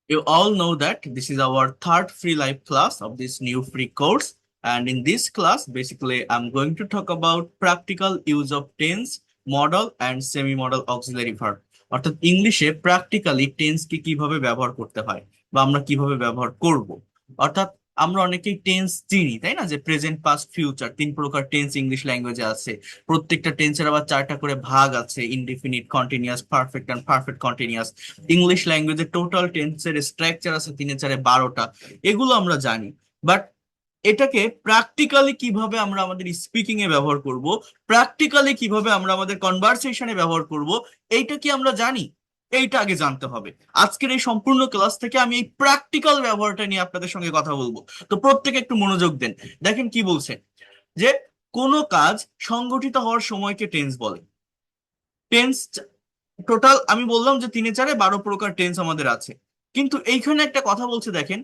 You all know that this is our third free live class of this new free course. And in this class, basically, I'm going to talk about practical use of tense, modal, and semi-modal auxiliary verb. অর্থাৎ ইংলিশে practically tense কে কিভাবে ব্যবহার করতে হয় বা আমরা কিভাবে ব্যবহার করব। অর্থাৎ আমরা অনেকেই টেন্স চিনি, তাই না, যে প্রেজেন্ট, পাস্ট, ফিউচার, তিন প্রকার টেন্স ইংলিশ ল্যাঙ্গুয়েজে আছে। প্রত্যেকটা টেন্সের আবার চারটা করে ভাগ আছে: indefinite, continuous, perfect and perfect continuous. English ল্যাঙ্গুয়েজে টোটাল টেন্সের স্ট্রাকচার আছে তিনে চারে 12টা। এগুলো আমরা জানি, বাট এটাকে প্র্যাকটিক্যালি কিভাবে আমরা আমাদের স্পিকিং এ ব্যবহার করব, প্র্যাকটিক্যালি কিভাবে আমরা আমাদের কনভারসেশনে ব্যবহার করব, এইটা কি আমরা জানি? এইটা আগে জানতে হবে। আজকের এই সম্পূর্ণ ক্লাস থেকে আমি এই প্র্যাকটিক্যাল ব্যবহারটা নিয়ে আপনাদের সঙ্গে কথা বলবো। তো প্রত্যেকে একটু মনোযোগ দেন। দেখেন কি বলছে, যে কোনো কাজ সংগঠিত হওয়ার সময়কে টেন্স বলে। টেন্স টোটাল আমি বললাম যে তিনে চারে 12 প্রকার টেন্স আমাদের আছে। কিন্তু এইখানে একটা কথা বলছে, দেখেন,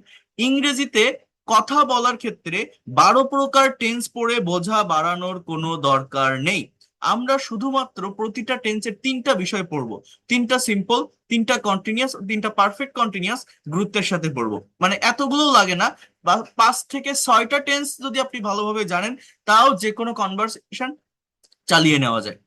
ইংরেজিতে কথা বলার ক্ষেত্রে 12 প্রকার টেন্স পড়ে বোঝা বাড়ানোর কোনো দরকার নেই। আমরা শুধুমাত্র প্রতিটা টেন্সের তিনটা বিষয় পড়বো: তিনটা সিম্পল, তিনটা কন্টিনিউয়াস, তিনটা পারফেক্ট কন্টিনিউয়াস। গুরুত্বের সাথে পড়বো, মানে এতগুলো লাগে না। বা 5 থেকে 6টা টেন্স যদি আপনি ভালোভাবে জানেন, তাও যে কোনো কনভারসেশন চালিয়ে নেওয়া যায়।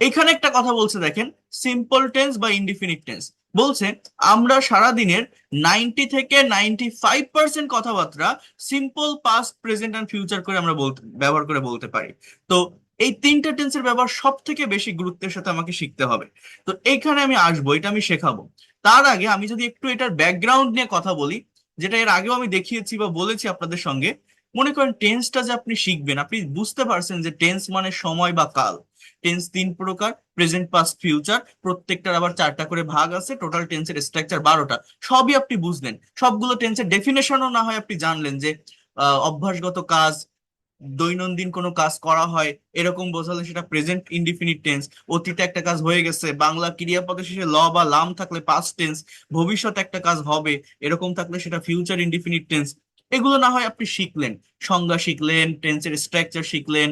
এইখানে একটা কথা বলছে, দেখেন, সিম্পল টেন্স বা ইনডিফিনিট টেন্স। বলছে আমরা সারা দিনের 90 থেকে 95% কথাবার্তা simple, past, present and future করে আমরা ব্যবহার করে বলতে পারি। তো এই তিনটা টেন্সের ব্যবহার সব থেকে বেশি গুরুত্বের সাথে আমাকে শিখতে হবে। তো এইখানে আমি আসবো, এটা আমি শেখাবো। তার আগে আমি যদি একটু এটার ব্যাকগ্রাউন্ড নিয়ে কথা বলি, যেটা এর আগেও আমি দেখিয়েছি বা বলেছি আপনাদের সঙ্গে। মনে করেন টেন্সটা যে আপনি শিখবেন, আপনি বুঝতে পারছেন যে টেন্স মানে সময় বা কাল। টেন্স তিন প্রকার: প্রেজেন্ট, পাস্ট, ফিউচার। প্রত্যেকটার আবার চারটা করে ভাগ আছে, টোটাল টেন্সের স্ট্রাকচার 12টা। সবই আপনি বুঝলেন, সবগুলো টেন্সের ডেফিনেশনও না হয় আপনি জানলেন, যে অভ্যাসগত কাজ, দৈনন্দিন কোনো কাজ করা হয় এরকম বোঝালে সেটা প্রেজেন্ট ইনডিফিনিট টেন্স। অতীতে একটা কাজ হয়ে গেছে, বাংলা ক্রিয়াপদের শেষে ল বা লাম থাকলে পাস্ট টেন্স। ভবিষ্যতে একটা কাজ হবে এরকম থাকলে সেটা ফিউচার ইনডিফিনিট টেন্স। এগুলো না হয় আপনি শিখলেন, সংজ্ঞা শিখলেন, টেন্সের স্ট্রাকচার শিখলেন,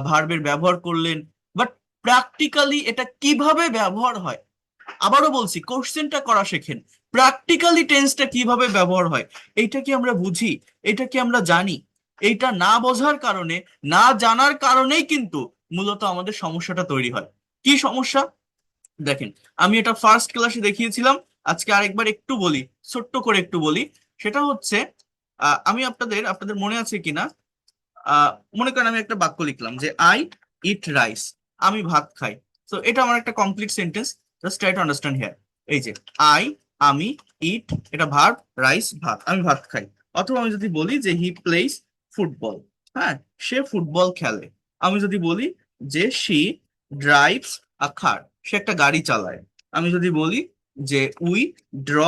ভার্বের ব্যবহার করলেন। বাট প্র্যাকটিক্যালি এটা কিভাবে ব্যবহার হয়, আবারও বলছি, কোশ্চেনটা করা শেখেন। প্র্যাকটিক্যালি টেন্সটা কিভাবে ব্যবহার হয়, এইটা কি আমরা বুঝি? এটা কি আমরা জানি? এইটা না বোঝার কারণে, না জানার কারণেই কিন্তু মূলত আমাদের সমস্যাটা তৈরি হয়। কি সমস্যা? দেখেন, আমি এটা ফার্স্ট ক্লাসে দেখিয়েছিলাম, আজকে আরেকবার একটু বলি, ছোট্ট করে একটু বলি। সেটা হচ্ছে, আমি আপনাদের আপনাদের মনে আছে কিনা, আহ মনে করেন আমি একটা বাক্য লিখলাম যে আই ইট রাইস, আমি ভাত খাই। তো এটা আমার একটা complete sentence. Just try to understand here. এই যে আই, আমি, ইট এটা ভার্ব, রাইস ভাত, আমি ভাত খাই। অথবা আমি যদি বলি যে হি প্লেস ফুটবল, হ্যাঁ, সে ফুটবল খেলে। আমি যদি বলি যে শি ড্রাইভস আ কার, সে একটা গাড়ি চালায়। আমি যদি বলি যে উই ড্র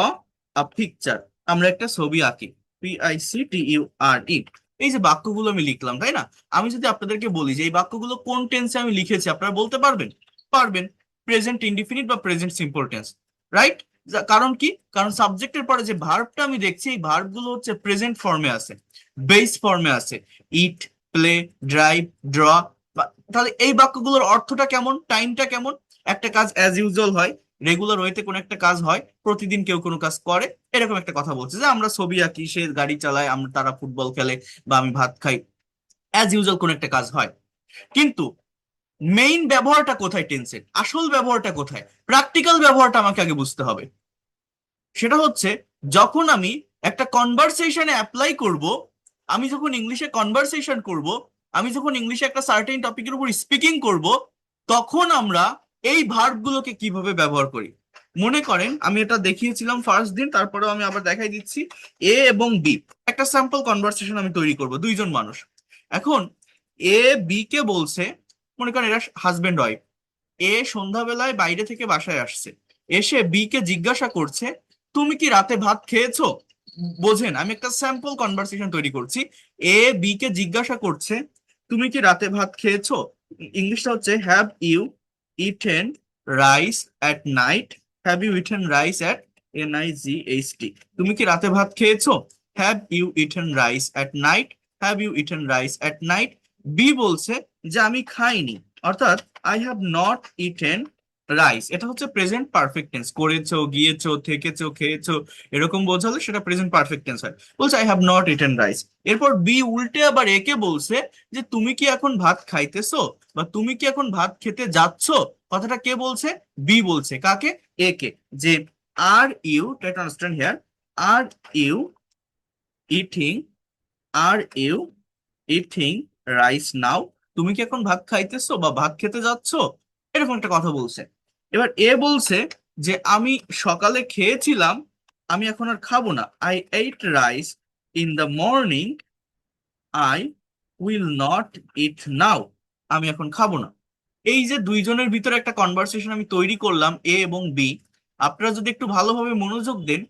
আ পিকচার, আমরা একটা ছবি আঁকি। PICTURE। এই যে বাক্যগুলো আমি লিখলাম, তাই না? আমি যদি আপনাদেরকে বলি যে এই বাক্যগুলো কোন টেন্সে আমি লিখেছি, আপনারা বলতে পারবেন? পারবেন। প্রেজেন্ট ইনডিফিনিট বা প্রেজেন্ট সিম্পল টেন্স, রাইট? কারণ কি? কারণ সাবজেক্টের পরে যে ভার্বটা আমি দেখছি, এই ভার্বগুলো হচ্ছে প্রেজেন্ট ফর্মে আছে, বেস ফর্মে আছে: ইট, প্লে, ড্রাইভ, ড্র। তাহলে এই বাক্যগুলোর অর্থটা কেমন, টাইমটা কেমন? একটা কাজ অ্যাজ ইউজুয়াল হয়, রেগুলার ওয়েতে কোন একটা কাজ হয়, প্রতিদিন কেউ কোনো কাজ করে, এরকম একটা কথা বলছে যে আমরা ছবি আঁকি, সে গাড়ি চালায়, আমরা তারা ফুটবল খেলে, বা আমি ভাত খাই। অ্যাজ ইউজুয়াল কোন একটা কাজ হয়। কিন্তু মেইন ব্যবহারটা কোথায় টেন্সের, আসল ব্যবহারটা কোথায়, প্র্যাকটিক্যাল ব্যবহারটা আমাকে আগে বুঝতে হবে। সেটা হচ্ছে যখন আমি একটা কনভারসেশনে অ্যাপ্লাই করব, আমি যখন ইংলিশে কনভারসেশন করব, আমি যখন ইংলিশে একটা সার্টেন টপিকের উপর স্পিকিং করব, তখন আমরা এই ভার্বগুলোকে কিভাবে ব্যবহার করি। মনে করেন আমি এটা দেখিয়েছিলাম ফার্স্ট দিন, তারপরেও আমি আবার দেখাই দিচ্ছি। এ এবং বি, একটা স্যাম্পল কনভারসেশন আমি তৈরি করব, দুইজন মানুষ। এখন এ বি কে বলছে, মনে করেন এরা হাজবেন্ড ওয়াইফ। এ সন্ধ্যাবেলায় বাইরে থেকে বাসায় আসছে, এসে বি কে জিজ্ঞাসা করছে, তুমি কি রাতে ভাত খেয়েছো? বোঝেন, আমি একটা স্যাম্পল কনভারসেশন তৈরি করছি। এ বি কে জিজ্ঞাসা করছে, তুমি কি রাতে ভাত খেয়েছো? ইংলিশটা হচ্ছে have you eaten rice at night. Have you eaten rice at NIGHT। তুমি কি রাতে ভাত খেয়েছো? Have you eaten rice at night. Have you eaten rice at night. B বলছে যে আমি খাইনি, অর্থাৎ I have not eaten rice, এটা হচ্ছে প্রেজেন্ট পারফেক্ট টেন্স। করেছো, গিয়েছো, থেকেছো, খেয়েছো, এরকম বোঝালে সেটা প্রেজেন্ট পারফেক্ট টেন্স হয়। বলছে I have not eaten rice. এরপর বি উল্টে আবার একে বলছে যে তুমি কি এখন ভাত খাইতেছো, বা তুমি কি এখন ভাত খেতে যাচ্ছ। কথাটা কে বলছে? বি বলছে। কাকে? এ কে। যে are you, try to understand here, are you eating, are you eating rice now? তুমি কি এখন ভাত খাইতেছো বা ভাত খেতে যাচ্ছ, এরকম একটা কথা বলছে। এবার এ বলছে যে আমি সকালে খেয়েছিলাম, আমি এখন আর খাবো না। I ate rice in the morning, I will not eat now. আমি এখন খাবো না। এই যে দুইজনের ভিতরে একটা কনভারসেশন আমি তৈরি করলাম, এ এবং বি, আপনারা যদি একটু ভালোভাবে মনোযোগ দেন,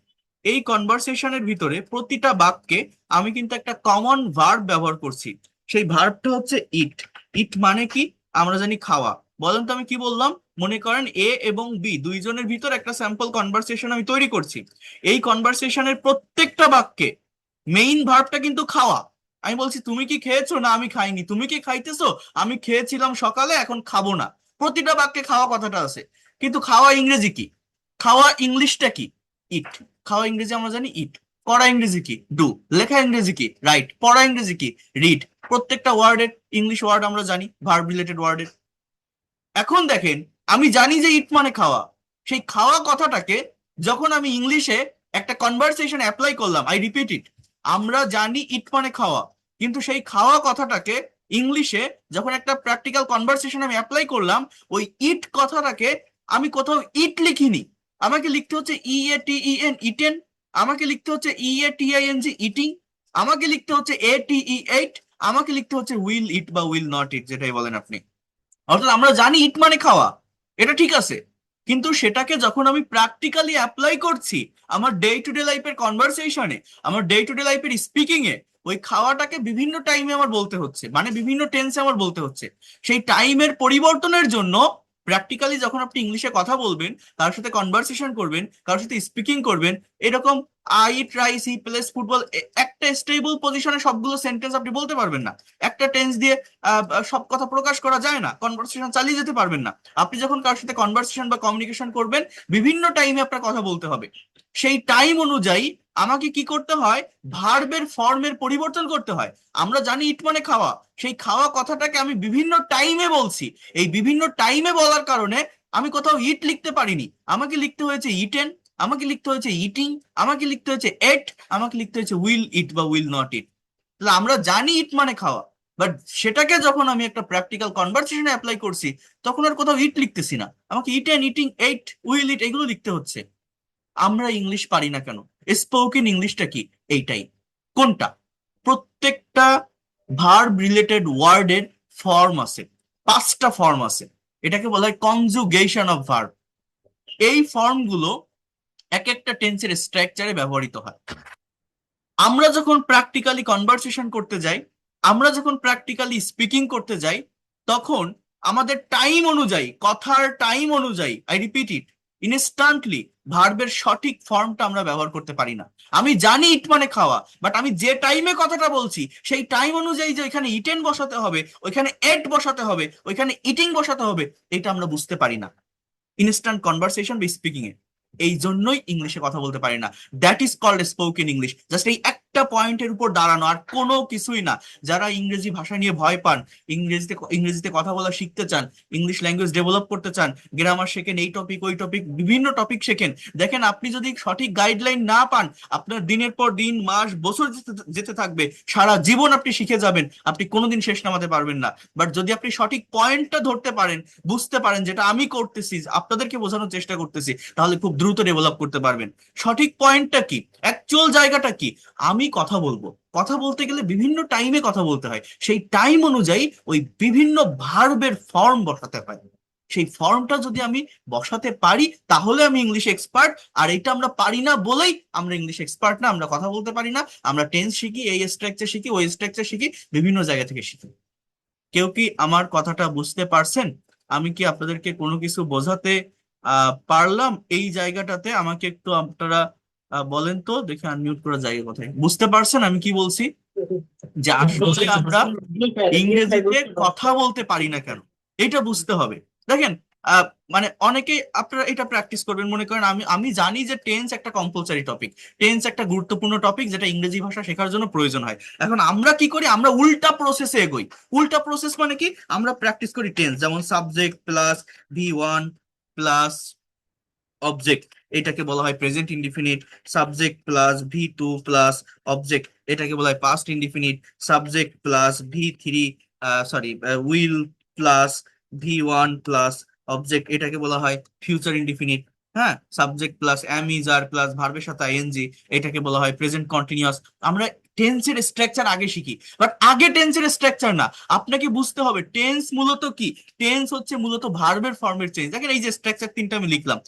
এই কনভারসেশনের ভিতরে প্রতিটা বাক্যে আমি কিন্তু একটা কমন ভার্ব ব্যবহার করছি। সেই ভার্বটা হচ্ছে ইট। ইট মানে কি? আমরা জানি খাওয়া। বলেন তো আমি কি বললাম? মনে করেন এ এবং বি দুইজনের ভিতর একটা স্যাম্পল কনভারসেশন আমি তৈরি করছি। এই কনভারসেশনের প্রত্যেকটা বাক্যে মেইন ভার্বটা কিন্তু খাওয়া। আমি বলছি তুমি কি খেয়েছো, না আমি খাইনি। তুমি কি খাইতেছো? আমি খেয়েছিলাম সকালে, এখন খাবো না। প্রতিটা বাক্যে খাওয়া কথাটা আছে। কিন্তু খাওয়া ইংরেজি কি? খাওয়া ইংলিশটা কি? ইট। খাওয়া ইংরেজি আমরা জানি ইট। করা ইংরেজি কি? ডু। লেখা ইংরেজি কি? রাইট। পড়া ইংরেজি কি? রিড। প্রত্যেকটা ওয়ার্ডের ইংলিশ ওয়ার্ড আমরা জানি, ভার্ব রিলেটেড ওয়ার্ডের। এখন দেখেন, আমি জানি যে ইট মানে খাওয়া। সেই খাওয়া কথাটাকে যখন আমি ইংলিশে একটা কনভারসেশন অ্যাপ্লাই করলাম, আই রিপিট ইট, আমরা জানি ইট মানে খাওয়া, কিন্তু সেই খাওয়া কথাটাকে ইংলিশে যখন একটা প্র্যাকটিক্যাল কনভারসেশন আমি অ্যাপ্লাই করলাম, ওই ইট কথাটাকে আমি কোথাও ইট লিখিনি। আমাকে লিখতে হচ্ছে E A T E N, eaten. আমাকে লিখতে হচ্ছে E A T I N G, eating. আমাকে লিখতে হচ্ছে এ টি ই এইট। আমাকে লিখতে হচ্ছে উইল ইট বা উইল নট ইট, যেটাই বলেন আপনি। অর্থাৎ আমরা জানি ইট মানে খাওয়া, এটা ঠিক আছে, কিন্তু সেটাকে যখন আমি প্র্যাকটিক্যালি অ্যাপ্লাই করছি আমার ডে টু ডে লাইফের কনভারসেশনে, আমার ডে টু ডে লাইফের স্পিকিং এ, ওই খাওয়াটাকে বিভিন্ন টাইমে আমার বলতে হচ্ছে, মানে বিভিন্ন টেন্সে আমার বলতে হচ্ছে। সেই টাইমের পরিবর্তনের জন্য প্র্যাকটিক্যালি যখন আপনি ইংলিশে কথা বলবেন, কারোর সাথে কনভারসেশন করবেন, কারোর সাথে স্পিকিং করবেন, এরকম I eat rice, he plays football, একটা স্টেবল পজিশনে সবগুলো সেন্টেন্স আপনি বলতে পারবেন না। একটা টেন্স দিয়ে সব কথা প্রকাশ করা যায় না, কনভারসেশন চালিয়ে যেতে পারবেন না। আপনি যখন কারোর সাথে কনভারসেশন বা কমিউনিকেশন করবেন, বিভিন্ন টাইমে আপনার কথা বলতে হবে। সেই টাইম অনুযায়ী আমাকে কি করতে হয়? ভার্বের ফর্মের পরিবর্তন করতে হয়। আমরা জানি ইট মানে খাওয়া, সেই খাওয়া কথাটাকে আমি বিভিন্ন টাইমে বলছি। এই বিভিন্ন টাইমে বলার কারণে আমি কোথাও ইট লিখতে পারিনি, আমাকে লিখতে হয়েছে ইটেন, আমাকে লিখতে হয়েছে ইটিং, আমাকে লিখতে হয়েছে এট, আমাকে লিখতে হয়েছে উইল ইট বা উইল নট ইট। তাহলে আমরা জানি ইট মানে খাওয়া, বাট সেটাকে যখন আমি একটা প্র্যাকটিক্যাল কনভারসেশনে অ্যাপ্লাই করছি, তখন আর কোথাও ইট লিখতেছি না, আমাকে eat and eating, ate, will eat, এগুলো লিখতে হচ্ছে। আমরা ইংলিশ পারি না কেন? স্পোকেন ইংলিশটা কি? এইটাই। কোনটা? প্রত্যেকটা ভার্ব রিলেটেড ওয়ার্ডের ফর্ম আছে, 5টা ফর্ম আছে। এটাকে বলা হয় কনজুগেশন অফ ভার্ব। এই ফর্মগুলো এক একটা টেন্সের স্ট্রাকচারে ব্যবহৃত হয়। আমরা যখন প্র্যাকটিক্যালি কনভারসেশন করতে যাই, আমরা যখন প্র্যাকটিক্যালি স্পিকিং করতে যাই, তখন আমাদের টাইম অনুযায়ী, কথার টাইম অনুযায়ী, আই রিপিট ইট, ইনস্ট্যান্টলি ভার্বের সঠিক ফর্মটা আমরা ব্যবহার করতে পারি না। আমি জানি ইট মানে খাওয়া, বাট আমি যে টাইমে কথাটা বলছি সেই টাইম অনুযায়ী যে ওইখানে ইটেন বসাতে হবে, ওইখানে এট বসাতে হবে, ওইখানে ইটিং বসাতে হবে, এটা আমরা বুঝতে পারি না ইনস্ট্যান্ট কনভারসেশন বা স্পিকিং এ। এই জন্যই ইংলিশে কথা বলতে পারি না। That is called spoken English. Just এই একটা পয়েন্টের উপর দাঁড়ানো, আর কোনো কিছুই না। যারা ইংরেজি ভাষা নিয়ে ভয় পান, ইংরেজিতে ইংরেজিতে কথা বলা শিখতে চান, ইংলিশ ল্যাঙ্গুয়েজ ডেভেলপ করতে চান, গ্রামার শেখেন, এই টপিক ওই টপিক, বিভিন্ন টপিক শেখেন, দেখেন আপনি যদি সঠিক গাইডলাইন না পান, আপনার দিনের পর দিন, মাস, বছর যেতে যেতে থাকবে, সারা জীবন আপনি শিখে যাবেন, আপনি কোনোদিন শেষ নামাতে পারবেন না। বাট যদি আপনি সঠিক পয়েন্টটা ধরতে পারেন, বুঝতে পারেন যেটা আমি করতেছি, আপনাদেরকে বোঝানোর চেষ্টা করতেছি, তাহলে খুব দ্রুত ডেভেলপ করতে পারবেন। সঠিক পয়েন্টটা কি, অ্যাকচুয়াল জায়গাটা কি? আমি কথা বলবো, কথা বলতে গেলে বিভিন্ন টাইমে কথা বলতে হয়, সেই টাইম অনুযায়ী ওই বিভিন্ন ভার্বের ফর্ম বসাতে হয়। সেই ফর্মটা যদি আমি বসাতে পারি, তাহলে আমি ইংলিশ এক্সপার্ট। আর এটা আমরা পারি না বলেই আমরা ইংলিশ এক্সপার্ট না, আমরা কথা বলতে পারি না। আমরা টেন্স শিখি, এই স্ট্রাকচার শিখি, ওই স্ট্রাকচার শিখি, বিভিন্ন জায়গা থেকে শিখি। কেউ কি আমার কথাটা বুঝতে পারছেন? আমি কি আপনাদেরকে কোনো কিছু বোঝাতে পারলাম? এই জায়গাটাতে আমাকে একটু আপনারা বলেন তো দেখি, আনমিউট করার জায়গা কোথায়? বুঝতে পারছেন আমি কি বলছি? যে আসলে আমরা ইংরেজিতে কথা বলতে পারি না কেন, এটা বুঝতে হবে। দেখেন, আহ, মানে অনেকেই আপনারা এটা প্র্যাকটিস করবেন, মনে করেন আমি আমি জানি যে টেন্স একটা কম্পালসারি টপিক, টেন্স একটা গুরুত্বপূর্ণ টপিক যেটা ইংরেজি ভাষা শেখার জন্য প্রয়োজন হয়। এখন আমরা কি করি, আমরা উল্টা প্রসেসে এগোই। উল্টা প্রসেস মানে কি, আমরা প্র্যাকটিস করি টেন্স, যেমন subject plus V1 plus object, এটাকে বলা হয় present indefinite. Subject plus V2 plus object, এটাকে বলা হয় past indefinite. Subject plus V3, sorry, will plus V1 plus object, এটাকে বলা হয় ফিউচার ইনডিফিনিট। হ্যাঁ, subject plus am is are plus ভার্বের সাথে আইএনজি, এটাকে বলা হয় প্রেজেন্ট কন্টিনিউয়াস। আমরা টেন্সের স্ট্রাকচার আগে শিখি, বাট আগে টেন্সের স্ট্রাকচার না। আপনাকে বুঝতে হবে টেন্স মূলত কি। টেন্স হচ্ছে মূলত ভার্বের ফর্মের চেঞ্জ। দেখেন এই যে স্ট্রাকচার তিনটা আমি লিখলাম,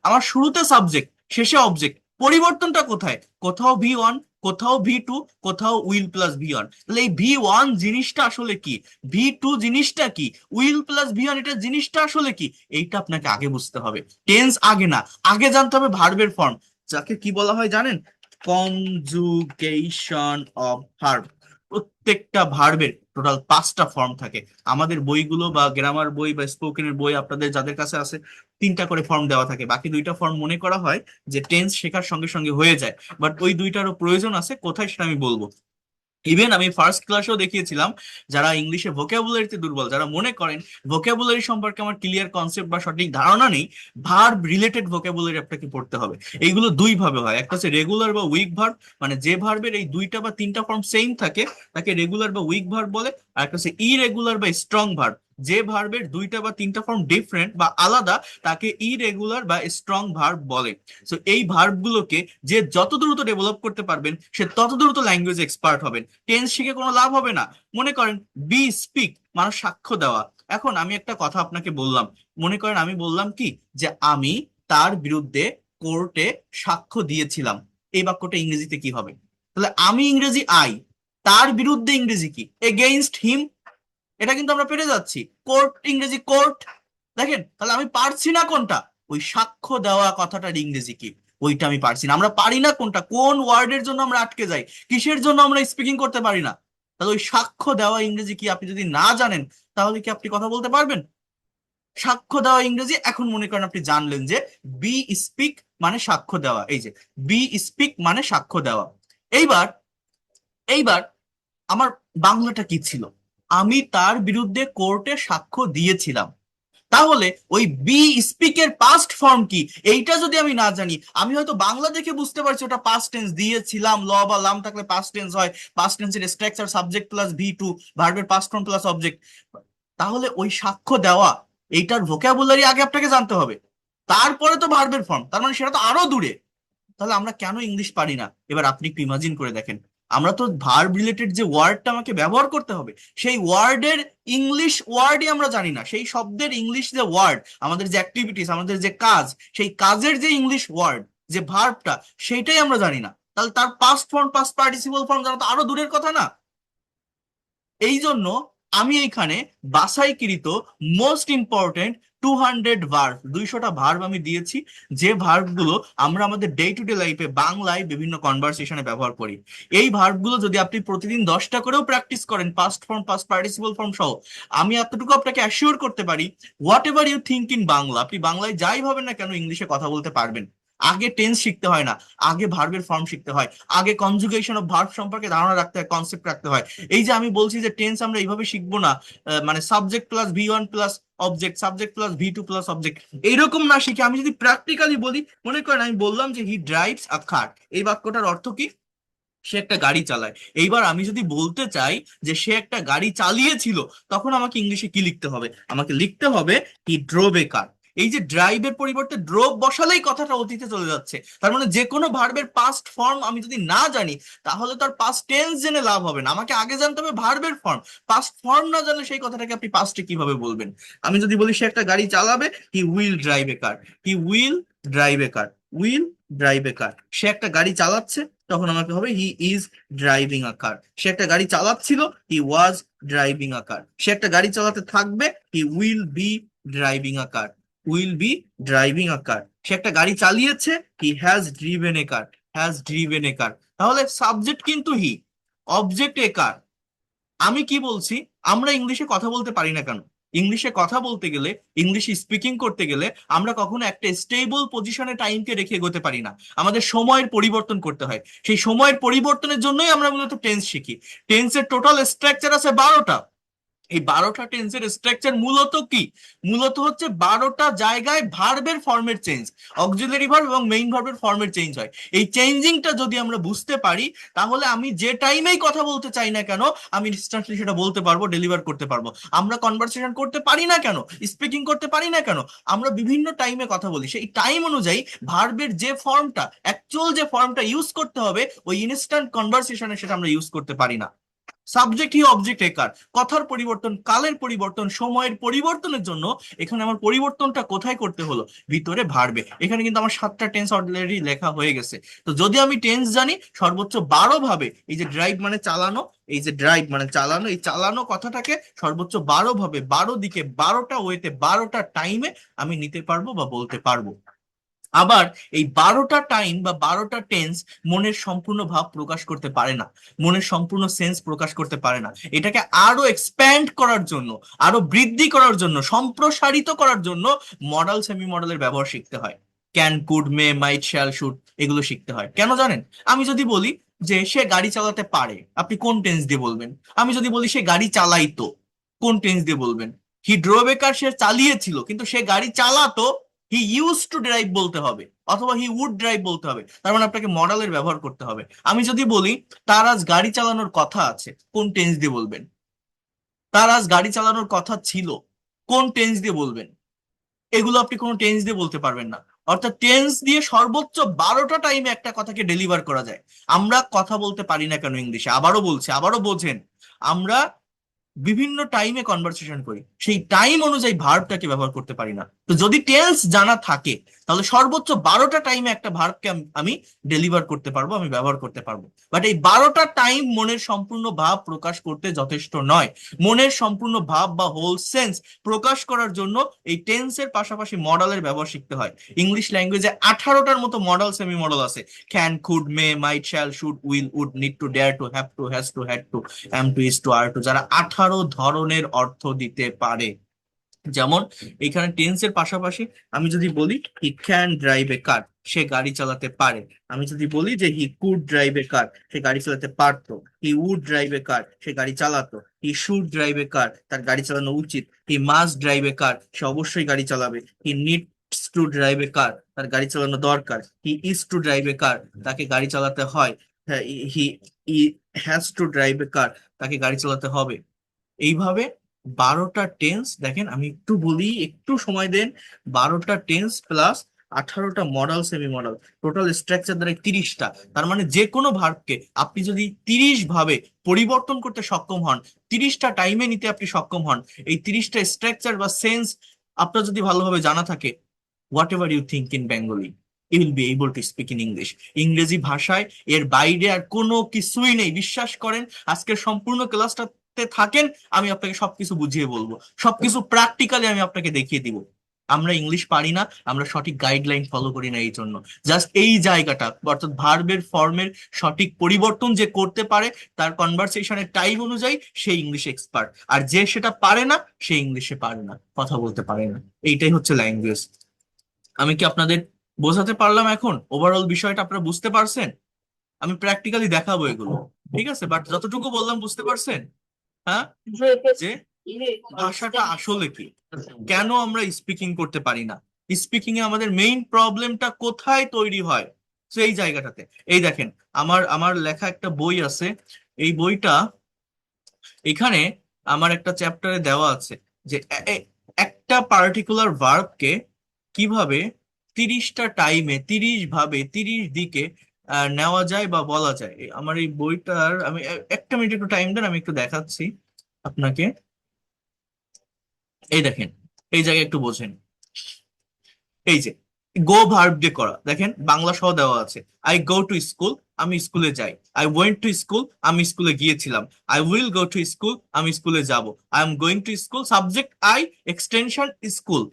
আমার শুরুতে সাবজেক্ট, শেষে অবজেক্ট। পরিবর্তনটা কোথায়, কোথাও V1, কোথাও V2, কোথাও উইল প্লাস V1। তাহলে এই V1 জিনিসটা আসলে কি, V2 জিনিসটা কি, উইল প্লাস V1 এটা জিনিসটা আসলে কি, এইটা আপনাকে আগে বুঝতে হবে। টেন্স আগে না, আগে জানতে হবে ভার্বের ফর্ম, যাকে কি বলা হয় জানেন, কনজুগেশন অফ ভার্ব। প্রত্যেকটা ভার্বের টোটাল 5টা ফর্ম থাকে। আমাদের বইগুলো বা গ্রামার বই বা স্পোকেনের বই আপনাদের যাদের কাছে আছে, 3টা করে ফর্ম দেওয়া থাকে, বাকি 2টা ফর্ম মনে করা হয় যে টেন্স শেখার সঙ্গে সঙ্গে হয়ে যায়। বাট ওই 2টারও প্রয়োজন আছে, কোথায় সেটা আমি বলবো। ইভেন আমি ফার্স্ট ক্লাসেও দেখিয়েছিলাম, যারা ইংলিশে ভোকাবুলারিতে দুর্বল, যারা মনে করেন ভোকাবুলারি সম্পর্কে আমার ক্লিয়ার কনসেপ্ট বা সঠিক ধারণা নেই, ভার্ব রিলেটেড ভোকাবুলারি আপনাকে পড়তে হবে। এইগুলো দুই ভাবে হয়, একটা হচ্ছে রেগুলার বা উইক ভার্ব, মানে যে ভার্বের এই 2টা বা 3টা ফর্ম সেম থাকে তাকে রেগুলার বা উইক ভার্ব বলে। আর একটা হচ্ছে ইরেগুলার বা স্ট্রং ভার্ব, যে ভার্বের 2টা বা 3টা ফর্ম ডিফারেন্ট বা আলাদা তাকে ইরেগুলার বা স্ট্রং ভার্ব বলে। সো এই ভার্ব গুলোকে যে যত দ্রুত ডেভেলপ করতে পারবেন সে তত দ্রুত ল্যাঙ্গুয়েজ এক্সপার্ট হবেন। টেন্স শিখে কোনো লাভ হবে না। মনে করেন বি স্পিক মানে সাক্ষ্য দেওয়া। এখন আমি একটা কথা আপনাকে বললাম, মনে করেন আমি বললাম কি, যে আমি তার বিরুদ্ধে কোর্টে সাক্ষ্য দিয়েছিলাম, এই বাক্যটা ইংরেজিতে কি হবে? তাহলে আমি ইংরেজি আই, তার বিরুদ্ধে ইংরেজি কি, এগেইনস্ট হিম। এটা কিন্তু আমরা পেরে যাচ্ছি, কোর্ট ইংরেজি কোর্ট। দেখেন তাহলে আমি পারছি না কোনটা, ওই সাক্ষ্য দেওয়া কথাটার ইংরেজি কি, ওইটা আমি পারছি না। আমরা পারি না কোনটা, কোন ওয়ার্ডের জন্য আমরা আটকে যাই, কিসের জন্য আমরা স্পিকিং করতে পারি না। তাহলে ওই সাক্ষ্য দেওয়া ইংরেজি কি আপনি যদি না জানেন, তাহলে কি আপনি কথা বলতে পারবেন? সাক্ষ্য দেওয়া ইংরেজি, এখন মনে করেন আপনি জানলেন যে বি স্পিক মানে সাক্ষ্য দেওয়া, এই যে বি স্পিক মানে সাক্ষ্য দেওয়া। এইবার এইবার আমার বাংলাটা কি ছিল, আমি তার বিরুদ্ধে কোর্টে সাক্ষ্য দিয়েছিলাম। তাহলে ওই বি স্পিকের পাস্ট ফর্ম কি, এইটা যদি আমি না জানি, আমি হয়তো বাংলা দেখে বুঝতে পারছি ওটা পাস্ট টেন্স, দিয়েছিলাম ল বা লাম থাকলে পাস্ট টেন্স হয়, পাস্ট টেন্সের স্ট্রাকচার সাবজেক্ট প্লাস V2, ভার্বের পাস্ট ফর্ম প্লাস অবজেক্ট। তাহলে ওই সাক্ষ্য দেওয়া এইটার ভোকাবুলারি আগে আপনাকে জানতে হবে, তারপরে তো ভার্বের ফর্ম, তার মানে সেটা তো আরো দূরে। তাহলে আমরা কেন ইংলিশ পারি না? এবার আপনি একটু ইমাজিন করে দেখেন, আমরা তো ভার্ব রিলেটেড যে ওয়ার্ডটা আমাকে ব্যবহার করতে হবে, সেই ওয়ার্ডের ইংলিশ ওয়ার্ডই আমরা জানি না, সেই শব্দের ইংলিশ যে ওয়ার্ড, আমাদের যে অ্যাক্টিভিটিস, আমাদের যে কাজ, সেই কাজের যে ইংলিশ ওয়ার্ড, যে ভার্বটা, সেইটাই আমরা জানি না। তাহলে তার past form past participle form জানা তো আরো দূরের কথা না। এই জন্য আমি এইখানে বাছাইকৃত মোস্ট ইম্পর্টেন্ট 200 ভার্ব, 200টা ভার্ব আমি দিয়েছি, যে ভার্ব গুলো আমরা আমাদের ডে টু ডে লাইফে বাংলায় বিভিন্ন কনভারসেশনে ব্যবহার করি। এই ভার্ব গুলো যদি আপনি প্রতিদিন 10টা করেও প্র্যাকটিস করেন, past form past participle form সহ, আমি এতটুকু আপনাকে অ্যাসিওর করতে পারি, whatever you think in Bangla, আপনি বাংলায় যাই ভাবেন না কেন ইংলিশে কথা বলতে পারবেন। আগে টেন্স শিখতে হয় না, আগে ভার্বের ফর্ম শিখতে হয়, আগে কনজুগেশন অফ ভার্ব সম্পর্কে ধারণা রাখতে হয়, কনসেপ্ট রাখতে হয়। এই যে আমি বলছি যে টেন্স আমরা এইভাবে শিখবো না, মানে subject plus V1 plus object, subject plus V2 plus object, এইরকম না শিখে আমি যদি প্র্যাকটিক্যালি বলি, মনে করেন আমি বললাম যে হি ড্রাইভস আ কার, এই বাক্যটার অর্থ কি, সে একটা গাড়ি চালায়। এইবার আমি যদি বলতে চাই যে সে একটা গাড়ি চালিয়েছিল, তখন আমাকে ইংলিশে কি লিখতে হবে, আমাকে লিখতে হবে হি ড্রোভ এ কার। এই যে ড্রাইভের পরিবর্তে ড্রোভ বসালেই কথাটা অতীতে চলে যাচ্ছে। তার মানে যে কোনো ভার্বের পাস্ট ফর্ম আমি যদি না জানি, তাহলে তার পাস্ট টেন্স জেনে লাভ হবে না, আমাকে আগে জানতে হবে ভার্বের ফর্ম। পাস্ট ফর্ম না জানলে সেই কথাটাকে আপনি পাস্টে কিভাবে বলবেন? আমি যদি বলি সে একটা গাড়ি চালাবে, he will drive a car, he will drive a car, will drive a car. সে একটা গাড়ি চালাচ্ছে, তখন আমাকে হবে হি ইজ ড্রাইভিং আ কার। সে একটা গাড়ি চালাচ্ছিল, হি ওয়াজ ড্রাইভিং আ কার। সে একটা গাড়ি চালাতে থাকবে, he will be driving a car, will be driving a car. সে একটা গাড়ি চালিয়েছে, he has driven a car, has driven a car. তাহলে সাবজেক্ট কিন্তু হি, অবজেক্ট এ কার। আমি কি বলছি, আমরা ইংলিশে কথা বলতে পারি না কেন? ইংলিশে কথা বলতে গেলে, ইংলিশ স্পিকিং করতে গেলে আমরা কখনো একটা স্টেবল পজিশনে টাইমকে রেখে এগোতে পারি না। আমাদের সময়ের পরিবর্তন করতে হয়। সেই সময়ের পরিবর্তনের জন্যই আমরা মূলত টেন্স শিখি। টেন্সের টোটাল স্ট্রাকচার আছে 12টা। এই 12টা টেন্সের স্ট্রাকচার মূলত কি? মূলত হচ্ছে 12টা জায়গায় ভার্বের ফর্মের চেঞ্জ, অক্সিলারি ভার্ব এবং মেইন ভার্বের ফর্মের চেঞ্জ হয়। এই চেঞ্জিংটা যদি আমরা বুঝতে পারি, তাহলে আমি যে টাইমেই কথা বলতে চাই না কেন, আমি ইনস্ট্যান্টলি সেটা বলতে পারবো, ডেলিভার করতে পারবো। আমরা কনভারসেশন করতে পারি না কেন, স্পিকিং করতে পারি না কেন, আমরা বিভিন্ন টাইমে কথা বলি, সেই টাইম অনুযায়ী ভার্বের যে ফর্মটা, অ্যাকচুয়াল যে ফর্মটা ইউজ করতে হবে, ওই ইনস্ট্যান্ট কনভারসেশনে সেটা আমরা ইউজ করতে পারি না। সাবজেক্ট হি অবজেক্ট একার, কথার পরিবর্তন, কালের পরিবর্তন, সময়ের পরিবর্তনের জন্য এখানে আমার পরিবর্তনটা কোথায় করতে হলো? ভিতরে ভার্বে। এখানে কিন্তু আমার 7টা টেন্স অলরেডি লেখা হয়ে গেছে। তো যদি আমি টেন্স জানি, সর্বোচ্চ 12 ভাবে, এই যে ড্রাইভ মানে চালানো, এই যে ড্রাইভ মানে চালানো, এই চালানো কথাটাকে সর্বোচ্চ 12 ভাবে, 12 দিকে, 12টা ওয়েতে, 12টা টাইমে আমি নিতে পারবো বা বলতে পারবো। আবার এই 12টা টাইম বা 12টা টেন্স মনের সম্পূর্ণ ভাব প্রকাশ করতে পারে না, মনের সম্পূর্ণ সেন্স প্রকাশ করতে পারে না। এটাকে আরো এক্সপ্যান্ড করার জন্য, আরো বৃদ্ধি করার জন্য, সম্প্রসারিত করার জন্য মডাল সেমি মডেলের ব্যবহার শিখতে হয়। Can, could, may, might, shall, should, এগুলো শিখতে হয়। কেন জানেন? আমি যদি বলি যে সে গাড়ি চালাতে পারে, আপনি কোন টেন্স দিয়ে বলবেন? আমি যদি বলি সে গাড়ি চালাইতো, কোন টেন্স দিয়ে বলবেন? হি ড্রোভ এ কার, সে চালিয়েছিল, কিন্তু সে গাড়ি চালাতো, হি ইউজ টু ড্রাইভ বলতে হবে, অথবা হি উড ড্রাইভ বলতে হবে। তার মানে আপনাকে মডালের ব্যবহার করতে হবে। আমি যদি বলি তার আজ গাড়ি চালানোর কথা আছে, কোন টেন্স দিয়ে বলবেন? তার আজ গাড়ি চালানোর কথা ছিল, কোন টেন্স দিয়ে বলবেন? এগুলো আপনি কোনো টেন্স দিয়ে বলতে পারবেন না। অর্থাৎ টেন্স দিয়ে সর্বোচ্চ 12টা টাইমে একটা কথাকে ডেলিভার করা যায়। আমরা কথা বলতে পারি না কেন ইংলিশে? আবারও বলছি, আবারও বোঝেন, আমরা বিভিন্ন টাইমে কনভারসেশন করি, সেই টাইম অনুযায়ী ভার্বটাকে ব্যবহার করতে পারি না। তো যদি টেন্স জানা থাকে, তাহলে সর্বোচ্চ 12টা টাইমে একটা ভার্বকে আমি ডেলিভার করতে পারবো, আমি ব্যবহার করতে পারবো। বাট এই 12টা টাইম মনের সম্পূর্ণ ভাব প্রকাশ করতে যথেষ্ট নয়। মনের সম্পূর্ণ ভাব বা হোল সেন্স প্রকাশ করার জন্য এই টেন্সের পাশাপাশি মডেলের ব্যবহার শিখতে হয়। ইংলিশ ল্যাঙ্গুয়েজে 18টার মতো মডেল, সেমি মডেল আছে। Can, could, may, might, shall, should, will, would, need to, dare to, have to, has to, had to, am to, is to, are to, যারা 18 ধরনের অর্থ দিতে পারে। যেমন এখানে টেন্সের পাশাপাশি আমি যদি বলি he can drive a car, সে গাড়ি চালাতে পারে। আমি যদি বলি যে he could drive a car, সে গাড়ি চালাতে পারতো। He would drive a car, সে গাড়ি চালাতো। হি শুড ড্রাইভ এ কার, তার গাড়ি চালানো উচিত। He must drive a car, সে অবশ্যই গাড়ি চালাবে। হি নিডস টু ড্রাইভ এ কার, তার গাড়ি চালানো দরকার। He is to drive a কার, তাকে গাড়ি চালাতে হয়। হি he has to drive a কার, তাকে গাড়ি চালাতে হবে। এইভাবে 12টা টেন্স, দেখেন আমি একটু বলি, একটু সময় দেন। 12টা টেন্স প্লাস 18টা modal, semi modal, total structure দ্বারা 30টা। তার মানে যে কোনো ভার্বকে আপনি যদি 30 ভাবে পরিবর্তন করতে সক্ষম হন, 30টা টাইমে নিতে আপনি সক্ষম হন, এই 30টা স্ট্রাকচার বা সেন্স আপনার যদি ভালোভাবে জানা থাকে, whatever you think in Bengali, you will be able to speak in English. ইংরেজি ভাষায় এর বাইরে আর কোনো কিছুই নেই, বিশ্বাস করেন। আজকের সম্পূর্ণ ক্লাসটাতে থাকেন, আমি আপনাকে সবকিছু বুঝিয়ে বলবো, সবকিছু প্র্যাকটিক্যালি আমি আপনাকে দেখিয়ে দিব। আমরা ইংলিশ পারি না, আমরা সঠিক গাইডলাইন ফলো করি না, এই জন্য জাস্ট এই জায়গাটা, অর্থাৎ ভার্বের ফর্মের সঠিক পরিবর্তন যে করতে পারে, তার কনভারসেশনের টাইম অনুযায়ী সে ইংলিশ এক্সপার্ট। আর যে সেটা পারে না, সে ইংলিশে পারে না, কথা বলতে পারে না। এইটাই হচ্ছে ল্যাঙ্গুয়েজ। আমি কি আপনাদের বোঝাতে পারলাম? এখন ওভারঅল বিষয়টা আপনারা বুঝতে পারছেন? আমি প্র্যাকটিক্যালি দেখাবো এগুলো, ঠিক আছে? বাট যতটুকু বললাম বুঝতে পারছেন? হ্যাঁ, যে ভাষাটা আসলে কি, কেন আমরা স্পিকিং করতে পারি না, স্পিকিং এ আমাদের মেইন প্রবলেমটা কোথায় তৈরি হয়, তো এই জায়গাটাতে। এই দেখেন, আমার আমার লেখা একটা বই আছে। এই বইটা, এখানে আমার একটা চ্যাপ্টারে দেওয়া আছে যে একটা পার্টিকুলার ভার্বকে কিভাবে 30টা টাইমে, 30 ভাবে, 30 দিকে নেওয়া যায় বা বলা যায়। আমার এই বইটার, আমি একটা মিনিট একটু টাইম দেন, আমি একটু দেখাচ্ছি আপনাকে। এই দেখেন, এই জায়গায় একটু বোঝেন। এই যে গো ভার্ব দিয়ে করা, দেখেন বাংলা সহ দেওয়া আছে। আই গো টু স্কুল, আমি স্কুলে যাই। আই ওয়েন্ট টু স্কুল, আমি স্কুলে গিয়েছিলাম। I will go to school, আমি স্কুলে যাব। I am going to school, subject I, extension school.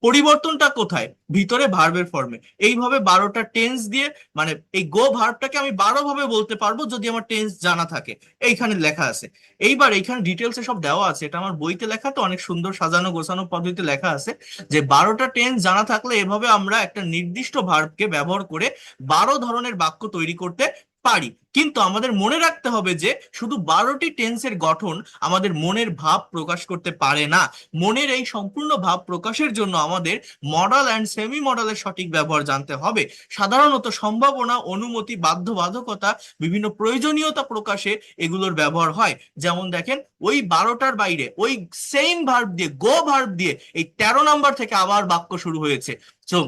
পরিবর্তনটা কোথায়? ভিতরে ভার্বের ফর্মে। এইভাবে 12টা টেন্স দিয়ে, মানে এই গো ভার্বটাকে আমি 12 ভাবে বলতে পারবো যদি আমার টেন্স জানা থাকে। এইখানে লেখা আছে। এইবার এইখানে ডিটেলসে সব দেওয়া আছে, এটা আমার বইতে লেখা, তো অনেক সুন্দর সাজানো গোছানো পদ্ধতিতে লেখা আছে যে 12টা টেন্স জানা থাকলে এভাবে আমরা একটা নির্দিষ্ট ভার্বকে ব্যবহার করে 12 ধরনের বাক্য তৈরি করতে পারি। কিন্তু আমাদের মনে রাখতে হবে যে শুধু 12টি টেন্সের গঠন আমাদের মনের ভাব প্রকাশ করতে পারে না। মনের এই সম্পূর্ণ ভাব প্রকাশের জন্য আমাদের মডাল অ্যান্ড সেমি মডালের সঠিক ব্যবহার জানতে হবে। সাধারণত সম্ভাবনা, অনুমতি, বাধ্যবাধকতা, বিভিন্ন প্রয়োজনীয়তা প্রকাশে এগুলোর ব্যবহার হয়। যেমন দেখেন, ওই 12টার বাইরে ওই সেম ভার্ব দিয়ে, গো ভার্ব দিয়ে এই 13 নাম্বার থেকে আবার বাক্য শুরু হয়েছে। So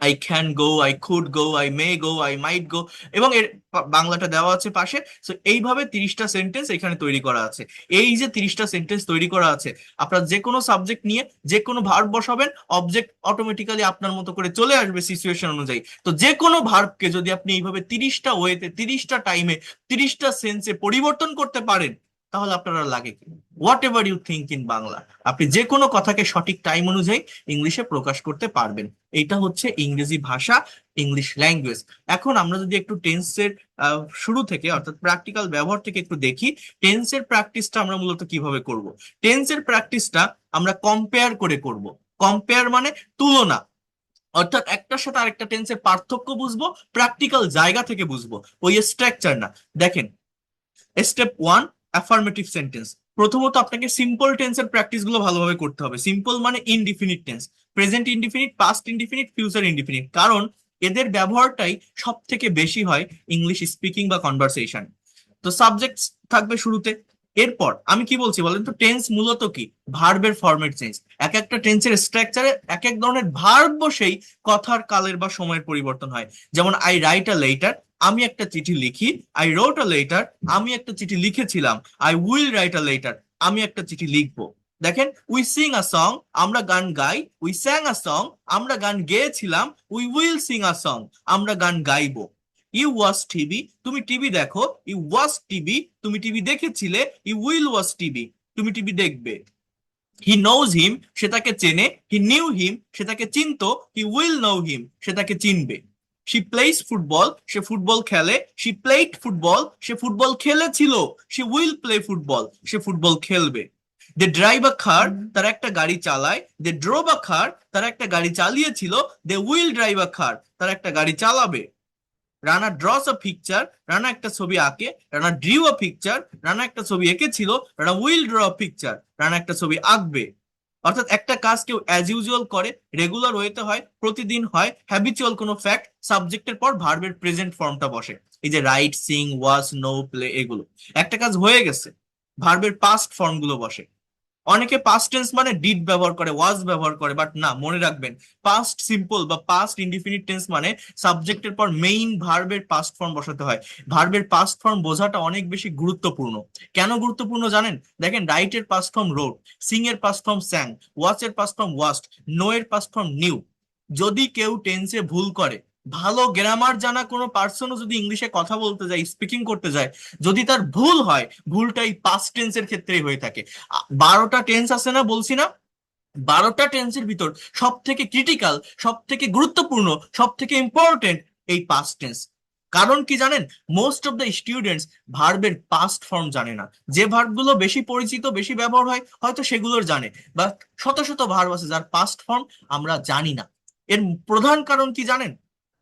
I can go, I could go, I may go, I might go, এবং এর বাংলাটা দেওয়া আছে পাশে। সো এইভাবে 30টা সেন্টেন্স এখানে তৈরি করা আছে। এই যে 30টা সেন্টেন্স তৈরি করা আছে, আপনার যে কোনো সাবজেক্ট নিয়ে যে কোনো ভার্ব বসাবেন, অবজেক্ট অটোমেটিক্যালি আপনার মতো করে চলে আসবে সিচুয়েশন অনুযায়ী। তো যে কোনো ভার্বকে যদি আপনি এইভাবে 30টা ওয়েতে, 30টা টাইমে, 30টা সেন্সে পরিবর্তন করতে পারেন, তাহলে আপনার আর লাগে কি? Whatever you think in Bangla, আপনি যে কোনো কথাকে সঠিক টাইম অনুযায়ী ইংলিশে প্রকাশ করতে পারবেন। এইটা হচ্ছে ইংরেজি ভাষা, ইংলিশ ল্যাঙ্গুয়েজ। এখন আমরা যদি একটু টেন্সের শুরু থেকে অর্থাৎ প্র্যাকটিক্যাল ব্যবহার থেকে একটু দেখি, টেন্সের প্র্যাকটিসটা আমরা মূলত কিভাবে করব। টেন্সের প্র্যাকটিসটা আমরা কম্পেয়ার করে করব। কম্পেয়ার মানে তুলনা, অর্থাৎ একটার সাথে আরেকটা টেন্সের পার্থক্য বুঝবো, প্র্যাকটিক্যাল জায়গা থেকে বুঝবো, ওই স্ট্রাকচার না। দেখেন, স্টেপ ওয়ান, অ্যাফার্মেটিভ সেন্টেন্স। প্রথমত আপনাকে সিম্পল টেন্সের প্র্যাকটিস গুলো ভালোভাবে করতে হবে। সিম্পল মানে indefinite tense, present indefinite, past indefinite, future indefinite, কারণ এদের ব্যবহারটাই সব থেকে বেশি হয় ইংলিশ স্পিকিং বা কনভারসেশন। তো সাবজেক্ট থাকবে শুরুতে। এরপর আমি কি বলছি বলেন তো, টেন্স মূলত কি? ভার্বের ফরম্যাট চেঞ্জ। এক একটা টেন্সের স্ট্রাকচারে এক এক ধরনের ভার্ব বসেই কথার কালের বা সময়ের পরিবর্তন হয়। যেমন আই রাইট আ লেটার, আমি একটা চিঠি লিখি। আই রোট আ লেটার, আমি একটা চিঠি লিখেছিলাম। I will write a letter, আমি একটা চিঠি লিখবো। দেখেন, উই সিং আ সং, আমরা গান গাই। উই স্যাং আ সং, আমরা গান গেয়েছিলাম। We will sing a song, আমরা গান গাইবো। ইউ ওয়াচ টিভি, তুমি টিভি দেখো। ইউ ওয়াচ টিভি, তুমি টিভি দেখেছিলে। ইউ উইল ওয়াচ টিভি, তুমি টিভি দেখবে। হি নোজ হিম, সে তাকে চেনে। হি নিউ হিম, সে তাকে চিনতো। হি উইল নো হিম, সে তাকে চিনবে। শি প্লেস ফুটবল, সে ফুটবল খেলে। শি প্লেড ফুটবল, সে ফুটবল খেলেছিল। শি উইল প্লে ফুটবল, সে ফুটবল খেলবে। দে ড্রাইভ আ কার, তারা একটা গাড়ি চালায়। দে ড্রোভ আ কার, তারা একটা গাড়ি চালিয়েছিল। দে উইল ড্রাইভ আ কার, তারা একটা গাড়ি চালাবে। Rana draws a picture, Rana একটা ছবি আঁকে। Rana drew a picture, Rana একটা ছবি এঁকেছিল। Rana will draw a picture, Rana একটা ছবি আঁকবে। অর্থাৎ একটা কাজ কেউ অ্যাজ ইউজুয়াল করে, রেগুলার ওয়েতে হয়, প্রতিদিন হয়, হ্যাবিচুয়াল কোনো ফ্যাক্ট, সাবজেক্টের পর ভার্বের প্রেজেন্ট ফর্মটা বসে। এই যে রাইট, সিং, ওয়াজ, নো, প্লে, এগুলো। একটা কাজ হয়ে গেছে, ভার্বের পাস্ট ফর্ম গুলো বসে। অনেকে পাস্ট টেন্স মানে ডিড ব্যবহার করে, ওয়াজ ব্যবহার করে, বাট না, মনে রাখবেন, পাস্ট সিম্পল বা পাস্ট ইনডিফিনিট টেন্স মানে সাবজেক্টের পর মেইন ভার্বের পাস্ট ফর্ম বসাতে হয়। ভার্বের পাস্ট ফর্ম বোঝাটা অনেক বেশি গুরুত্বপূর্ণ। কেন গুরুত্বপূর্ণ জানেন? দেখেন, রাইট এর পাস্ট ফর্ম রোড, সিং এর পাস্ট ফর্ম স্যাং, ওয়াচ এর পাস্ট ফর্ম ওয়াস্ট, নো এর পাস্ট ফর্ম নিউ। যদি কেউ টেন্সে ভুল করে, ভালো গ্রামার জানা কোনো পার্সনও যদি ইংলিশে কথা বলতে যায়, স্পিকিং করতে যায়, যদি তার ভুল হয়, ভুলটাই পাস্ট টেন্সের ক্ষেত্রেই হয়ে থাকে। 12টা টেন্স আছে না, বলছি না? 12টা টেন্সের ভিতর সব থেকে ক্রিটিক্যাল, সব থেকে গুরুত্বপূর্ণ, সব থেকে ইম্পর্টেন্ট এই পাস্ট টেন্স। কারণ কি জানেন? মোস্ট অফ দ্য স্টুডেন্টস ভার্বের পাস্ট ফর্ম জানে না। যে ভার্ব গুলো বেশি পরিচিত, বেশি ব্যবহার হয়, হয়তো সেগুলোর জানে, বা শত শত ভার্ব আছে যার পাস্ট ফর্ম আমরা জানি না। এর প্রধান কারণ কি জানেন?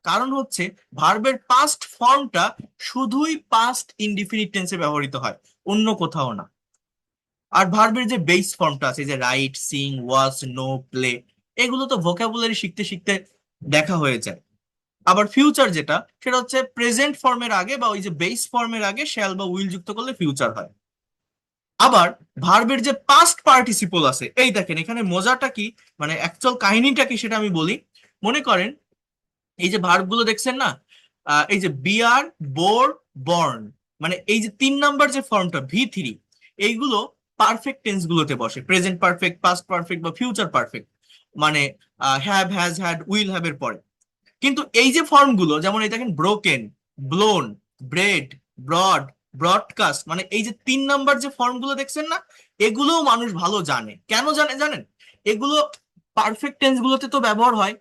কারণ হচ্ছে ভার্বের পাস্ট ফর্মটা শুধুই পাস্ট ইনডিফিনিট টেন্সে ব্যবহৃত হয়, অন্য কোথাও না। আর ভার্বের যে বেস ফর্মটা আছে, যে write, sing, watch, know, play, এগুলো তো ভোকাবুলারি শিখতে শিখতে দেখা হয়ে যায়। আবার ফিউচার যেটা, সেটা হচ্ছে প্রেজেন্ট ফর্মের আগে বা ওই যে বেস ফর্মের আগে শ্যাল বা উইল যুক্ত করলে ফিউচার হয়। আবার ভার্বের যে পাস্ট পার্টিসিপল আছে, এই দেখেন এখানে মজাটা কি, মানে অ্যাকচুয়াল কাহিনীটা কি সেটা আমি বলি। মনে করেন, এই যে ভার্ব গুলো দেখছেন না, এই যে বিয়ার, বোর, বর্ন, মানে এই যে 3 নাম্বার যে ফর্মটা V3, এইগুলো পারফেক্ট টেন্স গুলোতে বসে, প্রেজেন্ট পারফেক্ট, পাস্ট পারফেক্ট বা ফিউচার পারফেক্ট, মানে have, has, had, will have এর পরে। কিন্তু এই যে ফর্ম গুলো, যেমন এই দেখেন broken, blown, bred, broad, broadcast, মানে এই যে 3 নাম্বার যে ফর্ম গুলো দেখছেন না, এগুলোও মানুষ ভালো জানে। কেন জানে জানেন? এগুলো পারফেক্ট টেন্স গুলোতে তো ব্যবহার হয়,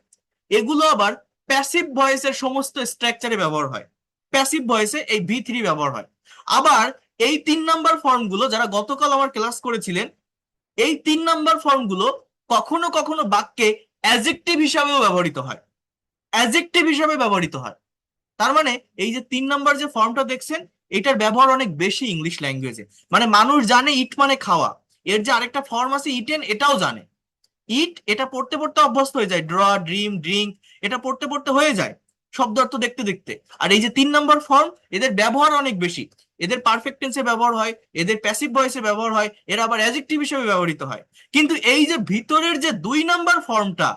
এগুলো আবার প্যাসিভ ভয়েসের সমস্ত স্ট্রাকচারে ব্যবহার হয়। প্যাসিভ ভয়েসে এই V3 ব্যবহার হয়। আবার এই 3 নাম্বার ফর্মগুলো যারা গতকাল আমার ক্লাস করেছিলেন, এই 3 নাম্বার ফর্মগুলো কখনো কখনো বাক্যে অ্যাজেক্টিভ হিসাবেও ব্যবহৃত হয়। অ্যাজেক্টিভ হিসাবে ব্যবহৃত হয়। তার মানে এই যে 3 নাম্বার যে ফর্মটা দেখছেন, এটার ব্যবহার অনেক বেশি ইংলিশ ল্যাঙ্গুয়েজে। মানে মানুষ জানে ইট মানে খাওয়া, এর যে আরেকটা ফর্ম আছে ইটেন, এটাও জানে। ইট এটা পড়তে পড়তে অভ্যস্ত হয়ে যায়, ড্র, ড্রিম, ড্রিঙ্ক, এটা পড়তে পড়তে হয়ে যায় শব্দ অর্থ দেখতে দেখতে। আর এই যে 3 নাম্বার ফর্ম, এদের ব্যবহার অনেক বেশি। এদের পারফেক্ট টেন্সে ব্যবহার হয়, এদের প্যাসিভ ভয়েসে ব্যবহার হয়, এরা আবার অ্যাডজেক্টিভ হিসেবে ব্যবহৃত হয়। কিন্তু এই যে ভিতরের যে 2 নাম্বার ফর্মটা,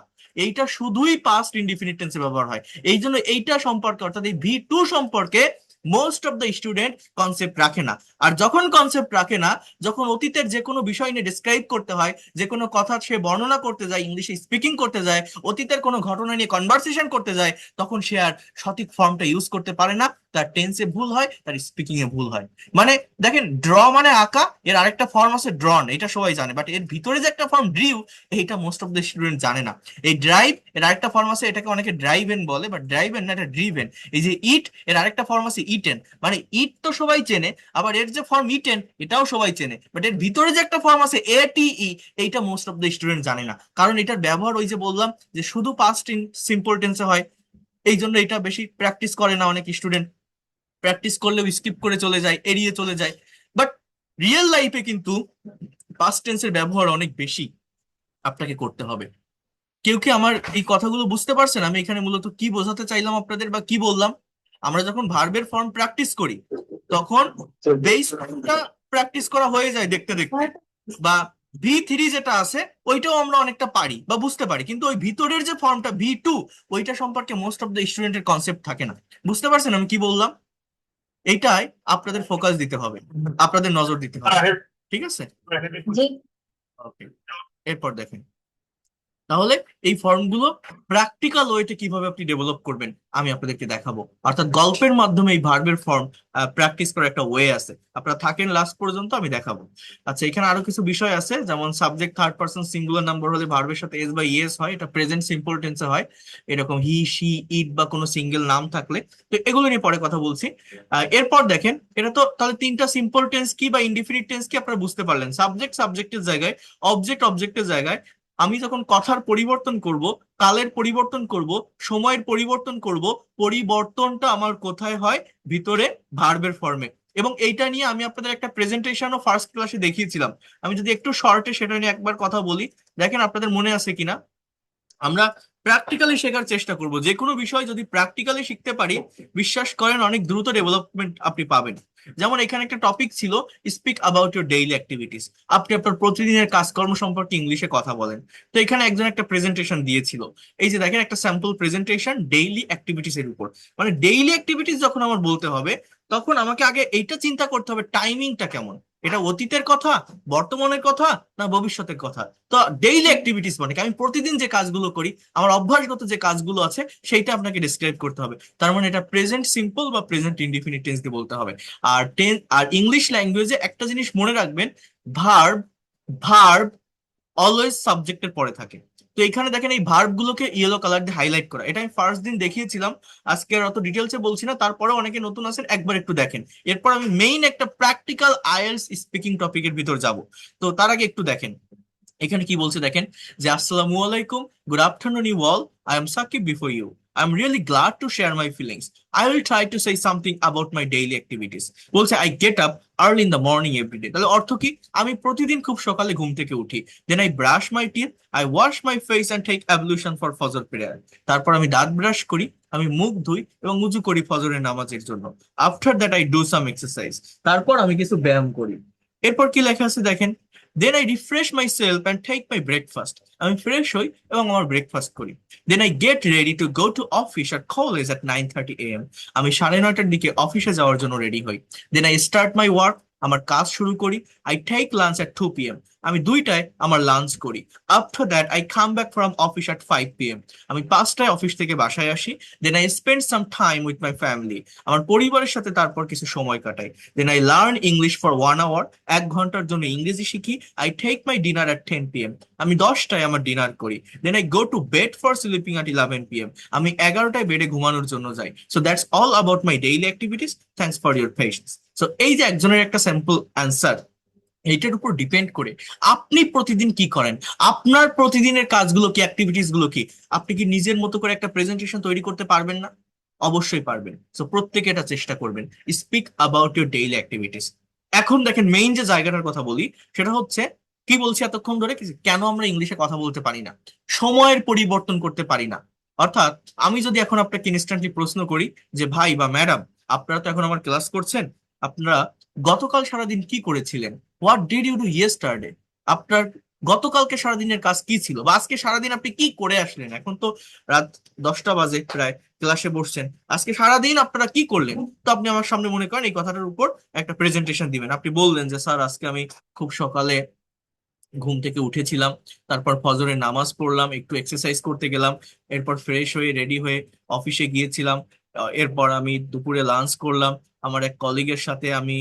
এইটা শুধুই পাস্ট ইনডিফিনিট টেন্সে ব্যবহার হয়। এই জন্য এইটা সম্পর্কে, অর্থাৎ এই V2 সম্পর্কে most of the student concept রাখে না। আর যখন কনসেপ্ট রাখে না, যখন অতীতের যে কোনো বিষয় নিয়ে ডিসক্রাইব করতে হয়, যে কোনো কথা সে বর্ণনা করতে যায়, ইংলিশে স্পিকিং করতে যায়, অতীতের কোনো ঘটনা নিয়ে কনভারসেশন করতে যায়, তখন সে আর সঠিক ফর্মটা ইউজ করতে পারে না। তার টেন্সে ভুল হয়, তার স্পিকিং এ ভুল হয়। মানে দেখেন, ড্র মানে আঁকা, এর আরেকটা ফর্ম আছে ড্রন, এটা সবাই জানে, বাট এর ভিতরে যে একটা ফর্ম ড্রিউ, এইটা মোস্ট অফ দ্য স্টুডেন্ট জানে না। এই ড্রাইভ, এর আরেকটা ফর্ম আছে, এটাকে অনেকে ড্রাইভেন বলে, বাট ড্রাইভেন না, এটা ড্রিভেন। এই যে ইট, এর আরেকটা ফর্ম আছে ইটেন। মানে ইট তো সবাই চেনে, আবার এর যে ফর্ম ইটেন, এটাও সবাই চেনে, বাট এর ভিতরে যে একটা ফর্ম আছে ATE, এইটা মোস্ট অফ দ্য স্টুডেন্ট জানে না। কারণ এটার ব্যবহার ওই যে বললাম যে শুধু পাস্ট ইন সিম্পল টেন্সে হয়। এই জন্য এটা বেশি প্র্যাকটিস করে না অনেক স্টুডেন্ট। প্র্যাকটিস করলেও স্কিপ করে চলে যায়, এড়িয়ে চলে যায়। বাট রিয়েল লাইফে কিন্তু পাস্ট টেন্সের ব্যবহার অনেক বেশি আপনাকে করতে হবে। কেউ কি আমার এই কথাগুলো বুঝতে পারছেন? আমি এখানে মূলত কি বোঝাতে চাইলাম আপনাদের, বা কি বললাম? আমরা যখন ভার্বের ফর্ম প্র্যাকটিস করি, তখন বেস ফর্মটা প্র্যাকটিস করা হয়ে যায় দেখতে দেখতে, বা V3 যেটা আছে ওইটাও আমরা অনেকটা পারি বা বুঝতে পারি, কিন্তু ওই ভিতরের যে ফর্মটা V2, ওইটা সম্পর্কে মোস্ট অফ দ্য স্টুডেন্টের কনসেপ্ট থাকে না। বুঝতে পারছেন আমি কি বললাম? এইটাই আপনাদের ফোকাস দিতে হবে, আপনাদের নজর দিতে হবে। ঠিক আছে? জি। ওকে, এরপর দেখেন, তাহলে এই ফর্মগুলো প্র্যাকটিক্যাল ওয়েতে কিভাবে আপনি ডেভেলপ করবেন আমি আপনাদেরকে দেখাবো। অর্থাৎ গল্পের মাধ্যমে এই ভার্বের ফর্ম প্র্যাকটিস করার একটা ওয়ে আছে। আপনারা থাকেন লাস্ট পর্যন্ত, আমি দেখাবো। আচ্ছা, এখানে আরো কিছু বিষয় আছে, যেমন subject third person singular number হলে ভার্বের সাথে এস বা ইএস হয়, এটা প্রেজেন্ট সিম্পল টেন্সে হয়। এরকম হি, শি, ইট বা কোনো সিঙ্গেল নাম থাকলে। তো এগুলো নিয়ে পরে কথা বলছি। এরপর দেখেন, এটা তো তাহলে 3টা সিম্পল টেন্স কি বা ইনডিফিনিট টেন্স কি আপনারা বুঝতে পারলেন। সাবজেক্ট সাবজেক্টের জায়গায়, অবজেক্ট অবজেক্টের জায়গায়। আমি যখন কথার পরিবর্তন করব, কালের পরিবর্তন করব, সময়ের পরিবর্তন করব, পরিবর্তনটা আমার কোথায় হয়? ভিতরে, ভার্বের ফর্মে। এবং এইটা নিয়ে আমি আপনাদের একটা প্রেজেন্টেশনও ফার্স্ট ক্লাসে দেখিয়েছিলাম। আমি যদি একটু শর্টে সেটা নিয়ে একবার কথা বলি, দেখেন আপনাদের মনে আছে কিনা। আমরা প্র্যাকটিক্যালি শেখার চেষ্টা করব। যে কোনো বিষয় যদি প্র্যাকটিক্যালি শিখতে পারি, বিশ্বাস করেন অনেক দ্রুত ডেভেলপমেন্ট আপনি পাবেন। যেমন এখানে একটা টপিক ছিল, speak about your daily activities. আপনি আপনার প্রতিদিনের কাজকর্ম সম্পর্কে ইংলিশে কথা বলেন। তো এখানে একজন একটা প্রেজেন্টেশন দিয়েছিল। এই যে দেখেন, একটা স্যাম্পল প্রেজেন্টেশন ডেইলি অ্যাক্টিভিটিস এর উপর। মানে ডেইলি অ্যাক্টিভিটিস যখন আমার বলতে হবে, তখন আমাকে আগে এইটা চিন্তা করতে হবে টাইমিংটা কেমন। এটা অতীতের কথা, বর্তমানের কথা, না ভবিষ্যতের কথা। তো ডেইলি অ্যাক্টিভিটিস মানে কি? আমি প্রতিদিন যে কাজগুলো করি, আমার অভ্যাসগত যে কাজগুলো আছে, সেইটা আপনাকে ডিসক্রাইব করতে হবে। তার মানে এটা প্রেজেন্ট সিম্পল বা প্রেজেন্ট ইনডিফিনিট টেন্স দিয়ে বলতে হবে। আর ইংলিশ ল্যাঙ্গুয়েজে একটা জিনিস মনে রাখবেন, ভার্ব ভার্ব অলওয়েজ সাবজেক্টের পরে থাকে। তো এখানে দেখেন এই ভার্ব গুলোকে ইয়েলো কালার দিয়ে হাইলাইট করা, এটা আমি ফার্স্ট দিন দেখিয়েছিলাম। আজকে আর অত ডিটেলসে বলছি না, তারপরে অনেকে নতুন আছেন, একবার একটু দেখেন। এরপর আমি মেইন একটা প্র্যাকটিক্যাল আইএলটিএস স্পিকিং টপিকের ভিতর যাব। তো তার আগে একটু দেখেন এখানে কি বলছে, দেখেন যে আসসালামু আলাইকুম, good afternoon you all, I am Sakib before you, I am really glad to share my feelings, I will try to say something about my daily activities. বলছে I get up early in the morning everyday. তাহলে অর্থ কি? আমি প্রতিদিন খুব সকালে ঘুম থেকে উঠি। Then I brush my teeth, I wash my face and take ablution for ফজর প্রেয়ার। তারপর আমি দাঁত ব্রাশ করি, আমি মুখ ধুই এবং উজু করি ফজরের নামাজের জন্য। After that I do some exercise. তারপর আমি কিছু ব্যায়াম করি। এরপর কি লেখা আছে দেখেন, then I refresh myself and take my breakfast. আমি ফ্রেশ হই এবং আমার ব্রেকফাস্ট করি। Then I get ready to go to office or college at 9:30 AM। আমি 9:30টার দিকে অফিসে যাওয়ার জন্য রেডি হই। Then I start my work. আমার কাজ শুরু করি। I take lunch at 2 PM। আমি 2টায় আমার লাঞ্চ করি। After that I come back from office at 5 p.m. আমি 5টায় অফিস থেকে বাসায় আসি। Then I spend some time with my family, আমার পরিবারের সাথে তারপর কিছু সময় কাটাই। Then I learn English for 1 hour, 1 ঘন্টার জন্য ইংরেজি শিখি। I take my dinner at 10 p.m. আমি 10টায় আমার ডিনার করি। Then I go to bed for sleeping at 11 p.m. আমি 11টায় বেডে ঘুমানোর জন্য যাই। So that's all about my daily activities. Thanks for your patience. So এই যে একজনের একটা স্যাম্পল অ্যান্সার, এইটার উপর ডিপেন্ড করে আপনি প্রতিদিন কি করেন, আপনার প্রতিদিনের কাজগুলো কি, অ্যাক্টিভিটিস গুলো কি, আপনি কি নিজের মতো করে একটা প্রেজেন্টেশন তৈরি করতে পারবেন না? অবশ্যই পারবেন। সো প্রত্যেকে এটা চেষ্টা করবেন। Speak about your daily activities. এখন দেখেন মেইন যে জায়গাটার কথা বলি, সেটা হচ্ছে কি বলছি এতক্ষণ ধরে, কেন আমরা ইংলিশে কথা বলতে পারি না, সময়ের পরিবর্তন করতে পারি না। অর্থাৎ আমি যদি এখন আপনাকে ইনস্ট্যান্টলি প্রশ্ন করি যে ভাই বা ম্যাডাম, আপনারা তো এখন আমার ক্লাস করছেন, আপনারা গতকাল সারাদিন কি করেছিলেন, what did you do yesterday, আপনার গতকালকে সারাদিনের কাজ কি ছিল, বা আজকে সারাদিন আপনি কি করে আসলেন, এখন তো রাত 10টা বাজে প্রায়, ক্লাসে বসছেন, আজকে সারাদিন আপনারা কি করলেন। তো আপনি আমার সামনে মনে করেন এই কথাটার উপর একটা প্রেজেন্টেশন দিবেন। আপনি বললেন যে স্যার আজকে আমি খুব সকালে ঘুম থেকে উঠেছিলাম, তারপর ফজরের নামাজ পড়লাম, একটু এক্সারসাইজ করতে গেলাম, এরপর ফ্রেশ হয়ে রেডি হয়ে অফিসে গিয়েছিলাম। এরপর আমি দুপুরে লাঞ্চ করলাম, আমার এক কলিগের সাথে আমি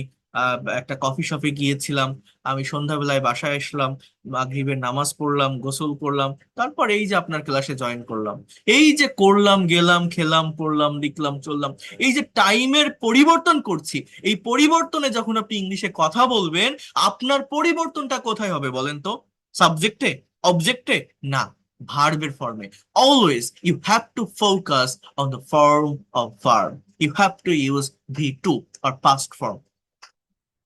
একটা কফি শপে গিয়েছিলাম। আমি সন্ধ্যাবেলায় বাসায় আসলাম, মাগরিবের নামাজ পড়লাম, গোসল করলাম, তারপর এই যে আপনার ক্লাসে জয়েন করলাম। এই যে করলাম, গেলাম, খেলাম, পড়লাম, লিখলাম, চললাম, এই যে টাইমের পরিবর্তন করছি, এই পরিবর্তনে যখন আপনি ইংলিশে কথা বলবেন, আপনার পরিবর্তনটা কোথায় হবে বলেন তো? সাবজেক্টে? অবজেক্টে? না, ভার্বের ফর্মে। Always you have to focus on the form of verb. You have to use V2 or past form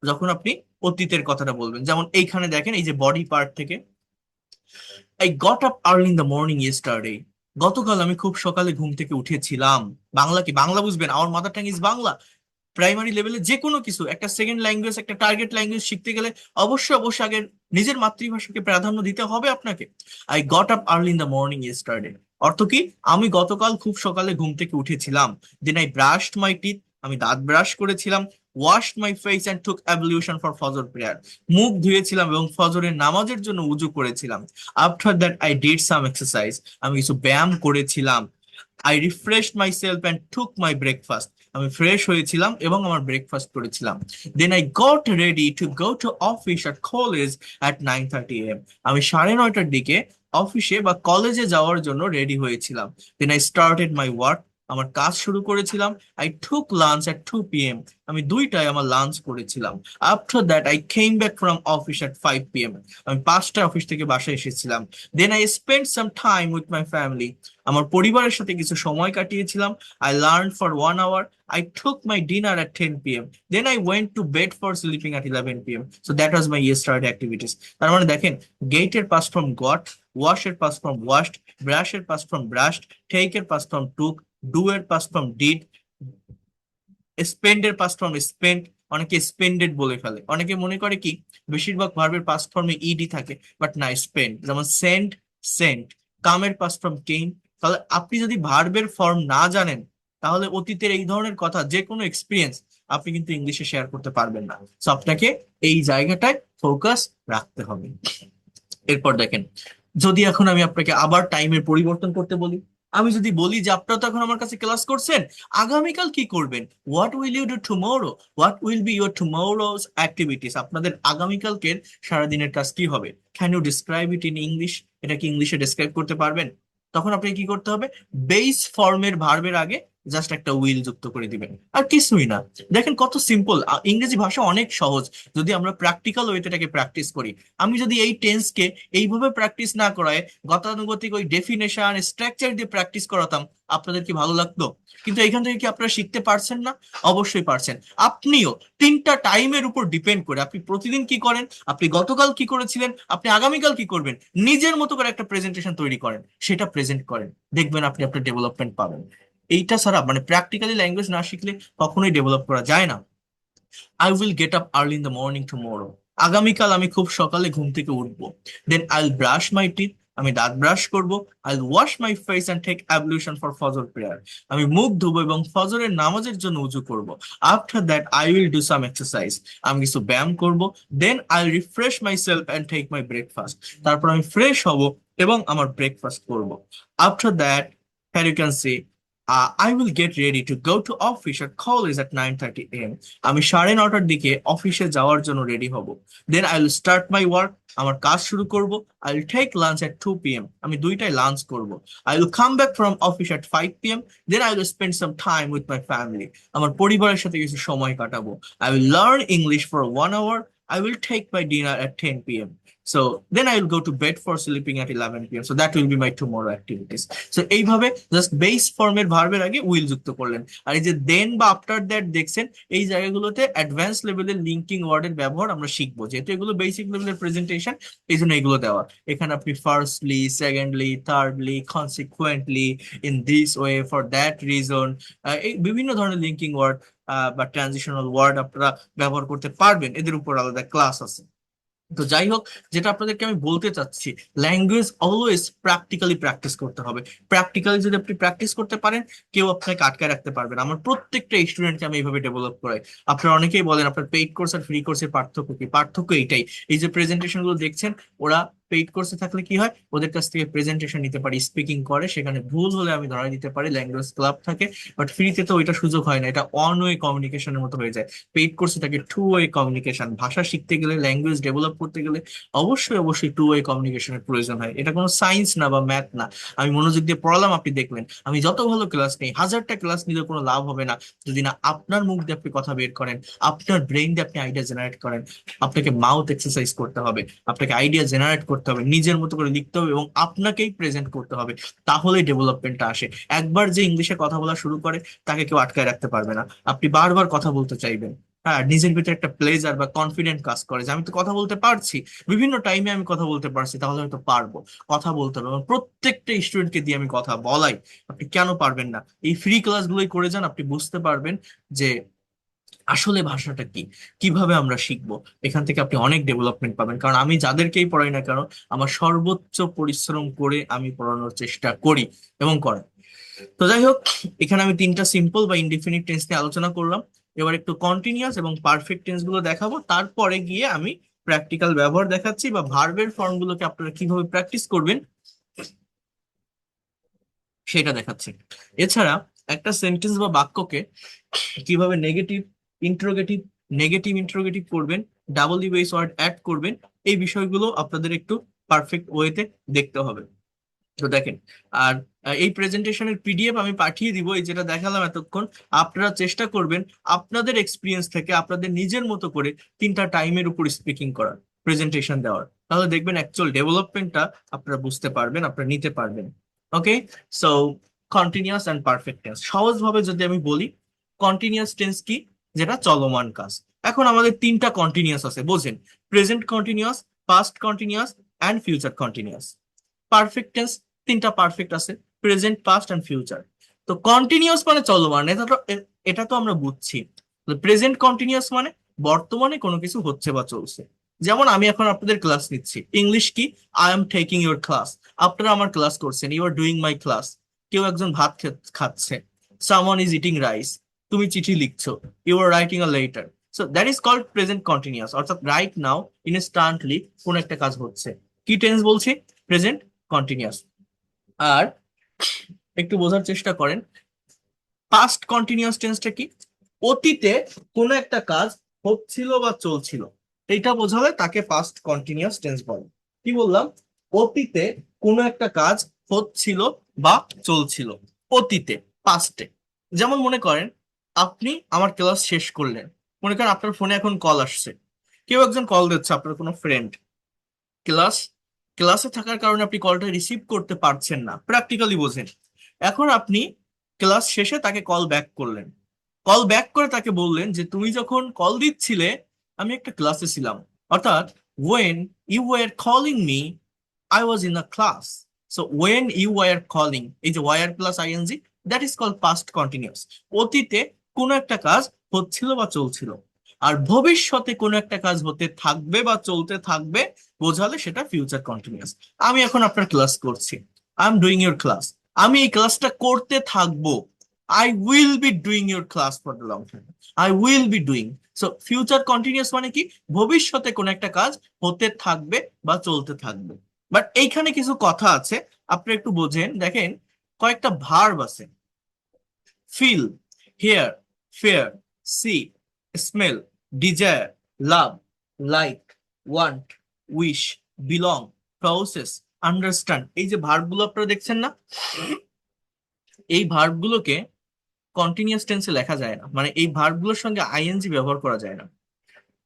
যখন আপনি অতীতের কথাটা বলবেন। যেমন এইখানে দেখেন, এই যে বডি পার্ট থেকে, I got up early in the morning yesterday, গতকাল আমি খুব সকালে ঘুম থেকে উঠেছিলাম। বাংলা কি, বাংলা বুঝবেন, our mother tongue is Bangla. Primary লেভেলে যে কোনো কিছু, একটা সেকেন্ড ল্যাঙ্গুয়েজ, একটা টার্গেট ল্যাঙ্গুয়েজ শিখতে গেলে অবশ্যই অবশ্যই আগে নিজের মাতৃভাষাকে প্রাধান্য দিতে হবে আপনাকে। I got up early in the morning yesterday অর্থ কি, আমি গতকাল খুব সকালে ঘুম থেকে উঠেছিলাম। Then I brushed my teeth, আমি দাঁত ব্রাশ করেছিলাম। Washed my face and took ablution for ফজর প্রেয়ার, মুখ ধুয়েছিলাম এবং ফজরের নামাজের জন্য উজু করেছিলাম। After that I did some exercise, আমি কিছু ব্যায়াম করেছিলাম। I refreshed myself and took my breakfast, আমি ফ্রেশ হয়েছিলাম এবং আমার ব্রেকফাস্ট করেছিলাম। Then I got ready to go to office at college at 9:30 AM, আমি 9:30টার দিকে অফিসে বা কলেজে যাওয়ার জন্য রেডি হয়েছিলাম। Then I started my work, আমার কাজ শুরু করেছিলাম। I took lunch at 2 p.m, আমি 2টায় আমার লাঞ্চ করেছিলাম। After that I came back from office at 5 p.m, আমি 5টায় অফিস থেকে বাসায় এসেছিলাম। Then I spend some time with my family, আমার পরিবারের সাথে কিছু সময় কাটিয়েছিলাম। I learn for 1 hour, I took my dinner at 10 p.m. Then I went to bed for sleeping at 11 p.m. So that was my yesterday activities. তার মানে দেখেন, gate এর পাস্ট ফর্ম গট, ওয়াশ এর পাস্ট ফর্ম ওয়াশড, ব্রাশ এর past form brushed, take এর past form took, do এর past form did, spend এর past form spend, অনেকে স্পেন্ডেড বলে ফেলে, অনেকে মনে করে কি বেশিরভাগ ভার্বের পাস্ট ফর্মে ইডি থাকে, বাট না, স্পেন্ড। যেমন সেন্ড, সেন্ট, কামের পাস্ট ফর্ম কেম। তাহলে আপনি যদি ভার্বের ফর্ম না জানেন, তাহলে অতীতের এই ধরনের কথা, যে কোনো এক্সপিরিয়েন্স আপনি কিন্তু ইংলিশে শেয়ার করতে পারবেন না। তো আপনাকে এই জায়গাটায় ফোকাস রাখতে হবে। এরপর দেখেন, যদি এখন আমি আপনাকে আবার টাইমের পরিবর্তন করতে বলি, আমি যদি বলি যে আপনারা তো এখন আমার কাছে ক্লাস করছেন, আগামীকাল কি করবেন, what will you do tomorrow, what will be your tomorrow's activities, আপনাদের আগামীকালকের সারাদিনের কাজ কি হবে, can you describe it in English, এটা কি ইংলিশে ডিসক্রাইব করতে পারবেন? তখন আপনাকে কি করতে হবে, বেস ফর্মের ভার্বের আগে জাস্ট একটা উইল যুক্ত করে দিবেন, আর কিছুই না। দেখেন কত সিম্পল, ইংরেজি ভাষা অনেক সহজ যদি আমরা প্র্যাকটিক্যাল ওয়েতে এটাকে প্র্যাকটিস করি। আমি যদি এই টেন্সকে এইভাবে প্র্যাকটিস না করায় গতানুগতিক ওই ডেফিনেশন স্ট্রাকচার দিয়ে প্র্যাকটিস করাতাম, আপনাদের কি ভালো লাগতো? কিন্তু এখান থেকে কি আপনারা শিখতে পারছেন না? অবশ্যই পারছেন। আপনিও 3টা টাইমের উপর ডিপেন্ড করে আপনি প্রতিদিন কি করেন, আপনি গতকাল কি করেছিলেন, আপনি আগামীকাল কি করবেন, নিজের মতো করে একটা প্রেজেন্টেশন তৈরি করেন, সেটা প্রেজেন্ট করেন, দেখবেন আপনি আপনার ডেভেলপমেন্ট পাবেন। এইটা ছাড়া মানে প্র্যাকটিক্যালি ল্যাঙ্গুয়েজ না শিখলে কখনোই ডেভেলপ করা যায় না। I will get up early in the morning tomorrow, আগামীকাল আমি খুব সকালে ঘুম থেকে উঠবো। Then I will brush my teeth, আমি দাঁত ব্রাশ করব, I wash my face and take ablution for ফজর প্রেয়ার। আমি মুখ ধুবো এবং ফজরের নামাজের জন্য উজু করব। After that I will do some exercise. আমি কিছু ব্যায়াম করব। Then I refresh myself and take my breakfast. তারপর আমি ফ্রেশ হব এবং আমার ব্রেকফাস্ট করব। After that, here you can see, I will get ready to go to office at college at 9:30 a.m. আমি 9:30টার দিকে অফিসে যাওয়ার জন্য রেডি হব। Then I will start my work. আমার কাজ শুরু করব। I will take lunch at 2 p.m. আমি 2টায় লাঞ্চ করব। I will come back from office at 5 p.m. Then I will spend some time with my family. আমার পরিবারের সাথে কিছু সময় কাটাবো। I will learn English for 1 hour. I will take my dinner at 10 p.m. So then I will go to bed for sleeping at 11 p.m. So that will be my tomorrow activities. So এইভাবে just base ফর্মের ভার্বের আগে will যুক্ত করলেন। আর এই যে দেন বা after that দেখছেন, এই জায়গাগুলোতে অ্যাডভান্স লেভেলের লিঙ্কিং ওয়ার্ডের ব্যবহার আমরা শিখবো, যেহেতু এগুলো বেসিক লেভেলের প্রেজেন্টেশন, এই জন্য এগুলো দেওয়া। এখানে আপনি firstly, secondly, thirdly, consequently, in this way, for that reason, এই বিভিন্ন ধরনের লিঙ্কিং ওয়ার্ড বা ট্রানজিশনাল ওয়ার্ড আপনারা ব্যবহার করতে পারবেন। এদের উপর আলাদা ক্লাস আছে। তো যাই হোক, যেটা আপনাদেরকে আমি বলতে চাচ্ছি, ল্যাঙ্গুয়েজ অলওয়েজ প্র্যাকটিক্যালি প্র্যাকটিস করতে হবে। প্র্যাকটিক্যালি যদি আপনি প্র্যাকটিস করতে পারেন, কেউ আপনাকে আটকায় রাখতে পারবে না। আমার প্রত্যেকটা স্টুডেন্টকে আমি এইভাবে ডেভেলপ করাই। আপনারা অনেকেই বলেন আপনার পেইড কোর্স আর ফ্রি কোর্সের পার্থক্য কি? পার্থক্য এইটাই, এই যে প্রেজেন্টেশন গুলো দেখছেন, ওরা পেইড কোর্সে থাকলে কি হয়, ওদের কাছ থেকে প্রেজেন্টেশন নিতে পারি, স্পিকিং করে, সেখানে ভুল হলে আমি ধরাই দিতে পারি, ল্যাঙ্গুয়েজ ক্লাব থাকে। বাট ফ্রিতে তো ওইটা সুযোগ হয় না, এটা ওয়ান ওয়ে কমিউনিকেশনের মতো হয়ে যায়। পেইড কোর্সে থাকে টু ওয়ে কমিউনিকেশন। ভাষা শিখতে গেলে, ল্যাঙ্গুয়েজ ডেভেলপ করতে গেলে অবশ্যই অবশ্যই টু ওয়ে কমিউনিকেশনের প্রয়োজন হয়। এটা কোনো সায়েন্স না বা ম্যাথ না। আমি মনোযোগ দিয়ে পড়ালাম, আপনি দেখলেন। আমি যত ভালো ক্লাস নেই, 1000টা ক্লাস নিলে কোনো লাভ হবে না যদি না আপনার মুখ দিয়ে আপনি কথা বের করেন, আপনার ব্রেইন দিয়ে আপনি আইডিয়া জেনারেট করেন। আপনাকে মাউথ এক্সারসাইজ করতে হবে, আপনাকে আইডিয়া জেনারেট করতে হবে, নিজের মতো করে লিখতে হবে এবং আপনাকেই প্রেজেন্ট করতে হবে। তাহলেই ডেভেলপমেন্টটা আসে। একবার যে ইংলিশে কথা বলা শুরু করে, তাকে কেউ আটকায় রাখতে পারবে না। আপনি বারবার কথা বলতে চাইবেন। হ্যাঁ, নিজের ভিতরে একটা প্লেজার বা কনফিডেন্ট কাজ করে যে আমি তো কথা বলতে পারছি, বিভিন্ন টাইমে আমি কথা বলতে পারছি, তাহলে হয়তো পারবো। কথা বলতে হবে এবং প্রত্যেকটা স্টুডেন্টকে দিয়ে আমি কথা বলাই। আপনি কেন পারবেন না? এই ফ্রি ক্লাসগুলোই করে যান, আপনি বুঝতে পারবেন যে আসলে ভাষাটা কি, কিভাবে আমরা শিখবো। এখান থেকে আপনি অনেক ডেভেলপমেন্ট পাবেন, কারণ আমি যাদেরকেই পড়াই না কেন, আমার সর্বোচ্চ পরিশ্রম করে আমি পড়ানোর চেষ্টা করি এবং করাই। তো যাই হোক, এখানে আমি 3টা সিম্পল বা ইনডিফিনিট টেন্স নিয়ে আলোচনা করলাম। এবার একটু কন্টিনিউয়াস এবং পারফেক্ট টেন্স গুলো দেখাবো, তারপরে গিয়ে আমি প্র্যাকটিক্যাল ব্যবহার দেখাচ্ছি বা ভার্বের ফর্ম গুলোকে আপনারা কিভাবে প্র্যাকটিস করবেন সেটা দেখাচ্ছি। এছাড়া একটা সেন্টেন্স বা বাক্যকে কিভাবে নেগেটিভ ইন্টারোগেটিভ, নেগেটিভ ইন্টারোগেটিভ করবেন, ডাবল বেস ওয়ার্ড অ্যাড করবেন, এই বিষয়গুলো আপনাদের একটু পারফেক্ট ওয়েতে দেখতে হবে। তো দেখেন, আর এই প্রেজেন্টেশনের পিডিএফ আমি পাঠিয়ে দিব, এই যেটা দেখালাম এতক্ষণ। আপনারা চেষ্টা করবেন আপনাদের এক্সপিরিয়েন্স থেকে আপনাদের নিজের মতো করে 3টা টাইমের উপর স্পিকিং করার, প্রেজেন্টেশন দেওয়ার। তাহলে দেখবেন অ্যাকচুয়াল ডেভেলপমেন্টটা আপনারা বুঝতে পারবেন, আপনারা নিতে পারবেন। Okay, so continuous and perfect tense সহজভাবে যদি আমি বলি, কন্টিনিউয়াস টেন্স কি? যেটা চলমান কাজ। এখন আমাদের 3টা কন্টিনিউয়াস আছে, বোঝেন। Present continuous, past continuous and future continuous. Perfect tense 3টা পারফেক্ট আছে, প্রেজেন্ট, পাস্ট এন্ড ফিউচার। তো কন্টিনিউয়াস মানে চলমান, এটা তো আমরা বুঝছি। প্রেজেন্ট কন্টিনিউয়াস মানে বর্তমানে কোনো কিছু হচ্ছে বা চলছে। যেমন আমি এখন আপনাদের ক্লাস নিচ্ছি, ইংলিশ কি? I am taking your class. আপনারা আমার ক্লাস করছেন, you are doing my class. কেউ একজন ভাত খাচ্ছে, সামওয়ান ইজ ইটিং রাইস। তুমি চিঠি লিখছো, you are writing a letter. So that is called present continuous, অর্থাৎ রাইট নাও, ইনস্ট্যান্টলি কোন একটা কাজ হচ্ছে। কি টেন্স বলছি? Present continuous. আর একটু বোঝার চেষ্টা করেন, পাস্ট কন্টিনিউয়াস টেন্সটা কি? অতীতে কোনো একটা কাজ হচ্ছিল বা চলছিল, এটা বোঝালে তাকে পাস্ট কন্টিনিউয়াস টেন্স বলে। কি বললাম? অতীতে কোনো একটা কাজ হচ্ছিল বা চলছিল, অতীতে, পাস্টে। যেমন মনে করেন আপনি আমার ক্লাস শেষ করলেন, মনে করেন আপনার ফোনে এখন কল আসছে, কেউ একজন কল দিচ্ছে, আপনার কোনো ফ্রেন্ড। ক্লাস ক্লাসে থাকার কারণে আপনি কলটা রিসিভ করতে পারছেন না, প্র্যাকটিক্যালি বোঝেন। এখন আপনি ক্লাস শেষে তাকে কল ব্যাক করলেন। কল ব্যাক করে তাকে বললেন যে তুমি যখন কল দিচ্ছিলে, আমি একটা ক্লাসে ছিলাম। অর্থাৎ when you were calling me, I was in a class. So when you were calling, এই যে were plus ing, that is called past continuous. অতীতে কোনো একটা কাজ হচ্ছিল বা চলছিল। আর ভবিষ্যতে কোনো একটা কাজ হতে থাকবে বা চলতে থাকবে বোঝালে সেটা ফিউচার কন্টিনিউয়াস। আমি এখন আপনার ক্লাস করছি, I am doing your class, আমি এই ক্লাসটা করতে থাকবো, I will be doing your class for the long time, I will be doing. So future continuous মানে কি, ভবিষ্যতে কোনো একটা কাজ হতে থাকবে বা চলতে থাকবে। বাট এইখানে কিছু কথা আছে, আপনি একটু বোঝেন। দেখেন, কয়েকটা ভার্ব আছে, feel, hear, fear, see, smell, desire, love, like, want, wish, belong, possess, understand. এই যে ভার্বগুলো আপনারা দেখছেন না, এই ভার্বগুলোকে কন্টিনিউয়াস টেন্সে লেখা যায় না, মানে এই ভার্বগুলোর সঙ্গে আইএনজি ব্যবহার করা যায় না।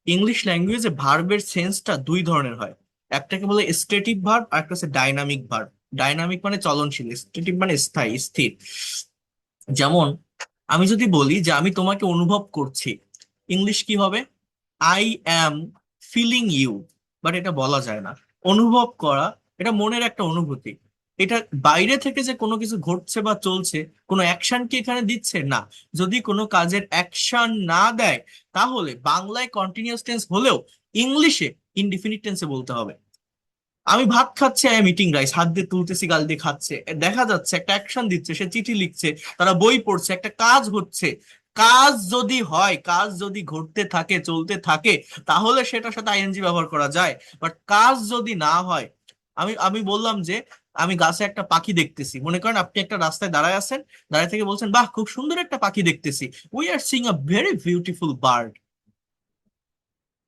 ইংলিশ ল্যাঙ্গুয়েজে ভার্বের সেন্সটা দুই ধরনের হয়, একটাকে বলে স্ট্যাটিক ভার্ব আর একটা হচ্ছে ডাইনামিক ভার্ব। ডাইনামিক মানে চলনশীল, স্ট্যাটিক মানে স্থায়ী, স্থির। যেমন আমি যদি বলি যে আমি তোমাকে অনুভব করছি, ইংলিশ কি হবে? I am feeling you. But এটা বলা যায় না। অনুভব করা, এটা মনের একটা অনুভূতি, এটা বাইরে থেকে যে কোনো কিছু ঘটছে বা চলছে, কোনো অ্যাকশন কি এখানে দিচ্ছে না। যদি কোনো কাজের অ্যাকশন না দেয়, তাহলে বাংলায় কন্টিনিউয়াস টেন্স হলেও ইংলিশে ইনডিফিনিট টেন্সে বলতে হবে। আমি ভাত খাচ্ছি, আই এম ইটিং রাইস, হাত দিয়ে তুলতেছি, গাল দিয়ে খাচ্ছে, দেখা যাচ্ছে একটা অ্যাকশন দিচ্ছে, সে চিঠি লিখছে, তারা বই পড়ছে, একটা কাজ হচ্ছে। কাজ যদি হয়, কাজ যদি ঘটতে থাকে, চলতে থাকে, তাহলে সেটার সাথে আইএনজি ব্যবহার করা যায়। বাট কাজ যদি না হয়, আমি আমি বললাম যে আমি গাছে একটা পাখি দেখতেছি, মনে করেন আপনি একটা রাস্তায় দাঁড়ায় আছেন, দাঁড়ায় থেকে বলছেন, বাহ খুব সুন্দর একটা পাখি দেখতেছি, we are Singh a very beautiful bird.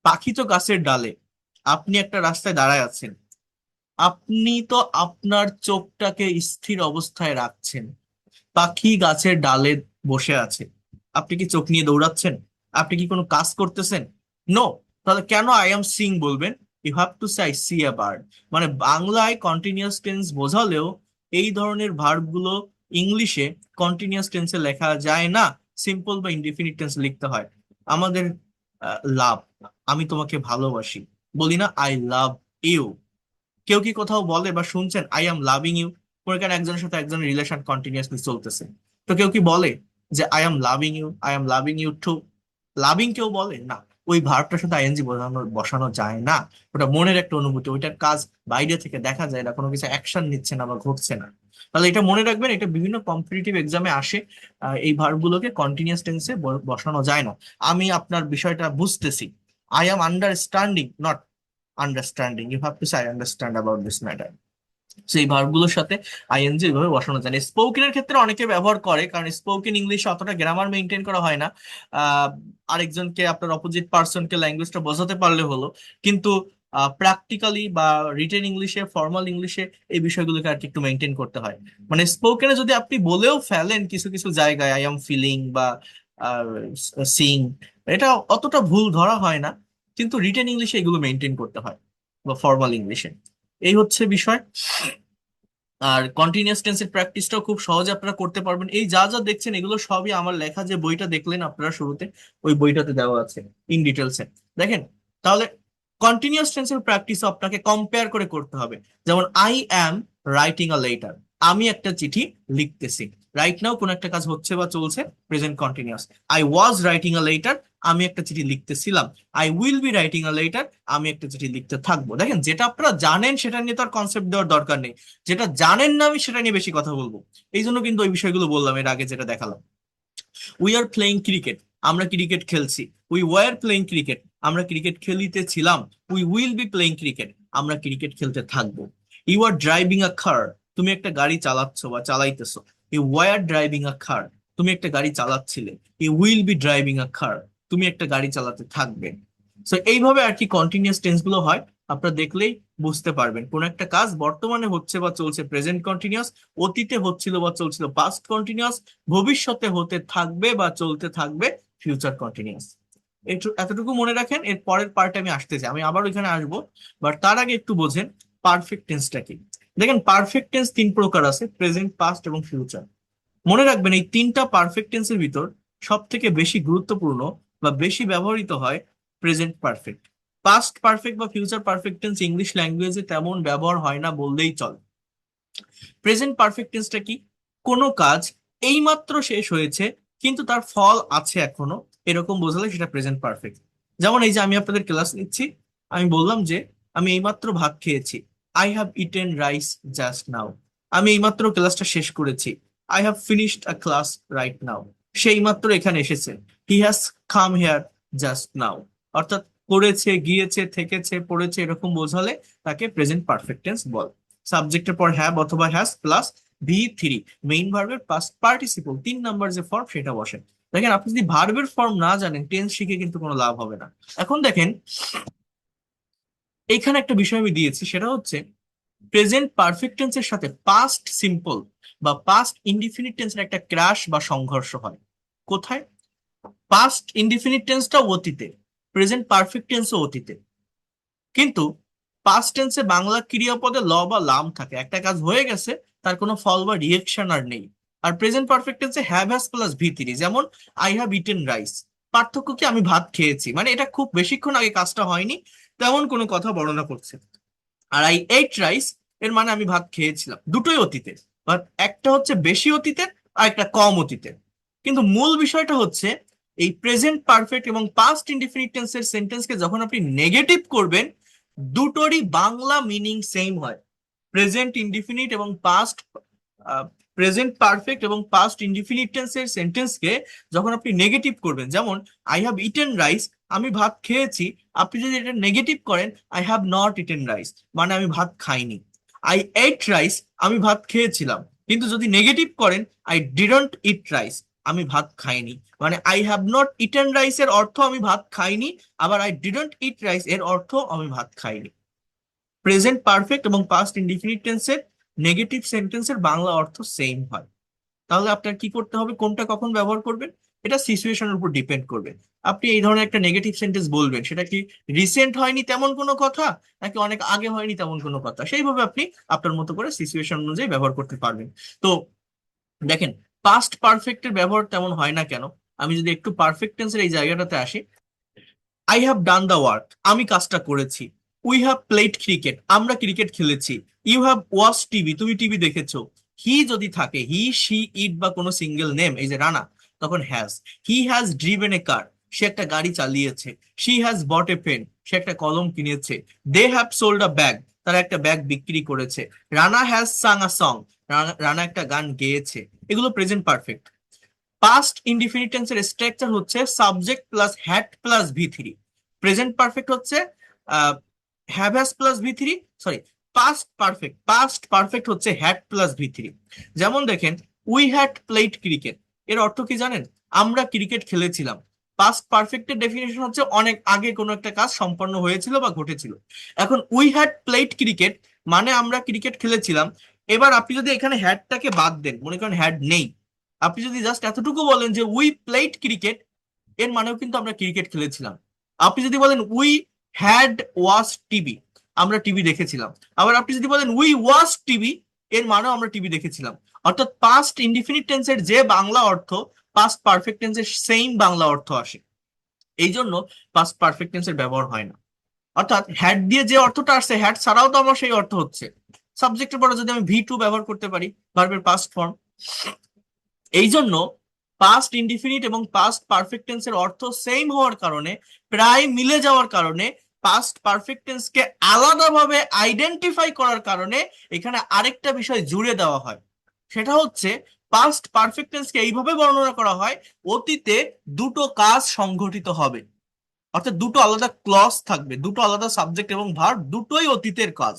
পাখি তো গাছের ডালে, আপনি একটা রাস্তায় দাঁড়ায় আছেন, আপনি তো আপনার চোখটাকে স্থির অবস্থায় রাখছেন, পাখি গাছের ডালে বসে আছে, আপনি কি চোখ নিয়ে দৌড়াচ্ছেন? আপনি কি কোনো কাজ করতেছেন? নো। তাহলে কেন আই এম সিং বলবেন? You have to say I see a bird. মানে বাংলায় কন্টিনিউয়াস টেন্স বোঝালেও এই ধরনের ভার্ব গুলো ইংলিশে কন্টিনিউয়াস টেন্সে লেখা যায় না, সিম্পল বা ইনডিফিনিট টেন্স লিখতে হয়। আমাদের লাভ, আমি তোমাকে ভালোবাসি, বলি না আই লাভ ইউ। কেউ কি কোথাও বলে বা শুনছেন আই এম লাভিং ইউ? মনে করেন একজনের সাথে একজনের রিলেশন কন্টিনিউয়াসলি চলতেছে, তো কেউ কি বলে যে I am loving you, I am loving you too? Loving কেউ বলে না। ওই ভার্বটার সাথে আইএনজি বসানো যায় না। ওটা মনের একটা অনুভূতি, ওইটার কাজ বাইরে থেকে দেখা যায় না, কোনো কিছু অ্যাকশন নিচ্ছে না বা ঘটছে না। তাহলে এটা মনে রাখবেন, এটা বিভিন্ন কম্পিটিটিভ এক্সামে আসে। এই ভার্বগুলোকে কন্টিনিউয়াস টেন্সে বসানো যায় না। আমি আপনার বিষয়টা বুঝতেছি, I am understanding, not understanding, you have to say I understand about this matter. সেই ভার্বগুলোর সাথে আইএনজি এভাবে বসানো যায় না। স্পোকেনের ক্ষেত্রে অনেকে ব্যবহার করে, কারণ স্পোকেন ইংলিশে অতটা গ্রামার মেনটেন করা হয় না। আহ আরেকজনকে, আপনার অপোজিট পার্সনকে ল্যাঙ্গুয়েজটা বোঝাতে পারলে হলো। কিন্তু প্র্যাকটিক্যালি বা রিটেন ইংলিশে, ফর্মাল ইংলিশে এই বিষয়গুলোকে আর কি একটু মেনটেন করতে হয়। মানে স্পোকেনে যদি আপনি বলেও ফেলেন কিছু কিছু জায়গায় আই এম ফিলিং বা সিং, এটা অতটা ভুল ধরা হয় না। কিন্তু রিটেন ইংলিশে এগুলো মেনটেন করতে হয়, বা ফর্মাল ইংলিশে। এই হচ্ছে বিষয়। আর কন্টিনিউয়াস টেন্সের প্র্যাকটিসটাও খুব সহজে আপনারা করতে পারবেন। এই যা যা দেখছেন এগুলো সবই আমার লেখা, যে বইটা দেখলেন আপনারা শুরুতে, ওই বইটাতে দেওয়া আছে ইন ডিটেলসে। দেখেন, তাহলে কন্টিনিউয়াস টেন্সের প্র্যাকটিস আপনাকে কম্পেয়ার করে করতে হবে। যেমন I am writing a letter, আমি একটা চিঠি লিখতেছি। রাইট নাও কোনো একটা কাজ হচ্ছে বা চলছে, present continuous. I was writing a letter, আমি একটা চিঠি লিখতেছিলাম। I will be writing a letter, আমি একটা চিঠি লিখতে থাকবো। দেখেন, যেটা আপনারা জানেন সেটা নিয়ে তো আর কনসেপ্ট দেওয়ার দরকার নেই, যেটা জানেন না আমি সেটা নিয়ে বেশি কথা বলবো। এই জন্য কিন্তু ওই বিষয়গুলো বললাম এর আগে যেটা দেখালাম। উই আর প্লেইং ক্রিকেট, আমরা ক্রিকেট খেলছি। উই ওয়ার প্লেইং ক্রিকেট, আমরা ক্রিকেট খেলিতেছিলাম। We will be playing cricket, আমরা ক্রিকেট খেলতে থাকবো। You R driving a car, তুমি একটা গাড়ি চালাচ্ছ বা চালাইতেছো। You were driving a car, তুমি একটা গাড়ি চালাচ্ছিলে। You will be driving a car, তুমি একটা গাড়ি চালাতে থাকবে। সো এইভাবে আর কি কন্টিনিউয়াস টেন্স গুলো হয়। আপনারা দেখলেই বুঝতে পারবেন কোন একটা কাজ বর্তমানে হচ্ছে বা চলছে প্রেজেন্ট কন্টিনিউয়াস, অতীতে হচ্ছিল বা চলছিল পাস্ট কন্টিনিউয়াস, ভবিষ্যতে হতে থাকবে বা চলতে থাকবে ফিউচার কন্টিনিউয়াস। একটু এতটুকু মনে রাখেন, এর পরের পার্টে আমি আসতেছি, আমি আবার ওইখানে আসবো। বাট তার আগে একটু বোঝেন পারফেক্ট টেন্সটা কি। দেখেন, পারফেক্ট টেন্স তিন প্রকার আছে, প্রেজেন্ট, পাস্ট এবং ফিউচার। মনে রাখবেন এই তিনটা পারফেক্ট টেন্সের ভিতর সব থেকে বেশি গুরুত্বপূর্ণ বা বেশি ব্যবহৃত হয় প্রেজেন্ট পারফেক্ট। পাস্ট পারফেক্ট বা ফিউচার পারফেক্ট টেন্স ইংলিশ ল্যাঙ্গুয়েজে তেমন ব্যবহার হয় না বললেই চলে। প্রেজেন্ট পারফেক্ট টেন্সটা কি? কোনো কাজ এইমাত্র শেষ হয়েছে কিন্তু তার ফল আছে এখনো, এরকম বোঝালে সেটা প্রেজেন্ট পারফেক্ট। যেমন এই যে আমি আপনাদের ক্লাস নিচ্ছি, আমি বললাম যে আমি এইমাত্র ভাত খেয়েছি, I have eaten rice just now. আমি এইমাত্র ক্লাসটা শেষ করেছি, I have finished a class right now. সেই মাত্র এখানে এসেছে, he has come here just now. অর্থাৎ করেছে, গিয়েছে, থেকেছে, পড়েছে, এরকম বোঝালে তাকে প্রেজেন্ট পারফেক্ট টেন্স বল। সাবজেক্টের পর হ্যাভ অথবা হ্যাজ প্লাস V3, মেইন ভার্বের পাস্ট পার্টিসিপল 3 নাম্বার যে ফর্ম সেটা বসে। দেখেন আপনি যদি ভার্বের ফর্ম না জানেন, টেন্স শিখে কিন্তু কোনো লাভ হবে না। এখন দেখেন এইখানে একটা বিষয় আমি দিয়েছি, সেটা হচ্ছে প্রেজেন্ট পারফেক্ট টেন্সের সাথে পাস্ট সিম্পল বা পাস্ট ইনডিফিনিট টেন্সের একটা ক্র্যাশ বা সংঘর্ষ হয়। কোথায়? পাস্ট ইনডিফিনিট টেন্সটা অতীতে, প্রেজেন্ট পারফেক্ট টেন্সও অতীতে, কিন্তু পাস্ট টেন্সে বাংলা ক্রিয়াপদে ল বা লাম থাকে, একটা কাজ হয়ে গেছে, তার কোনো ফল বা রিয়েকশন আর নেই। আর প্রেজেন্ট পারফেক্ট টেন্সে হ্যাভ হ্যাজ প্লাস V3, যেমন আই হ্যাভ ইটেন রাইস। পার্থক্য কি? আমি ভাত খেয়েছি, মানে এটা খুব বেশিক্ষণ আগে কাজটা হয়নি, তেমন কোনো কথা বর্ণনা করছে। আর আই এইট রাইস, এর মানে আমি ভাত খেয়েছিলাম, দুটোই অতীতে, বাট একটা হচ্ছে বেশি অতীতের আর একটা কম অতীতের। কিন্তু মূল বিষয়টা হচ্ছে এই প্রেজেন্ট পারফেক্ট এবং পাস্ট ইনডিফিনিট টেন্সের সেন্টেন্সকে যখন আপনি নেগেটিভ করবেন, দুটোরই বাংলা মিনিং সেম হয়। প্রেজেন্ট ইনডিফিনিট এবং পাস্ট, প্রেজেন্ট পারফেক্ট এবং পাস্ট ইনডিফিনিট টেন্সের সেন্টেন্সকে যখন আপনি নেগেটিভ করবেন, যেমন আই হ্যাভ ইটেন রাইস, আমি ভাত খেয়েছি, আপনি যদি এটা নেগেটিভ করেন I have not eaten rice, মানে আমি ভাত খাইনি। আই এট রাইস, আমি ভাত খেয়েছিলাম, কিন্তু যদি নেগেটিভ করেন আই ডিডন্ট ইট রাইস, আমি ভাত খাইনি, মানে I have not eaten rice এর অর্থ আমি ভাত খাইনি, আবার আই ডিডন্ট ইট রাইস এর অর্থ আমি ভাত খাইনি। প্রেজেন্ট পারফেক্ট এবং পাস্ট ইনডিফিনিট টেন্সের নেগেটিভ সেন্টেন্সের বাংলা অর্থ সেম হয়। তাহলে আপনার কি করতে হবে, কোনটা কখন ব্যবহার করবেন, এটা সিচুয়েশনের উপর ডিপেন্ড করবে। আপনি এই ধরনের একটা নেগেটিভ সেন্টেন্স বলবেন, সেটা কি রিসেন্ট হয়নি তেমন কোনো কথা, নাকি অনেক আগে হয়নি তেমন কোনো কথা, সেইভাবে আপনি আপনার মতো করে সিচুয়েশন অনুযায়ী ব্যবহার করতে পারবেন। তো দেখেন, পাস্ট পারফেক্টের ব্যবহার তেমন হয় না কেন? আমি যদি একটু পারফেক্ট টেন্সের এই জায়গাটাতে আসি, I have done the work, আমি কাজটা করেছি। উই হ্যাভ প্লেড ক্রিকেট, আমরা ক্রিকেট খেলেছি। ইউ হ্যাভ ওয়াচ টিভি, তুমি টিভি দেখেছো। হি যদি থাকে, হি, শি, ইট বা কোনো সিঙ্গেল নেম, এই যে রানা, তখন has. He has driven a car, সে একটা গাড়ি চালিয়েছে। She has bought a pen, সে একটা কলম কিনেছে। They have sold a bag, তারা একটা ব্যাগ বিক্রি করেছে। Rana has sung a song, Rana একটা গান গেয়েছে। এগুলো প্রেজেন্ট পারফেক্ট। পাস্ট ইনডিফিনিট টেন্সের স্ট্রাকচার হচ্ছে subject plus had plus V3। Present perfect হচ্ছে have has plus V3, sorry, past perfect হচ্ছে হ্যাড প্লাস V3। যেমন দেখেন, উই হ্যাড প্লেড ক্রিকেট, এর অর্থ কি জানেন? আমরা ক্রিকেট খেলেছিলাম। পাস্ট পারফেক্টের ডেফিনেশন হচ্ছে অনেক আগে কোনো একটা কাজ সম্পন্ন হয়েছিল বা ঘটেছিল। এখন উই হ্যাড প্লেড ক্রিকেট মানে আমরা ক্রিকেট খেলেছিলাম। এবার আপনি যদি এখানে হ্যাডটাকে বাদ দেন, মনে করেন হ্যাড নেই, আপনি যদি জাস্ট এতটুকু বলেন যে উই প্লেড ক্রিকেট, এর মানেও কিন্তু আমরা ক্রিকেট খেলেছিলাম। আপনি যদি বলেন উই হ্যাড ওয়াচ টিভি, আমরা টিভি দেখেছিলাম। আবার আপনি যদি বলেন উই ওয়াচ টিভি, এর মানেও আমরা টিভি দেখেছিলাম। অর্থাৎ পাস্ট ইনডিফিনিট টেন্সের যে বাংলা অর্থ, পাস্ট পারফেক্ট টেন্সের সেম বাংলা অর্থ আসে। এই জন্য পাস্ট পারফেক্ট টেন্সের ব্যবহার হয় না। অর্থাৎ হ্যাড দিয়ে যে অর্থটা আসছে, হ্যাড ছাড়াও তো আমার সেই অর্থ হচ্ছে। সাবজেক্টের পরে যদি আমি V2 ব্যবহার করতে পারি, ভার্বের পাস্ট ফর্ম। এই জন্য পাস্ট ইনডিফিনিট এবং পাস্ট পারফেক্ট টেন্সের অর্থ সেম হওয়ার কারণে, প্রায় মিলে যাওয়ার কারণে, পাস্ট পারফেক্ট টেন্সকে আলাদাভাবে আইডেন্টিফাই করার কারণে এখানে আরেকটা বিষয় জুড়ে দেওয়া হয়। সেটা হচ্ছে পাস্ট পারফেক্ট টেন্সকে এইভাবে বর্ণনা করা হয়, অতীতে দুটো কাজ সংঘটিত হবে। অর্থাৎ দুটো আলাদা ক্লজ থাকবে, দুটো আলাদা সাবজেক্ট এবং ভার্ব, দুটোই অতীতের কাজ।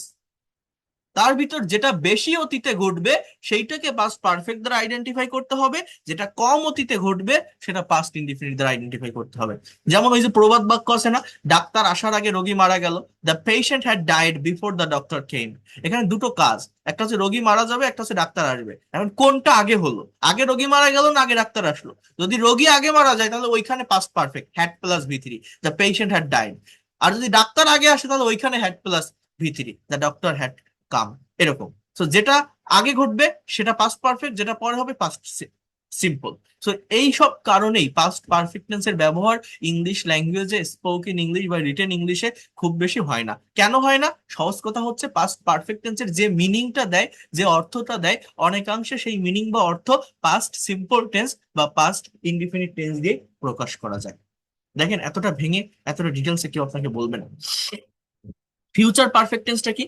তার ভিতর যেটা বেশি অতীতে ঘটবে সেইটাকে পাস্ট পারফেক্ট দ্বারা আইডেন্টিফাই করতে হবে, যেটা কম অতীতে ঘটবে সেটা পাস্ট ইনডিফিনিট দ্বারা আইডেন্টিফাই করতে হবে। যেমন ওই যে প্রবাদ বাক্য আছে না, ডাক্তার আসার আগে রোগী মারা গেল, the patient had died before the doctor came. এখানে দুটো কাজ, একটা হচ্ছে রোগী মারা যাবে, একটা হচ্ছে ডাক্তার আসবে। এখন কোনটা আগে হলো, আগে রোগী মারা গেল না আগে ডাক্তার আসলো? যদি রোগী আগে মারা যায় তাহলে ওইখানে past perfect had plus V3, the patient had died. আর যদি ডাক্তার আগে আসে তাহলে ওইখানে had plus V3, the doctor had come. এরকম। তো যেটা আগে ঘটবে সেটা পাস্ট পারফেক্ট, যেটা পরে হবে পাস্ট সিম্পল। সো এই সব কারণেই পাস্ট পারফেক্ট টেন্সের ব্যবহার ইংলিশ ল্যাঙ্গুয়েজে, স্পোকেন ইংলিশ বা রিটেন ইংলিশে খুব বেশি হয় না। কেন হয় না? সহজ কথা হচ্ছে, পাস্ট পারফেক্ট টেন্সের যে মিনিংটা দেয়, যে অর্থটা দেয়, অনেকাংশে সেই মিনিং বা অর্থ পাস্ট সিম্পল টেন্স বা পাস্ট ইনডিফিনিট টেন্স দিয়ে প্রকাশ করা যায়। দেখেন এতটা ভেঙে এতটা ডিটেলসে কেউ আপনাকে বলবে না। ফিউচার পারফেক্ট টেন্সটা কি?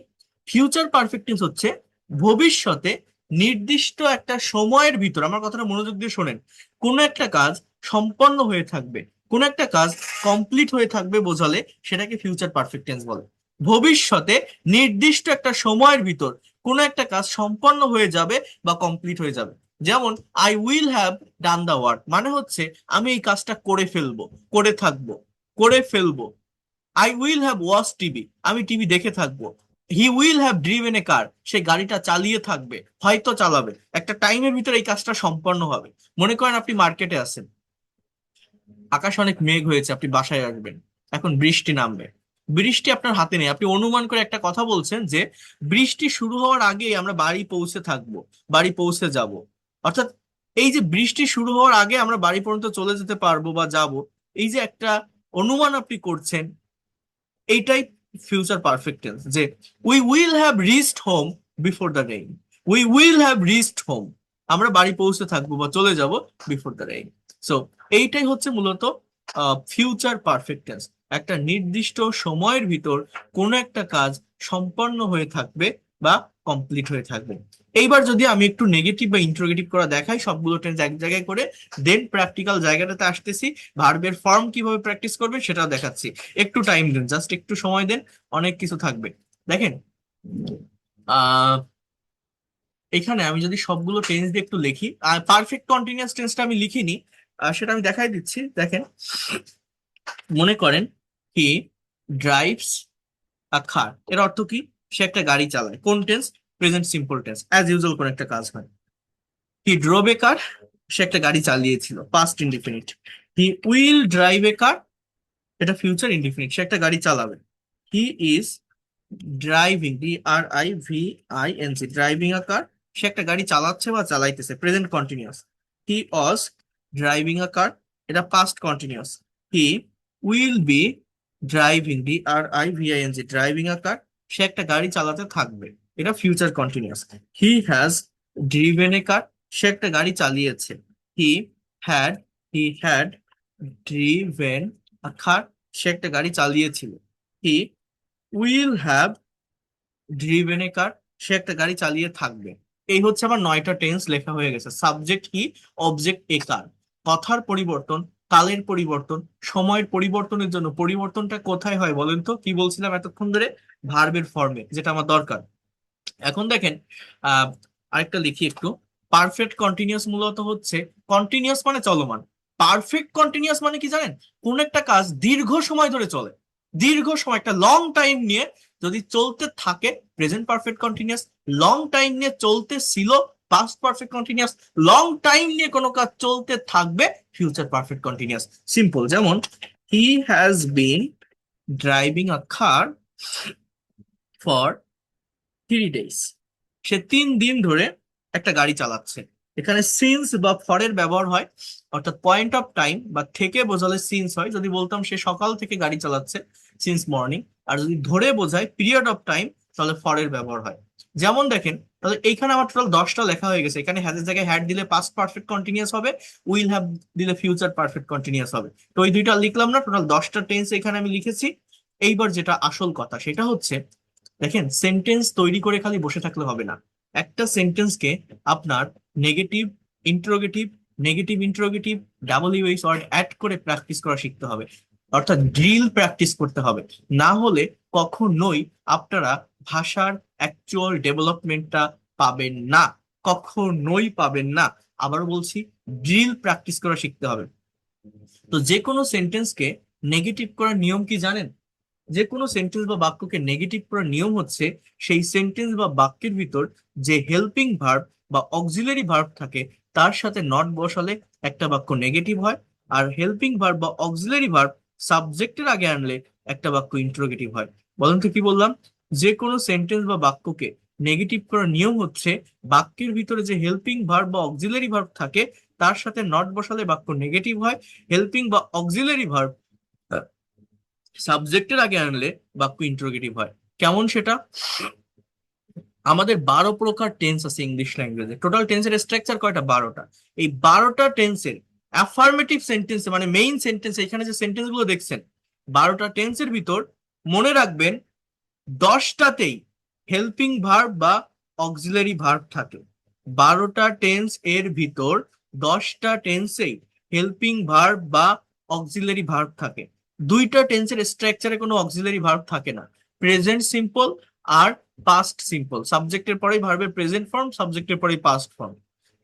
ফিউচার পারফেক্ট টেন্স হচ্ছে ভবিষ্যতে নির্দিষ্ট একটা সময়ের ভিতর, আমার কথাটা মনোযোগ দিয়ে শোনেন, কোনো একটা কাজ সম্পন্ন হয়ে থাকবে, কোনো একটা কাজ কমপ্লিট হয়ে থাকবে বোঝালে সেটাকে ফিউচার পারফেক্ট টেন্স বলে। ভবিষ্যতে নির্দিষ্ট একটা সময়ের ভিতর কোনো একটা কাজ সম্পন্ন হয়ে যাবে বা কমপ্লিট হয়ে যাবে। যেমন I will have done the work, মানে হচ্ছে আমি এই কাজটা করে ফেলবো, করে থাকবো, করে ফেলবো। I will have watch TV, আমি টিভি দেখে থাকবো। He will have driven a car, সে গাড়িটা চালিয়ে থাকবে, হয়তো চালাবে, একটা টাইমের ভিতরে এই কাজটা সম্পন্ন হবে। মনে করেন আপনি মার্কেটে আছেন, আকাশ অনেক মেঘ হয়েছে, আপনি বাসায় আসবেন, এখন বৃষ্টি নামবে। বৃষ্টি আপনার হাতে নেই, আপনি অনুমান করে একটা কথা বলছেন যে বৃষ্টি শুরু হওয়ার আগেই আমরা বাড়ি পৌঁছে থাকবো, বাড়ি পৌঁছে যাব। অর্থাৎ এই যে বৃষ্টি শুরু হওয়ার আগে আমরা বাড়ি পর্যন্ত চলে যেতে পারবো বা যাব, এই যে একটা অনুমান আপনি করছেন, এইটাই ফিউচার পারফেক্ট টেন্স। যে we will have reached home before the rain, we will have reached home, আমরা বাড়ি পৌঁছে থাকবো বা চলে যাব বিফোর দ্য রেইন। সো এইটাই হচ্ছে মূলত ফিউচার পারফেক্ট টেন্স। একটা নির্দিষ্ট সময়ের ভিতর কোনো একটা কাজ সম্পন্ন হয়ে থাকবে বা কমপ্লিট হয়ে থাকবে। এইবার যদি আমি একটু নেগেটিভ বা ইন্টারোগেটিভ করা দেখাই সবগুলো টেন্স এক জায়গায় করে, দেন প্র্যাকটিক্যাল জায়গাটাতে আসতেছি, ভার্বের ফর্ম কিভাবে প্র্যাকটিস করবে সেটাও দেখাচ্ছি। একটু টাইম দেন, জাস্ট একটু সময় দেন, অনেক কিছু থাকবে। দেখেন আহ এখানে আমি যদি সবগুলো টেন্স দিয়ে একটু লিখি, আর পারফেক্ট কন্টিনিউয়াস টেন্সটা আমি লিখিনি, সেটা আমি দেখাই দিচ্ছি। দেখেন, মনে করেন হি ড্রাইভস আ কার, এর অর্থ কি? সে একটা গাড়ি চালায়। কোন tense? Present simple tense, as usual কোন একটা কাজ হয়। হি ড্রোভ এ কার, সে একটা গাড়ি চালিয়েছিল, past indefinite. He will drive a car, এটা ফিউচার ইনডিফিনিট, সে একটা গাড়ি চালাবে। He is driving, DRIVING, driving a car, সে একটা গাড়ি চালাচ্ছে বা চালাইতেছে, present continuous. He was driving a car, এটা past continuous. He will be driving, DRIVING, driving a car, সে একটা গাড়ি চালাতে থাকবে, এটা future continuous. He has driven a car, সে একটা গাড়ি চালিয়েছে। He had he had driven a car, সে একটা গাড়ি চালিয়েছিল। He will have driven a car, সে একটা গাড়ি চালিয়ে থাকবে। এই হচ্ছে আমার 9টা টেন্স লেখা হয়ে গেছে। সাবজেক্ট কি? অবজেক্ট এ কার। কথার পরিবর্তন, কালের পরিবর্তন, সময়ের পরিবর্তনের জন্য পরিবর্তনটা কোথায় হয় বলেন তো? কি বলছিলাম এতক্ষণ ধরে? ভার্বের ফর্মে, যেটা আমার দরকার। এখন দেখেন, আহ আরেকটা লিখি একটু। পারফেক্ট কন্টিনিউয়াস মূলত হচ্ছে, কন্টিনিউয়াস মানে চলমান, পারফেক্ট কন্টিনিউয়াস মানে কি জানেন? কোন একটা কাজ দীর্ঘ সময় ধরে চলে, দীর্ঘ সময়, একটা লং টাইম নিয়ে যদি চলতে থাকে, present perfect continuous. Long time নিয়ে চলতে ছিল, past perfect continuous. Long time নিয়ে কোনো কাজ চলতে থাকবে, ফিউচার পারফেক্ট কন্টিনিউয়াস। সিম্পল, যেমন he has been driving a car for 3 days, সে 3 দিন ধরে একটা গাড়ি চালাচ্ছে। এখানে সিন্স বা ফরের ব্যবহার হয়, অর্থাৎ পয়েন্ট অফ টাইম বা থেকে বোঝালে সিন্স হয়। যদি বলতাম সে সকাল থেকে গাড়ি চালাচ্ছে, সিন্স মর্নিং। আর যদি ধরে বোঝায় পিরিয়ড অফ টাইম, তাহলে ফরের ব্যবহার হয়। যেমন দেখেন, তাহলে এইখানে আমার টোটাল 10টা লেখা হয়ে গেছে। এখানে হ্যাজ এর জায়গায় হ্যাড দিলে পাস্ট পারফেক্ট কন্টিনিউয়াস হবে, উইল হ্যাভ দিলে ফিউচার পারফেক্ট কন্টিনিউয়াস হবে। তো ওই দুইটা লিখলাম না, টোটাল 10টা টেন্স এখানে আমি লিখেছি। এইবার যেটা আসল কথা সেটা হচ্ছে, দেখেন সেন্টেন্স তৈরি করে খালি বসে থাকলে হবে না। একটা সেন্টেন্সকে আপনার negative interrogative, negative interrogative, WH word add করে প্র্যাকটিস করা শিখতে হবে, অর্থাৎ ড্রিল প্র্যাকটিস করতে হবে। না হলে কখনোই আপনারা ভাষার অ্যাকচুয়াল ডেভেলপমেন্টটা পাবেন না, কখনোই পাবেন না। আবার বলছি, ড্রিল প্র্যাকটিস করা শিখতে হবে। তো যে কোনো সেন্টেন্সকে নেগেটিভ করার নিয়ম কি জানেন? যে কোনো সেন্টেন্স বা বাক্যকে নেগেটিভ করার নিয়ম হচ্ছে, সেই সেন্টেন্স বা বাক্যের ভিতর যে হেল্পিং ভার্ব বা অক্সিলারি ভার্ব থাকে, তার সাথে নট বসালে একটা বাক্য নেগেটিভ হয়। আর হেল্পিং ভার্ব বা অক্সিলারি ভার্ব সাবজেক্টের আগে আনলে একটা বাক্য ইন্টারোগেটিভ হয়। বলেন তো কি বললাম? যে কোনো সেন্টেন্স বা বাক্যকে নেগেটিভ করার নিয়ম হচ্ছে, বাক্যের ভিতরে যে হেল্পিং ভার্ব বা অক্সিলারি ভার্ব থাকে, তার সাথে নট বসালে বাক্য নেগেটিভ হয়। হেল্পিং বা অক্সিলারি ভার্ব সাবজেক্টের আগে আনলে বাক্য ইন্টারোগেটিভ হয়। কেমন সেটা? আমাদের 12 প্রকার টেন্স আছে ইংলিশ ল্যাঙ্গুয়েজে। টোটাল টেন্সের স্ট্রাকচার কয়টা? 12টা। এই 12টা টেন্সের অ্যাফার্মেটিভ সেন্টেন্স মানে মেইন সেন্টেন্স, এখানে যে সেন্টেন্স গুলো দেখছেন 12টা টেন্সের ভিতর মনে রাখবেন 10টাতেই হেল্পিং ভার্ব বা অক্সিলারি ভার্ব থাকে। 12টা টেন্স এর ভিতর 10টা টেন্সেই হেল্পিং ভার্ব বা অক্সিলারি ভার্ব থাকে। 2টা টেন্সের স্ট্রাকচারে কোনো অক্সিলারি ভার্ব থাকে না, প্রেজেন্ট সিম্পল আর পাস্ট সিম্পল। সাবজেক্টের পরেই ভার্বের প্রেজেন্ট ফর্ম, সাবজেক্টের পরেই পাস্ট ফর্ম,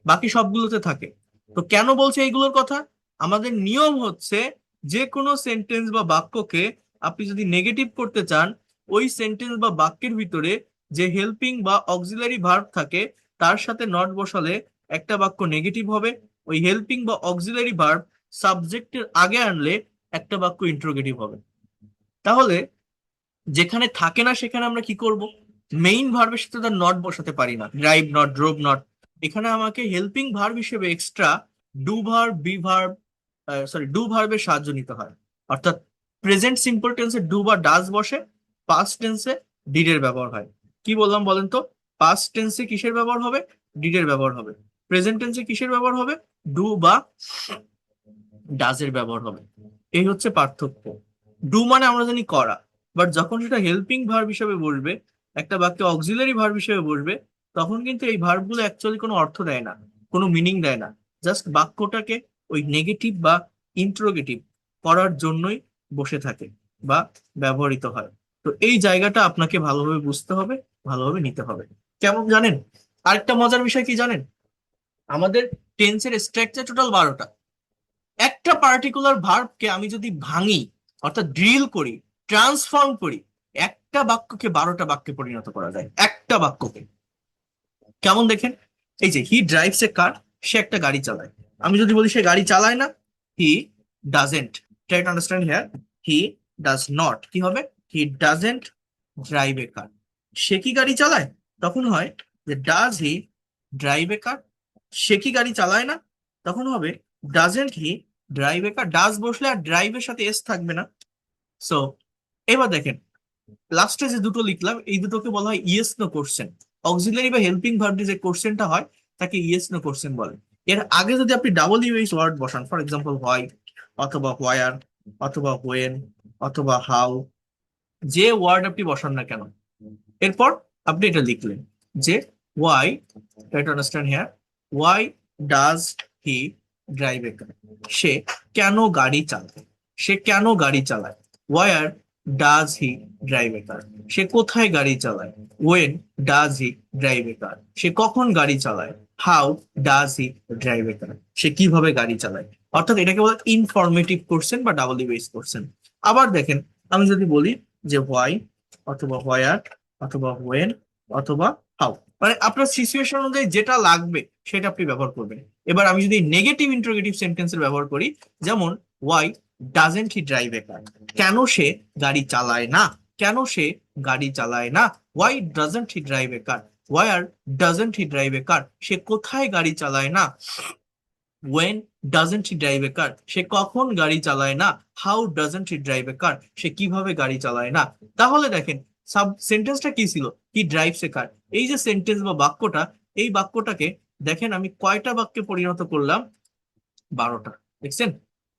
বাকি সবগুলোতে থাকে। তো কেন বলছে এইগুলোর কথা? আমাদের নিয়ম হচ্ছে যে কোনো সেন্টেন্স বা বাক্যকে আপনি যদি নেগেটিভ করতে চান, ওই সেন্টেন্স বা বাক্যের ভিতরে যে হেল্পিং বা অক্সিলারি ভার্ব থাকে তার সাথে নট বসালে একটা বাক্য নেগেটিভ হবে। ওই হেল্পিং বা অক্সিলারি ভার্ব সাবজেক্টের আগে আনলে একটা বাক্য ইন্ট্রোগেটিভ হবে। তাহলে যেখানে থাকে না সেখানে আমরা কি করব? মেইন ভার্বের সাথে তার নট বসাতে পারি না, ড্রাইভ নট, ড্রোভ নট। এখানে আমাকে হেল্পিং ভার্ব হিসেবে extra do verb, be verb, do ভার্বের সাহায্য নিতে হয়। অর্থাৎ প্রেজেন্ট সিম্পল টেন্সে ডু বা ডাজ বসে, পাস্ট টেন্সে ডিড এর ব্যবহার হয়। কি বললাম বলেন তো? পাস্ট টেন্সে কিসের ব্যবহার হবে? ডিড এর ব্যবহার হবে। প্রেজেন্ট টেন্সে কিসের ব্যবহার হবে? ডু বা ডাজ এর ব্যবহার হবে। এই হচ্ছে পার্থক্য। ডু মানে আমরা জানি করা, বাট যখন সেটা হেল্পিং ভার্ব হিসেবে বসবে, একটা বাক্যে অক্সিলারি ভার্ব হিসেবে বসবে, তখন কিন্তু এই ভার্বগুলো অ্যাকচুয়ালি কোনো অর্থ দেয় না, কোনো মিনিং দেয় না। জাস্ট বাক্যটাকে ওই নেগেটিভ বা ইন্ট্রোগেটিভ করার জন্যই বসে থাকে বা ব্যবহৃত হয়। তো এই জায়গাটা আপনাকে ভালোভাবে বুঝতে হবে, ভালোভাবে নিতে হবে। কেমন জানেন? আরেকটা মজার বিষয় কি জানেন? আমাদের টেন্সের স্ট্রাকচার টোটাল 12টা। একটা পার্টিকুলার ভার্বকে আমি যদি ভাঙি, অর্থাৎ ড্রিল করি, ট্রান্সফর্ম করি, একটা বাক্যকে 12টা বাক্যে পরিণত করা যায়। একটা বাক্যকে কেমন দেখেন? এই যে হি ড্রাইভস এ কার, সে একটা গাড়ি চালায়। আমি যদি বলি সে গাড়ি চালায় না, he doesn't. Try to understand here. He does not, কি হবে? He doesn't drive a car. সে কি গাড়ি চালায়? তখন হয় যে does he drive a car. সে কি গাড়ি চালায় না? তখন হবে doesn't he drive a car. Does বসলে আর ড্রাইভের সাথে এস থাকবে না। সো এবার দেখেন, লাস্টে যে দুটো লিখলাম এই দুটোকে বলা হয় ইয়েস নো কোশ্চেন। অক্সিলারি বা হেল্পিং ভার্ব যে কোশ্চেনটা হয় তাকে ইয়েস নো কোশ্চেন বলে। এর আগে যদি আপনি ডাবল ইউএস ওয়ার্ড বসান, ফর এক্সাম্পল হোয়াই, অথবা হোয়ার, অথবা হোয়েন, অথবা হাউ, যে ওয়ার্ড আপনি বসান না কেন, এরপর আপনি এটা লিখলেন যে why, try to understand here, why does he drive a car. সে কেন গাড়ি চালায়? সে কেন গাড়ি চালায়? Where does he drive a car. সে কোথায় গাড়ি চালায়? When does he drive a car. সে কখন গাড়ি চালায়? How does he drive a car. সে কিভাবে গাড়ি চালায়? অর্থাৎ এটাকে বলে ইনফরমেটিভ কোশ্চেন বা ডাবল বেস কোশ্চেন। আবার দেখেন, আমি যদি বলি যে হোয়াই, অথবা হোয়ার, অথবা হোয়েন, অথবা হাউ, মানে আপনার সিচুয়েশন অনুযায়ী যেটা লাগবে সেটা আপনি ব্যবহার করবেন। এবার আমি যদি নেগেটিভ ইন্টারোগেটিভ সেন্টেন্সের ব্যবহার করি, যেমন Y doesn't he drive a কার। কেন সে গাড়ি চালায় না? কেন সে গাড়ি চালায় না? Why doesn't he drive a car. Where doesn't he drive a car. সে কোথায় গাড়ি চালায় না? When doesn't he drive a car. সে কখন গাড়ি চালায় না? How doesn't he drive a car. সে কিভাবে গাড়ি চালায় না? তাহলে দেখেন, সাব সেন্টেন্সটা কি ছিল? হি ড্রাইভস এ কার। এই যে সেন্টেন্স বা বাক্যটা, এই বাক্যটাকে দেখেন আমি কয়টা বাক্যে পরিণত করলাম? 12টা। দেখছেন?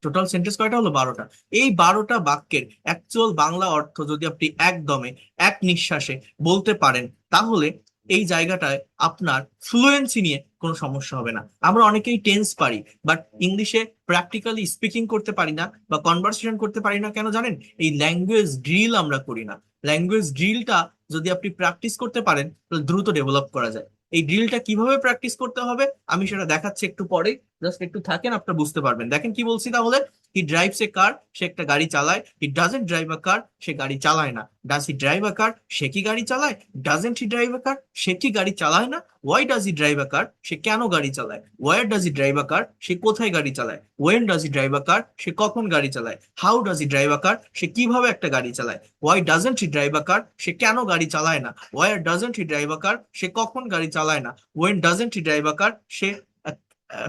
টোটাল সেন্টেন্স কয়টা হলো? 12টা। এই 12টা বাক্যের অ্যাকচুয়াল বাংলা অর্থ যদি আপনি একদমে এক নিঃশ্বাসে বলতে পারেন, তাহলে এই জায়গাটায় আপনার ফ্লুয়েন্সি নিয়ে কোনো সমস্যা হবে না। আমরা অনেকেই টেন্স পারি, বাট ইংলিশে প্র্যাকটিক্যালি স্পিকিং করতে পারি না বা কনভারসেশন করতে পারি না। কেন জানেন? এই ল্যাঙ্গুয়েজ ড্রিল আমরা করি না। ল্যাঙ্গুয়েজ ড্রিলটা যদি আপনি প্র্যাকটিস করতে পারেন তাহলে দ্রুত ডেভেলপ করা যায়। এই ড্রিলটা কিভাবে প্র্যাকটিস করতে হবে আমি সেটা দেখাচ্ছি একটু পরে। জাস্ট একটু থাকেন, আপনারা বুঝতে পারবেন। দেখেন কি বলছি তাহলে। হি ড্রাইভস এ কার, সে একটা গাড়ি চালায়। He doesn't drive a car, সে গাড়ি চালায় না। Does he drive a car, সে কি গাড়ি চালায়? Doesn't he drive a car, সে কি গাড়ি চালায় না। Why does he drive a car, সে কেন গাড়ি চালায়? Where does he drive a car, সে কোথায় গাড়ি চালায়? When does he drive a car, সে কখন গাড়ি চালায়? How does he drive a car, সে কিভাবে একটা গাড়ি চালায়? Why doesn't he drive a car, সে কেন গাড়ি চালায় না? Where doesn't he drive a car, সে কখন গাড়ি চালায় না? When doesn't he drive a car, সে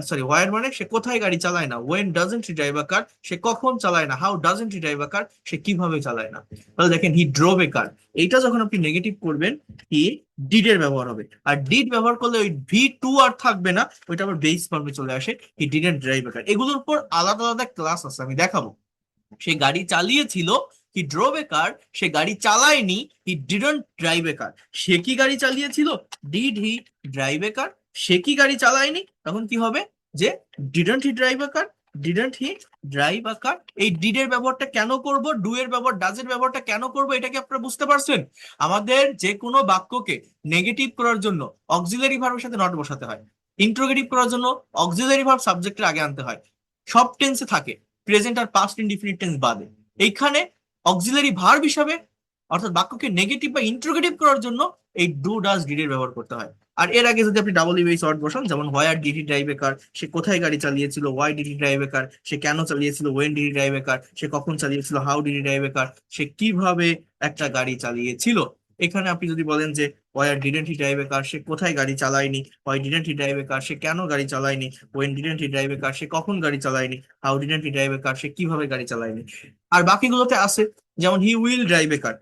সরি, ওয়ার মানে সে কোথায় গাড়ি চালায় না, when doesn't he drive a car সে কখন চালায় না, how doesn't he drive a car সে কিভাবে চালায় না। তাহলে দেখেন হি ড্রোভ এ কার, এইটা যখন আপনি নেগেটিভ করবেন হি ডিড এর ব্যবহার হবে, আর ডিড ব্যবহার করলে ওই ভি টু আর থাকবে না, ওইটা আবার বেস ফর্মে চলে আসে, হি ডিডন্ট ড্রাইভ এ কার। এগুলোর উপর আলাদা আলাদা ক্লাস আছে, আমি দেখাবো। সে গাড়ি চালিয়েছিল, হি ড্রোভ এ কার, সে গাড়ি চালায়নি, he didn't drive a car. সে কি গাড়ি চালিয়েছিল, did he drive a car. সে কি গাড়ি চালায়নি, তখন কি হবে যে didn't he drive a car, didn't he drive a car. এই ডিড এর ব্যবহারটা কেন করব, ডু এর ব্যবহার, ডাজ এর ব্যবহারটা কেন করব, এটা কি আপনারা বুঝতে পারছেন? আমাদের যে কোনো বাক্যকে নেগেটিভ করার জন্য অক্সিলারি ভার্বের সাথে নট বসাতে হয়, ইন্ট্রোগেটিভ করার জন্য অক্সিলারি ভার্ব সাবজেক্টের আগে আনতে হয়, সব টেন্সে থাকে, প্রেজেন্ট আর পাস্ট ইনডিফিনিট টেন্স বাদে। এইখানে অক্সিলারি ভার্ব হিসাবে, অর্থাৎ বাক্যকে নেগেটিভ বা ইন্ট্রোগেটিভ করার জন্য এই ডু ডাজ ডিড এর ব্যবহার করতে হয়। আর এর আগে যদি আপনি ডাবল ইউএস ওয়ার্ড বসান, যেমন where did he drive a car, সে কোথায় গাড়ি চালিয়েছিল, Y did he drive a car সে কেন চালিয়েছিল, when did he drive a car সে কখন চালিয়েছিল, how did he drive a car সে কিভাবে একটা গাড়ি চালিয়েছিল। এখানে আপনি যদি বলেন যে war didn't he drive a car সে কোথায় গাড়ি চালায়নি, why didn't he drive a car সে কেন গাড়ি চালায়নি, when didn't he drive a car সে কখন গাড়ি চালায়নি, how didn't he drive a car সে কিভাবে গাড়ি চালায়নি। আর বাকিগুলোতে আছে, যেমন হি will drive a car,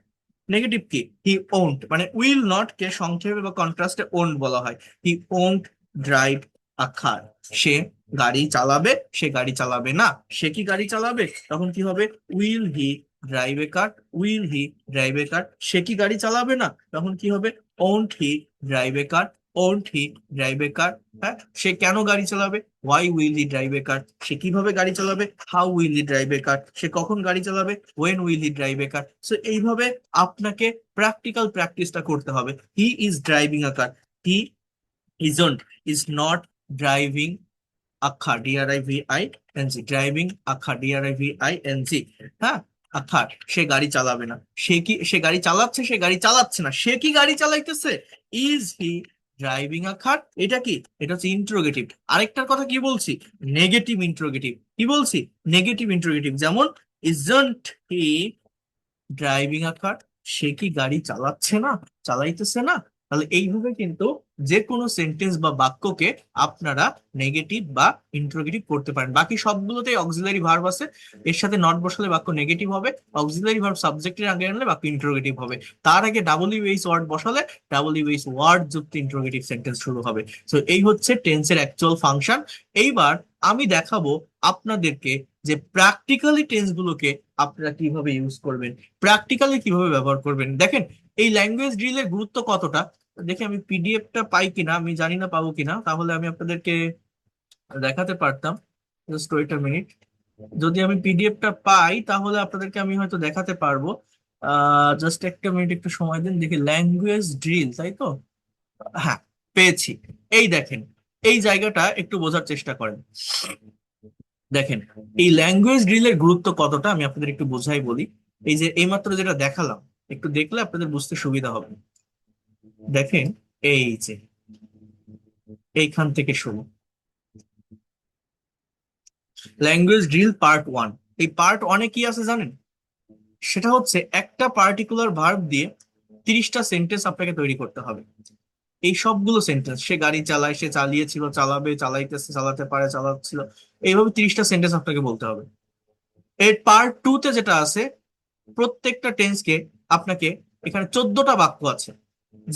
negative কি, হি ওন্ট, মানে উইল নট কে সংক্ষেপে বা কন্ট্রাস্টে ওন্ট বলা হয়, হি ওন্ট ড্রাইভ আ কার। সে গাড়ি চালাবে, সে গাড়ি চালাবে না। সে কি গাড়ি চালাবে, তখন কি হবে, will he drive a car, will he drive a car. সে কি গাড়ি চালাবে না, তখন কি হবে, won't he drive a car, won't he drive a car. হ্যাঁ, সে কেন গাড়ি চালাবে, why will he drive a car, সে কিভাবে গাড়ি চালাবে, how will he drive a car, সে কখন গাড়ি চালাবে, when will he drive a car. So এইভাবে আপনাকে প্র্যাকটিক্যাল প্র্যাকটিসটা করতে হবে। হি is driving a car, he isn't, is not driving a car, DRIVING, driving a car, DRIVING। হ্যাঁ, আখার, সে গাড়ি চালাবে না। সে কি, সে গাড়ি চালাচ্ছে, সে গাড়ি চালাচ্ছে না। সে কি গাড়ি চালাইতেছে, is he driving a car. এটা কি, এটা হচ্ছে ইন্ট্রোগেটিভ। আরেকটার কথা কি বলছি, নেগেটিভ ইন্ট্রোগেটিভ। কি বলছি, নেগেটিভ ইন্ট্রোগেটিভ, যেমন isn't he driving a car, সে কি গাড়ি চালাচ্ছে না, চালাইতেছে না। তাহলে এইভাবে কিন্তু যে কোনো সেন্টেন্স বা বাক্যকে আপনারা নেগেটিভ বা ইন্ট্রোগেটিভ করতে পারেন। বাকি সবগুলোতেই অক্সিলারি ভার্ব আছে, এর সাথে নট বসালে বাক্য নেগেটিভ হবে, অক্সিলারি ভার্ব সাবজেক্টের আগে আনলে বাক্য ইন্ট্রোগেটিভ হবে, তার আগে ডাব্লিউএইচ ওয়ার্ড বসালে ডাব্লিউএইচ ওয়ার্ড যুক্ত ইন্ট্রোগেটিভ সেন্টেন্স শুরু হবে। তো এই হচ্ছে টেন্সের অ্যাকচুয়াল ফাংশন। এইবার আমি দেখাবো আপনাদেরকে যে প্র্যাকটিক্যালি টেন্স গুলোকে আপনারা কিভাবে ইউজ করবেন, প্র্যাকটিক্যালি কিভাবে ব্যবহার করবেন। দেখেন এই ল্যাঙ্গুয়েজ ড্রিলের গুরুত্ব কতটা, দেখে আমি পিডিএফটা পাই কিনা, আমি জানি না পাবো কিনা, তাহলে আমি আপনাদেরকে দেখাতে পারতাম। জাস্ট ওয়েট আ মিনিট, যদি আমি পিডিএফটা পাই তাহলে আপনাদেরকে আমি হয়তো দেখাতে পারবো। জাস্ট একটা মিনিট, একটু সময় দিন, দেখি ল্যাঙ্গুয়েজ ড্রিল, তাই তো? হ্যাঁ, পেয়েছি। এই দেখেন, এই জায়গাটা একটু বোঝার চেষ্টা করেন। দেখেন এই ল্যাঙ্গুয়েজ ড্রিলের গুরুত্ব কতটা আমি আপনাদের একটু বোঝাই বলি। এই যে এইমাত্র যেটা দেখালাম, একটু দেখলে আপনাদের বুঝতে সুবিধা হবে। দেখেন এই যে এইখান থেকে শুরু, ল্যাঙ্গুয়েজ ড্রিল পার্ট ওয়ান। এই পার্ট ওয়ানে কি আছে জানেন, সেটা হচ্ছে একটা পার্টিকুলার ভার্ব দিয়ে 30টা সেন্টেন্স আপনাকে তৈরি করতে হবে। এই সবগুলো সেন্টেন্স, সে গাড়ি চালায়, সে চালিয়েছিল, চালাবে, চালাইতেছে, চালাতে পারে, চালাচ্ছিল, এইভাবে 30টা সেন্টেন্স আপনাকে বলতে হবে। এর পার্ট টু তে যেটা আছে, প্রত্যেকটা টেন্সকে আপনাকে, এখানে 14টা বাক্য আছে।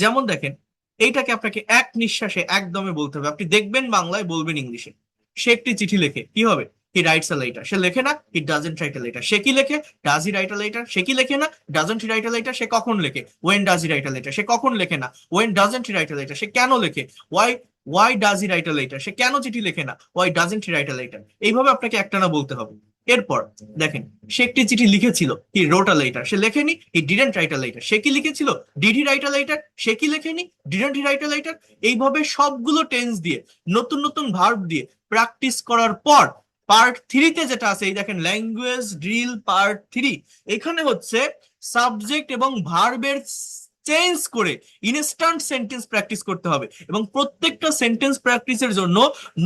যেমন দেখেন, এইটাকে আপনাকে এক নিঃশ্বাসে একদমে বলতে হবে, আপনি দেখবেন বাংলায়, বলবেন ইংলিশে। সে একটি চিঠি লেখে, কি হবে, হি রাইটস আ লেটার। সে লেখে না, he doesn't write a letter. সে কি লেখে, does he write a letter. সে কি লেখে না, doesn't he write a letter. সে কখন লেখে, when does he write a letter. সে কখন লেখে না, when doesn't he write a letter. সে কেন লেখে, why why does he write a letter. সে কেন চিঠি লেখে না, why doesn't he write a letter. এইভাবে আপনাকে একটানা বলতে হবে। এরপর দেখেন, সে একটি চিঠি লিখেছিল, হি রোট আ লেটার। সে লেখেনি, he didn't write a letter. সে কি লিখেছিল, did he write a letter. সে কি লেখেনি, didn't he write a letter. এইভাবে সবগুলো টেন্স দিয়ে, নতুন নতুন ভার্ব দিয়ে প্র্যাকটিস করার পর পার্ট থ্রিতে যেটা আছে, এই দেখেন ল্যাঙ্গুয়েজ ড্রিল পার্ট থ্রি, এখানে হচ্ছে সাবজেক্ট এবং ভার্বের চেঞ্জ করে ইনস্ট্যান্ট সেন্টেন্স প্র্যাকটিস করতে হবে, এবং প্রত্যেকটা সেন্টেন্স প্র্যাকটিসের জন্য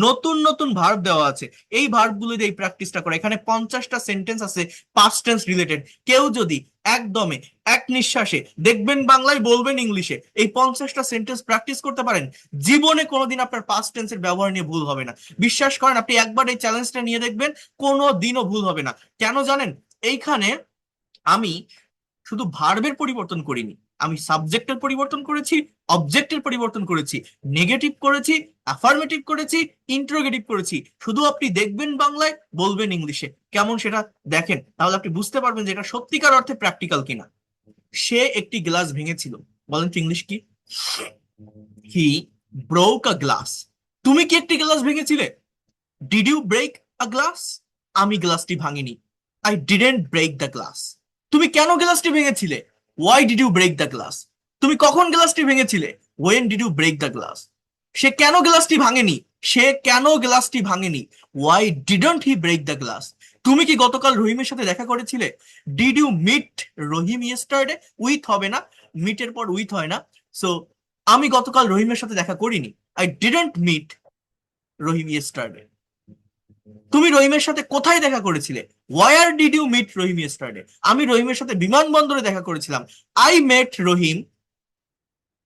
নতুন নতুন ভার্ব দেওয়া আছে। এই ভার্বগুলো দিয়ে এই প্র্যাকটিসটা করে। এখানে 50টা সেন্টেন্স আছে পাস্ট টেন্স রিলেটেড। কেউ যদি একদমে এক নিঃশ্বাসে দেখবেন বাংলায় বলবেন ইংলিশে এই 50টা সেন্টেন্স প্র্যাকটিস করতে পারেন, জীবনে কোনোদিন আপনার পাস্ট টেন্সের ব্যবহার নিয়ে ভুল হবে না। বিশ্বাস করেন, আপনি একবার এই চ্যালেঞ্জটা নিয়ে দেখবেন, কোনো দিনও ভুল হবে না। কেন জানেন? এইখানে আমি শুধু ভার্বের পরিবর্তন করিনি, আমি সাবজেক্টের পরিবর্তন করেছি, অবজেক্টের পরিবর্তন করেছি, নেগেটিভ করেছি, অ্যাফার্মেটিভ করেছি, ইন্টারোগেটিভ করেছি। শুধু আপনি দেখবেন বাংলায় বলবেন ইংলিশে, কেমন সেটা দেখেন, তাহলে আপনি বুঝতে পারবেন যে এটা সত্যিকার অর্থে প্র্যাকটিক্যাল কিনা। সে একটি গ্লাস ভেঙেছিল, বলেন তো ইংলিশ কি? He broke a glass. তুমি কি একটি গ্লাস ভেঙেছিলে? Did you break a glass? আমি গ্লাসটি ভাঙিনি। I didn't break the glass. তুমি কেন গ্লাসটি ভেঙেছিলে? Why did you break the glass? তুমি কখন গ্লাসটি ভেঙেছিলে? When did you break the glass? সে কেন গ্লাসটি ভাঙেনি? সে কেন গ্লাসটি ভাঙেনি? Why didn't he break the glass? তুমি কি গতকাল রহিমের সাথে দেখা করেছিলে? Did you meet Rahim yesterday? With হবে না, মিটের পর উইথ হয় না। সো আমি গতকাল রহিমের সাথে দেখা করিনি। I didn't meet Rahim yesterday. তুমি রহিমের সাথে কোথায় দেখা করেছিলে? Where did you meet Rahim yesterday? আমি রহিমের সাথে বিমানবন্দরে দেখা করেছিলাম। I met Rahim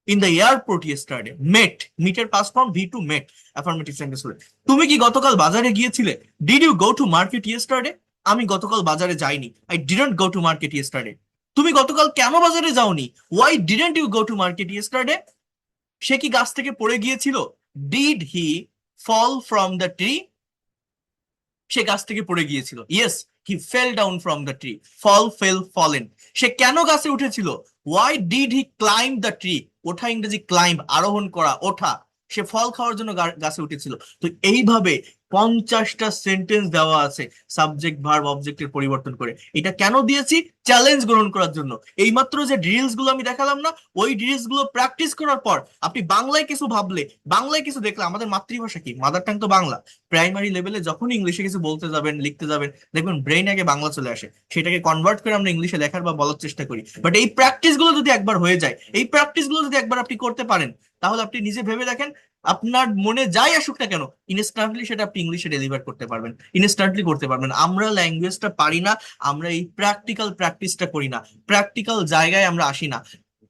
in the airport yesterday. Met, মিটের past form V two met, affirmative sentence হলে। তুমি কি গতকাল বাজারে গিয়েছিলে? Did you go to market yesterday? আমি গতকাল বাজারে যাইনি। I didn't go to market yesterday. তুমি গতকাল কেন বাজারে যাওনি? Y didn't you go to market yesterday? সে কি গাছ থেকে পড়ে গিয়েছিল? Did he fall from the tree? সে গাছ থেকে পড়ে গিয়েছিল। Yes, he fell down from the tree. Fall, fell, fallen. সে কেন গাছে উঠেছিল? Why did he climb the tree? ওঠা ইংরেজি ক্লাইম্ব, আরোহণ করা, ওঠা। সে ফল খাওয়ার জন্য গাছে উঠেছিল। তো এইভাবে 50টা সেন্টেন্স দেওয়া আছে সাবজেক্ট ভার্ব অবজেক্টের পরিবর্তন করে। এটা কেন দিয়েছি? চ্যালেঞ্জ গ্রহণ করার জন্য। এইমাত্র যে ড্রিলস গুলো আমি দেখালাম না, ওই ড্রিলস গুলো প্র্যাকটিস করার পর আপনি বাংলায় কিছু ভাবলে, বাংলায় কিছু দেখলে, আমাদের মাতৃভাষা কি, মাদার টাং তো বাংলা। প্রাইমারি লেভেলে যখন ইংলিশে কিছু বলতে যাবেন, লিখতে যাবেন, দেখবেন ব্রেন আগে বাংলা চলে আসে, সেটাকে কনভার্ট করে আমরা ইংলিশে লেখার বা বলার চেষ্টা করি। বাট এই প্র্যাকটিস গুলো যদি একবার হয়ে যায়, এই প্র্যাকটিস গুলো যদি একবার আপনি করতে পারেন, তাহলে আপনি নিজে ভেবে দেখেন, আপনার মনে যাই আসুক না কেন, ইনস্ট্যান্টলি সেটা আপনি ইংলিশে ডেলিভার করতে পারবেন, ইনস্ট্যান্টলি করতে পারবেন। আমরা ল্যাঙ্গুয়েজটা পারি না, আমরা এই প্র্যাকটিক্যাল প্র্যাকটিসটা করি না, প্র্যাকটিক্যাল জায়গায় আমরা আসি না,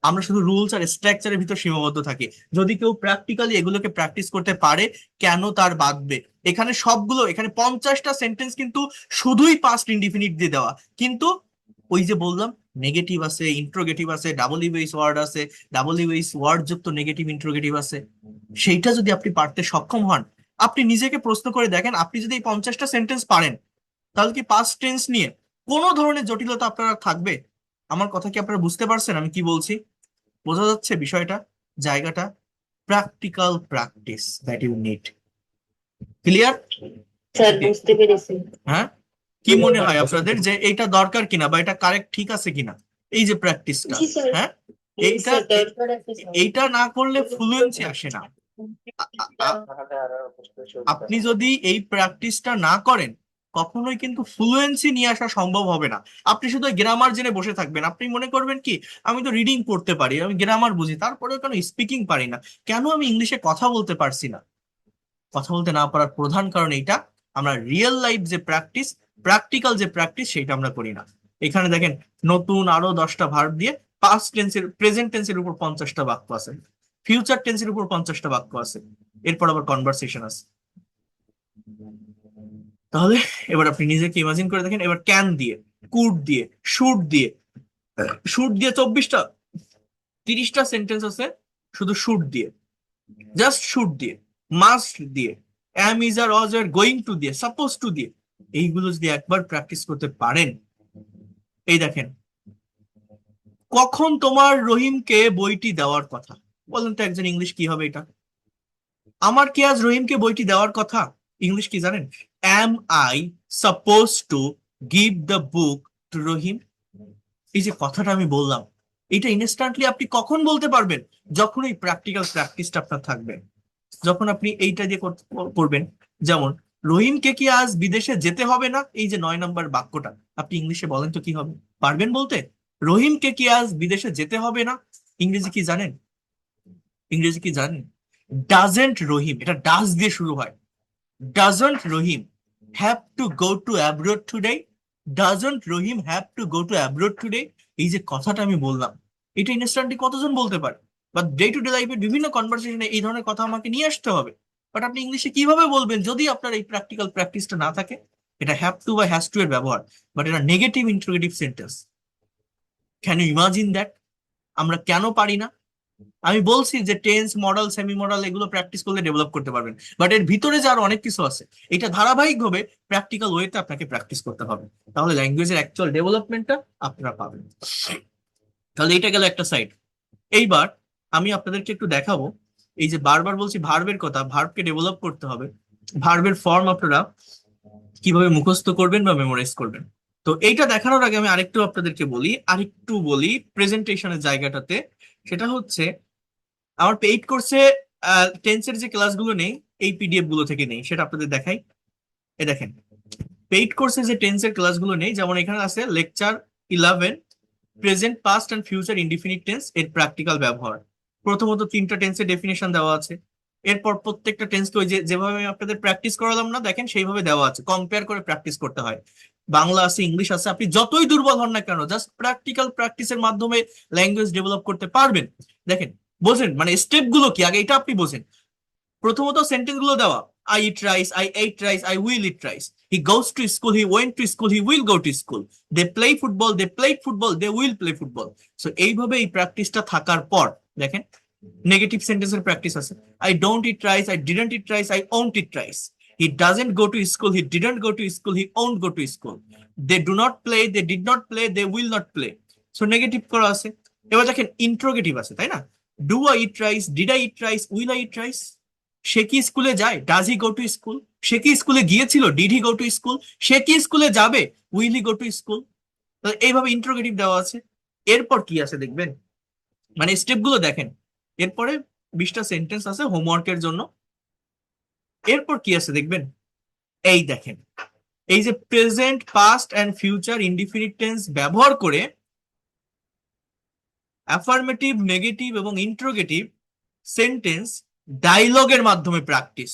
আমরা শুধু রুলস আর স্ট্রাকচারের ভিতর সীমাবদ্ধ থাকি। যদি কেউ প্র্যাকটিক্যালি এগুলোকে প্র্যাকটিস করতে পারে, কেন তার বাঁধবে? এখানে সবগুলো, এখানে 50টা সেন্টেন্স কিন্তু শুধুই পাস্ট ইনডিফিনিট দিয়ে দেওয়া, কিন্তু ওই যে বললাম, নেগেটিভ আছে, ইন্ট্রোগেটিভ আছে, ডাবল ইউএস ওয়ার্ড আছে, ডাবল ইউএস ওয়ার্ড যুক্ত নেগেটিভ ইন্ট্রোগেটিভ আছে। সেইটা যদি আপনি পারতে সক্ষম হন, আপনি নিজেকে প্রশ্ন করে দেখেন, আপনি যদি এই 50টা সেন্টেন্স পারেন, তাহলে কি পাস্ট টেন্স নিয়ে কোনো ধরনের জটিলতা আপনার আর থাকবে? আমার কথা কি আপনারা বুঝতে পারছেন আমি কি বলছি? বোঝা যাচ্ছে বিষয়টা, জায়গাটা? Practical practice that you need. Clear? Sir বুঝতে পেরেছি। হ্যাঁ, কি মনে হয় আপনাদের যে এইটা দরকার কিনা, বা এটা কারেক্ট ঠিক আছে কিনা, এই যে প্র্যাকটিসটা? জি স্যার। হ্যাঁ, Yes, এইটা sir, দরকার আছে স্যার। এইটা না করলে ফ্লুয়েন্সি আসে না। আপনি যদি এই প্র্যাকটিসটা না করেন, কখনোই কিন্তু ফ্লুয়েন্সি নিয়ে আসা সম্ভব হবে না। আপনি শুধু গ্রামার জেনে বসে থাকবেন, আপনি মনে করবেন কি, আমি তো রিডিং পড়তে পারি, আমি গ্রামার বুঝি, তারপরেও কেন স্পিকিং পারি না, কেন আমি ইংলিশে কথা বলতে পারছি না? কথা বলতে না পারার প্রধান কারণ এইটা, আমরা রিয়েল লাইফ যে প্র্যাকটিস, প্র্যাকটিক্যাল যে প্র্যাকটিস, সেটা আমরা করি না। এখানে দেখেন, নতুন আরো 10টা ভার্ব দিয়ে পাস্ট টেন্সের, প্রেজেন্ট টেন্সের উপর 50টা বাক্য আছে, ফিউচার টেন্সের উপর 50টা বাক্য আছে, এরপর আবার কনভারসেশন আছে। তাহলে এবার আপনি নিজেকে ইমাজিন করে দেখেন, এবার ক্যান দিয়ে, কুড দিয়ে, শুড দিয়ে, শুড দিয়ে 24টা, 30টা সেন্টেন্স আছে শুধু শুড দিয়ে, জাস্ট শুড দিয়ে, মাস্ট দিয়ে, অ্যাম, ইজ, আর, ওয়াজ, আর, গোয়িং টু দিয়ে, সাপোজ টু দিয়ে। এইগুলো যদি একবার প্র্যাকটিস করতে পারেন, এই দেখেন, কখন তোমার রহিমকে বইটি দেওয়ার কথা? বলেন তো একজন ইংলিশ কি হবে এটা? আমার কি আজ রহিমকে বইটি দেওয়ার কথা? ইংলিশ কি জানেন? Am I suppose to give the book to Rahim? এই যে কথাটা আমি বললাম, এটা ইনস্ট্যান্টলি আপনি কখন বলতে পারবেন? যখন এই প্র্যাকটিক্যাল প্র্যাকটিসটা আপনার থাকবে, যখন আপনি এইটা দিয়ে করবেন। যেমন, রহিমকে কি আজ বিদেশে যেতে হবে না, এই যে 9 নম্বর বাক্যটা, আপনি ইংলিশে বলেন তো কি হবে? পারবেন বলতে? রহিমকে কি আজ বিদেশে যেতে হবে না? ইংরেজি কি জানেন? ইংরেজি কি জানেন? ডাজেন্ট রহিম, এটা ডাজ দিয়ে শুরু হয়। Doesn't Rahim have to go two abroad today? Doesn't Rahim have to go two abroad today? এই যে কথাটা আমি বললাম, এটা ইনস্ট্যান্টলি কতজন বলতে পারে? বা ডে টু ডে লাইফের বিভিন্ন কনভারসেশনে এই ধরনের কথা আমাকে নিয়ে আসতে হবে। বাট আপনি ইংলিশে কিভাবে বলবেন যদি আপনার এই প্র্যাকটিক্যাল প্র্যাকটিসটা না থাকে? এটা হ্যাভ টু বা হ্যাজ টু এর ব্যবহার, বাট এটা negative interrogative sentence. Can you imagine that? আমরা কেন পারি না? আমি বলছি যে টেন্স, মডেল, সেমি মডেল এগুলো প্র্যাকটিস করলে ডেভেলপ করতে পারবেন, বাট এর ভিতরে যে আরো অনেক কিছু আছে, এটা ধারাবাহিকভাবে প্র্যাকটিক্যাল ওয়েতে আপনাকে প্র্যাকটিস করতে হবে। তাহলে ল্যাঙ্গুয়েজের অ্যাকচুয়াল ডেভেলপমেন্টটা আপনারা পাবেন। তাহলে এটা গেল একটা সাইড। এইবার আমি আপনাদেরকে একটু দেখাবো, এই যে বারবার বলছি ভার্বের কথা, ভার্বকে ডেভেলপ করতে হবে। ভার্বের ফর্ম আপনারা কিভাবে মুখস্থ করবেন বা মেমোরাইজ করবেন। তো এইটা দেখানোর আগে আমি আরেকটু বলি প্রেজেন্টেশনের জায়গাটাতে। সেটা হচ্ছে আমার পেইড কোর্সে টেন্সের যে ক্লাসগুলো নেই, এই পিডিএফ গুলো থেকে নেই, সেটা আপনাদের দেখাই। এ দেখেন, পেইড কোর্সে যে টেন্সের ক্লাসগুলো নেই, যেমন এখানে আছে lecture 11 present, past and future indefinite tense এর প্র্যাকটিক্যাল ব্যবহার। প্রথমত 3টা টেন্সের ডেফিনেশন দেওয়া আছে। এরপর প্রত্যেকটা টেন্সকে ওই যে যেভাবে আমি আপনাদের প্র্যাকটিস করালাম না, দেখেন সেইভাবে দেওয়া আছে, কম্পেয়ার করে প্র্যাকটিস করতে হয়। বাংলা আছে, ইংলিশ আছে, আপনি যতই দুর্বল হন না কেন, জাস্ট প্র্যাকটিক্যাল প্র্যাকটিসের মাধ্যমে ল্যাঙ্গুয়েজ ডেভেলপ করতে পারবেন। দেখেন, বোঝেন মানে স্টেপ গুলো কি আগে এটা আপনি বোঝেন। প্রথমত সেন্টেন্স গুলো দেওয়া, I eat rice, I ate rice, I will eat rice, he goes to school, he went to school, he will go to school, they play football, they played football, they will play football. So এইভাবে এই প্র্যাকটিসটা থাকার পর দেখেন negative সেন্টেন্সের practice আছে। I don't eat rice, I didn't eat rice, I won't eat rice, he doesn't go to school, he didn't go to school, he won't go to school, they do not play, they did not play, they will not play. So negative করা আছে। এবার দেখেন interrogative আছে, তাই না? Do I eat rice, did I eat rice, will I eat rice? সে কি স্কুলে যায়? Does he go to school? সে কি স্কুলে গিয়েছিল? Did he go to school? সে কি স্কুলে যাবে? Will he go to school? এইভাবে ইন্ট্রোগেটিভ দেওয়া আছে। এরপর কি আছে দেখবেন, মানে স্টেপ গুলো দেখেন। এরপরে 20টা সেন্টেন্স আছে হোমওয়ার্কের জন্য। এরপর কি আছে দেখবেন, এই দেখেন, এই যে present, past and future indefinite tense ব্যবহার করে অ্যাফার্মেটিভ, নেগেটিভ এবং ইন্ট্রোগেটিভ সেন্টেন্স ডায়লগের মাধ্যমে প্র্যাকটিস।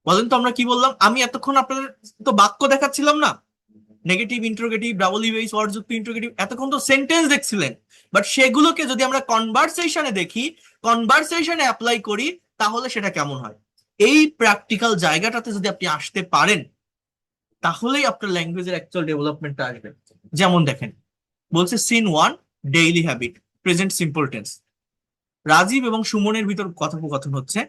বলেন তো আমরা কি বললাম? আমি এতক্ষণ আপনাদের তো বাক্য দেখাচ্ছিলাম না, নেগেটিভ, ইন্ট্রোগেটিভ, ডাবল ইভেইস, ওয়ার্ডযুক্ত ইন্ট্রোগেটিভ, এতক্ষণ তো সেন্টেন্স দেখছিলেন। বাট সেগুলোকে যদি আমরা কনভারসেশনে দেখি, কনভারসেশনে অ্যাপ্লাই করি, তাহলে সেটা কেমন হয়? এই প্র্যাকটিক্যাল জায়গাটাতে যদি আপনি আসতে পারেন, তাহলেই আপনার ল্যাঙ্গুয়েজের অ্যাকচুয়াল ডেভেলপমেন্টটা আসবে। যেমন দেখেন, বলছে scene 1 daily habit, present simple tense. Rajib এবং সুমনের ভিতর কথোপকথন হচ্ছে,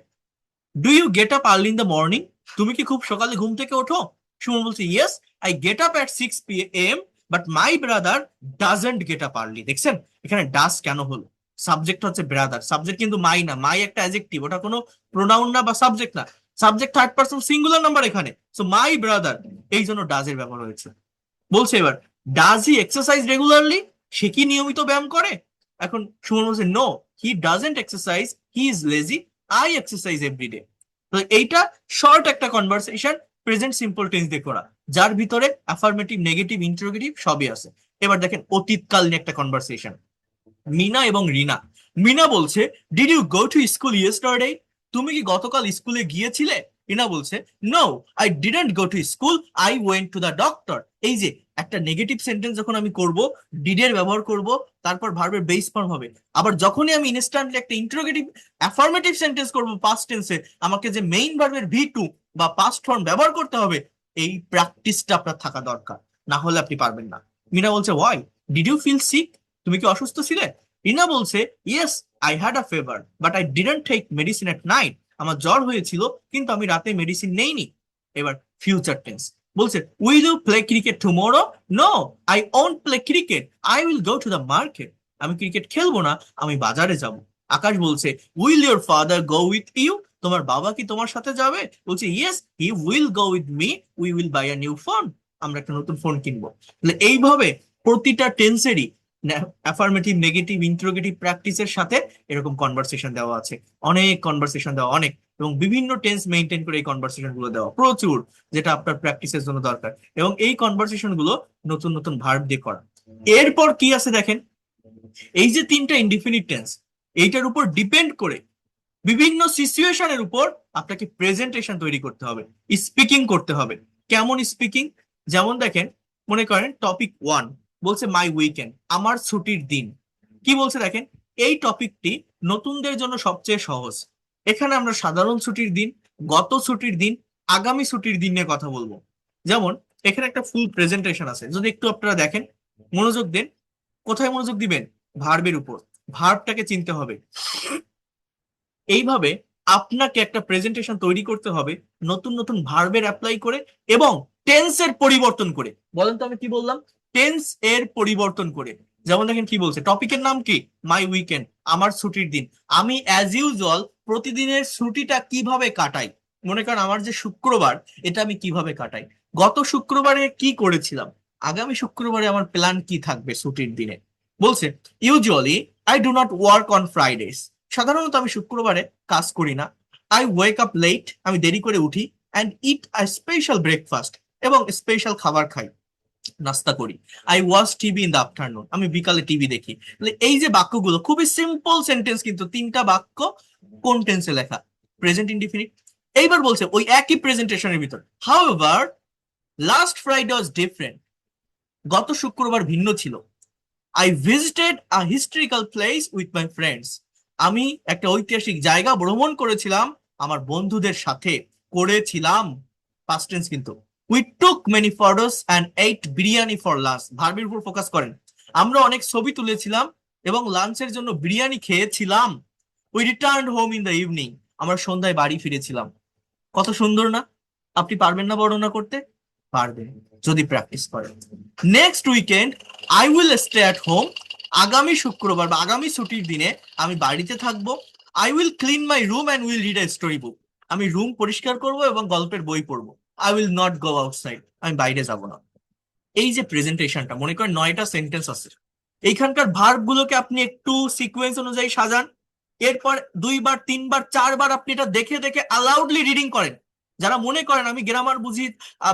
do you get up early in the morning? তুমি কি খুব সকালে ঘুম থেকে ওঠো? সুমন বলছে, yes, I get up at 6 p.m. But my brother doesn't get up early. দেখছেন এখানে ডাজ কেন হলো? সাবজেক্ট হচ্ছে ব্রাদার, সাবজেক্ট কিন্তু মাই না, মাই একটা অ্যাডজেক্টিভ, ওটা কোনো প্রোনাউন না বা সাবজেক্ট না, subject third person singular number এখানে। সো মাই ব্রাদার, এই জন্য ডাজের ব্যবহার হয়েছে। বলছে এবার, ডাজ হি এক্সারসাইজ রেগুলারলি? সে কি নিয়মিত ব্যায়াম করে? এখন সুমন বলছে, no, he doesn't exercise, he is lazy, I exercise everyday. তো এইটা শর্ট একটা কনভারসেশন প্রেজেন্ট সিম্পল টেন্স দিয়ে করা, যার ভিতরে অ্যাফার্মেটিভ, নেগেটিভ, ইন্টারোগেটিভ সবই আছে। এবার দেখেন অতীতকালীন একটা কনভারসেশন, মিনা এবং রিনা। মিনা বলছে, did you go to school yesterday? তুমি কি গতকাল স্কুলে গিয়েছিলে? রিনা বলছে, no, I didn't go to school, I went to the doctor. এই যে একটা নেগেটিভ সেন্টেন্স যখন আমি করব, ডিডের ব্যবহার করব, তারপর ভার্বের বেস ফর্ম হবে। আবার যখনই আমি ইনস্ট্যান্টলি একটা ইন্টারোগেটিভ অ্যাফার্মেটিভ সেন্টেন্স করব পাস্ট টেন্সে, আমাকে যে মেইন ভার্বের ভি টু বা পাস্ট ফর্ম ব্যবহার করতে হবে, এই প্র্যাকটিসটা আপনার থাকা দরকার, না হলে আপনি পারবেন না। মিনা বলছে, why did you feel sick? তুমি কি অসুস্থ ছিলে? রিনা বলছে, yes, I had a fever but I didn't take medicine at night. আমার জ্বর হয়েছিল কিন্তু আমি রাতে মেডিসিন নেইনি। এবার ফিউচার টেন্স বলছে, will you play cricket tomorrow? No, I won't play cricket, I will go to the market. আমি ক্রিকেট খেলবো না, আমি বাজারে যাব। আকাশ বলছে, will your father go with you? তোমার বাবা কি তোমার সাথে যাবে? বলছে, yes, he will go with me, we will buy a new phone. আমরা একটা নতুন ফোন কিনবো। তাহলে এইভাবে প্রতিটা টেন্সেরই অ্যাফার্মেটিভ, নেগেটিভ, ইন্টারোগেটিভ প্র্যাকটিসের সাথে এরকম কনভারসেশন দেওয়া আছে, অনেক কনভারসেশন দেওয়া, অনেক, এবং বিভিন্ন টেন্স মেনটেন করে এই কনভারসেশন গুলো দেওয়া প্রচুর, যেটা আপনার প্র্যাকটিসের জন্য দরকার। এবং এই কনভারসেশন গুলো নতুন নতুন ভার্ব দিয়ে করা। এরপর কি আছে দেখেন, এই যে 3টা ইনডিফিনিট টেন্স, এইটার উপর ডিপেন্ড করে বিভিন্ন সিচুয়েশনের উপর আপনাকে প্রেজেন্টেশন তৈরি করতে হবে, স্পিকিং করতে হবে। কেমন স্পিকিং? যেমন দেখেন, মনে করেন টপিক 1 বলছে মাই উইকেন্ড, আমার ছুটির দিন। কি বলছে দেখেন, এই টপিকটি নতুনদের জন্য সবচেয়ে সহজ। এখানে আমরা সাধারণ ছুটির দিন, গত ছুটির দিন, আগামী ছুটির দিন নিয়ে কথা বলবো। যেমন এখানে একটা ফুল প্রেজেন্টেশন আছে, যদি একটু আপনারা দেখেন, মনোযোগ দেন। কোথায় মনোযোগ দিবেন? ভার্বের উপর। ভার্বটাকে চিনতে হবে। এইভাবে আপনাকে একটা প্রেজেন্টেশন তৈরি করতে হবে নতুন নতুন ভার্বের অ্যাপ্লাই করে এবং টেন্সের পরিবর্তন করে। বলেন তো আমি কি বললাম? টেন্স এর পরিবর্তন করে। যেমন দেখেন কি বলছে, টপিকের নাম কি? মাই উইকেন্ড, আমার ছুটির দিন। আমি অ্যাজ ইউজুয়াল প্রতিদিনের ছুটিটা কিভাবে কাটাই, মনে করেন আমার যে শুক্রবার, এটা আমি কিভাবে কাটাই, গত শুক্রবারে কি করেছিলাম, আগামী শুক্রবারে আমার প্ল্যান কি থাকবে ছুটির দিনে। বলছে usually I do not work on ফ্রাইডেস, সাধারণত আমি শুক্রবারে কাজ করি না। আই ওয়েক আপ লেট, আমি দেরি করে উঠি। And it a special breakfast, এবং স্পেশাল খাবার খাই, নাস্তা করি। I watch TV in the afternoon, আমি বিকালে টিভি দেখি। তাহলে এই যে বাক্যগুলো খুবই সিম্পল সেন্টেন্স, কিন্তু তিনটা বাক্য কোন টেন্সে লেখা? Present indefinite. এইবার বলছে ওই একই প্রেজেন্টেশনের ভিতর, however last Friday was different, গত শুক্রবার ভিন্ন ছিল। I visited a historical place with my friends, আমি একটা ঐতিহাসিক জায়গা ভ্রমণ করেছিলাম আমার বন্ধুদের সাথে। করেছিলাম, পাস্ট টেন্স কিন্তু। We took many photos and eight biryani for lunch, ভার্বের উপর ফোকাস করেন। আমরা অনেক ছবি তুলেছিলাম এবং লাঞ্চের জন্য বিরিয়ানি খেয়েছিলাম। We return home in the evening, আমরা সন্ধ্যায় বাড়ি ফিরেছিলাম। কত সুন্দর না? আপনি পারবেন না বর্ণনা করতে? পারবেন, যদি প্র্যাকটিস করেন। Next weekend I will stay at home, আগামী শুক্রবার বা আগামী ছুটির দিনে আমি বাড়িতে থাকবো। I will clean my room and will read a story book, আমি রুম পরিষ্কার করব এবং গল্পের বই পড়বো। I will not go outside, আমি বাইরে যাব না। এই যে প্রেজেন্টেশনটা, মনে করেন 9টা সেন্টেন্স আছে, এইখানকার ভার্ব গুলোকে আপনি একটু সিকোয়েন্স অনুযায়ী সাজান। এরপর 2বার 3বার 4বার আপনি এটা দেখে দেখে অ্যালাউডলি রিডিং করেন। যারা মনে করেন আমি গ্রামার বুঝি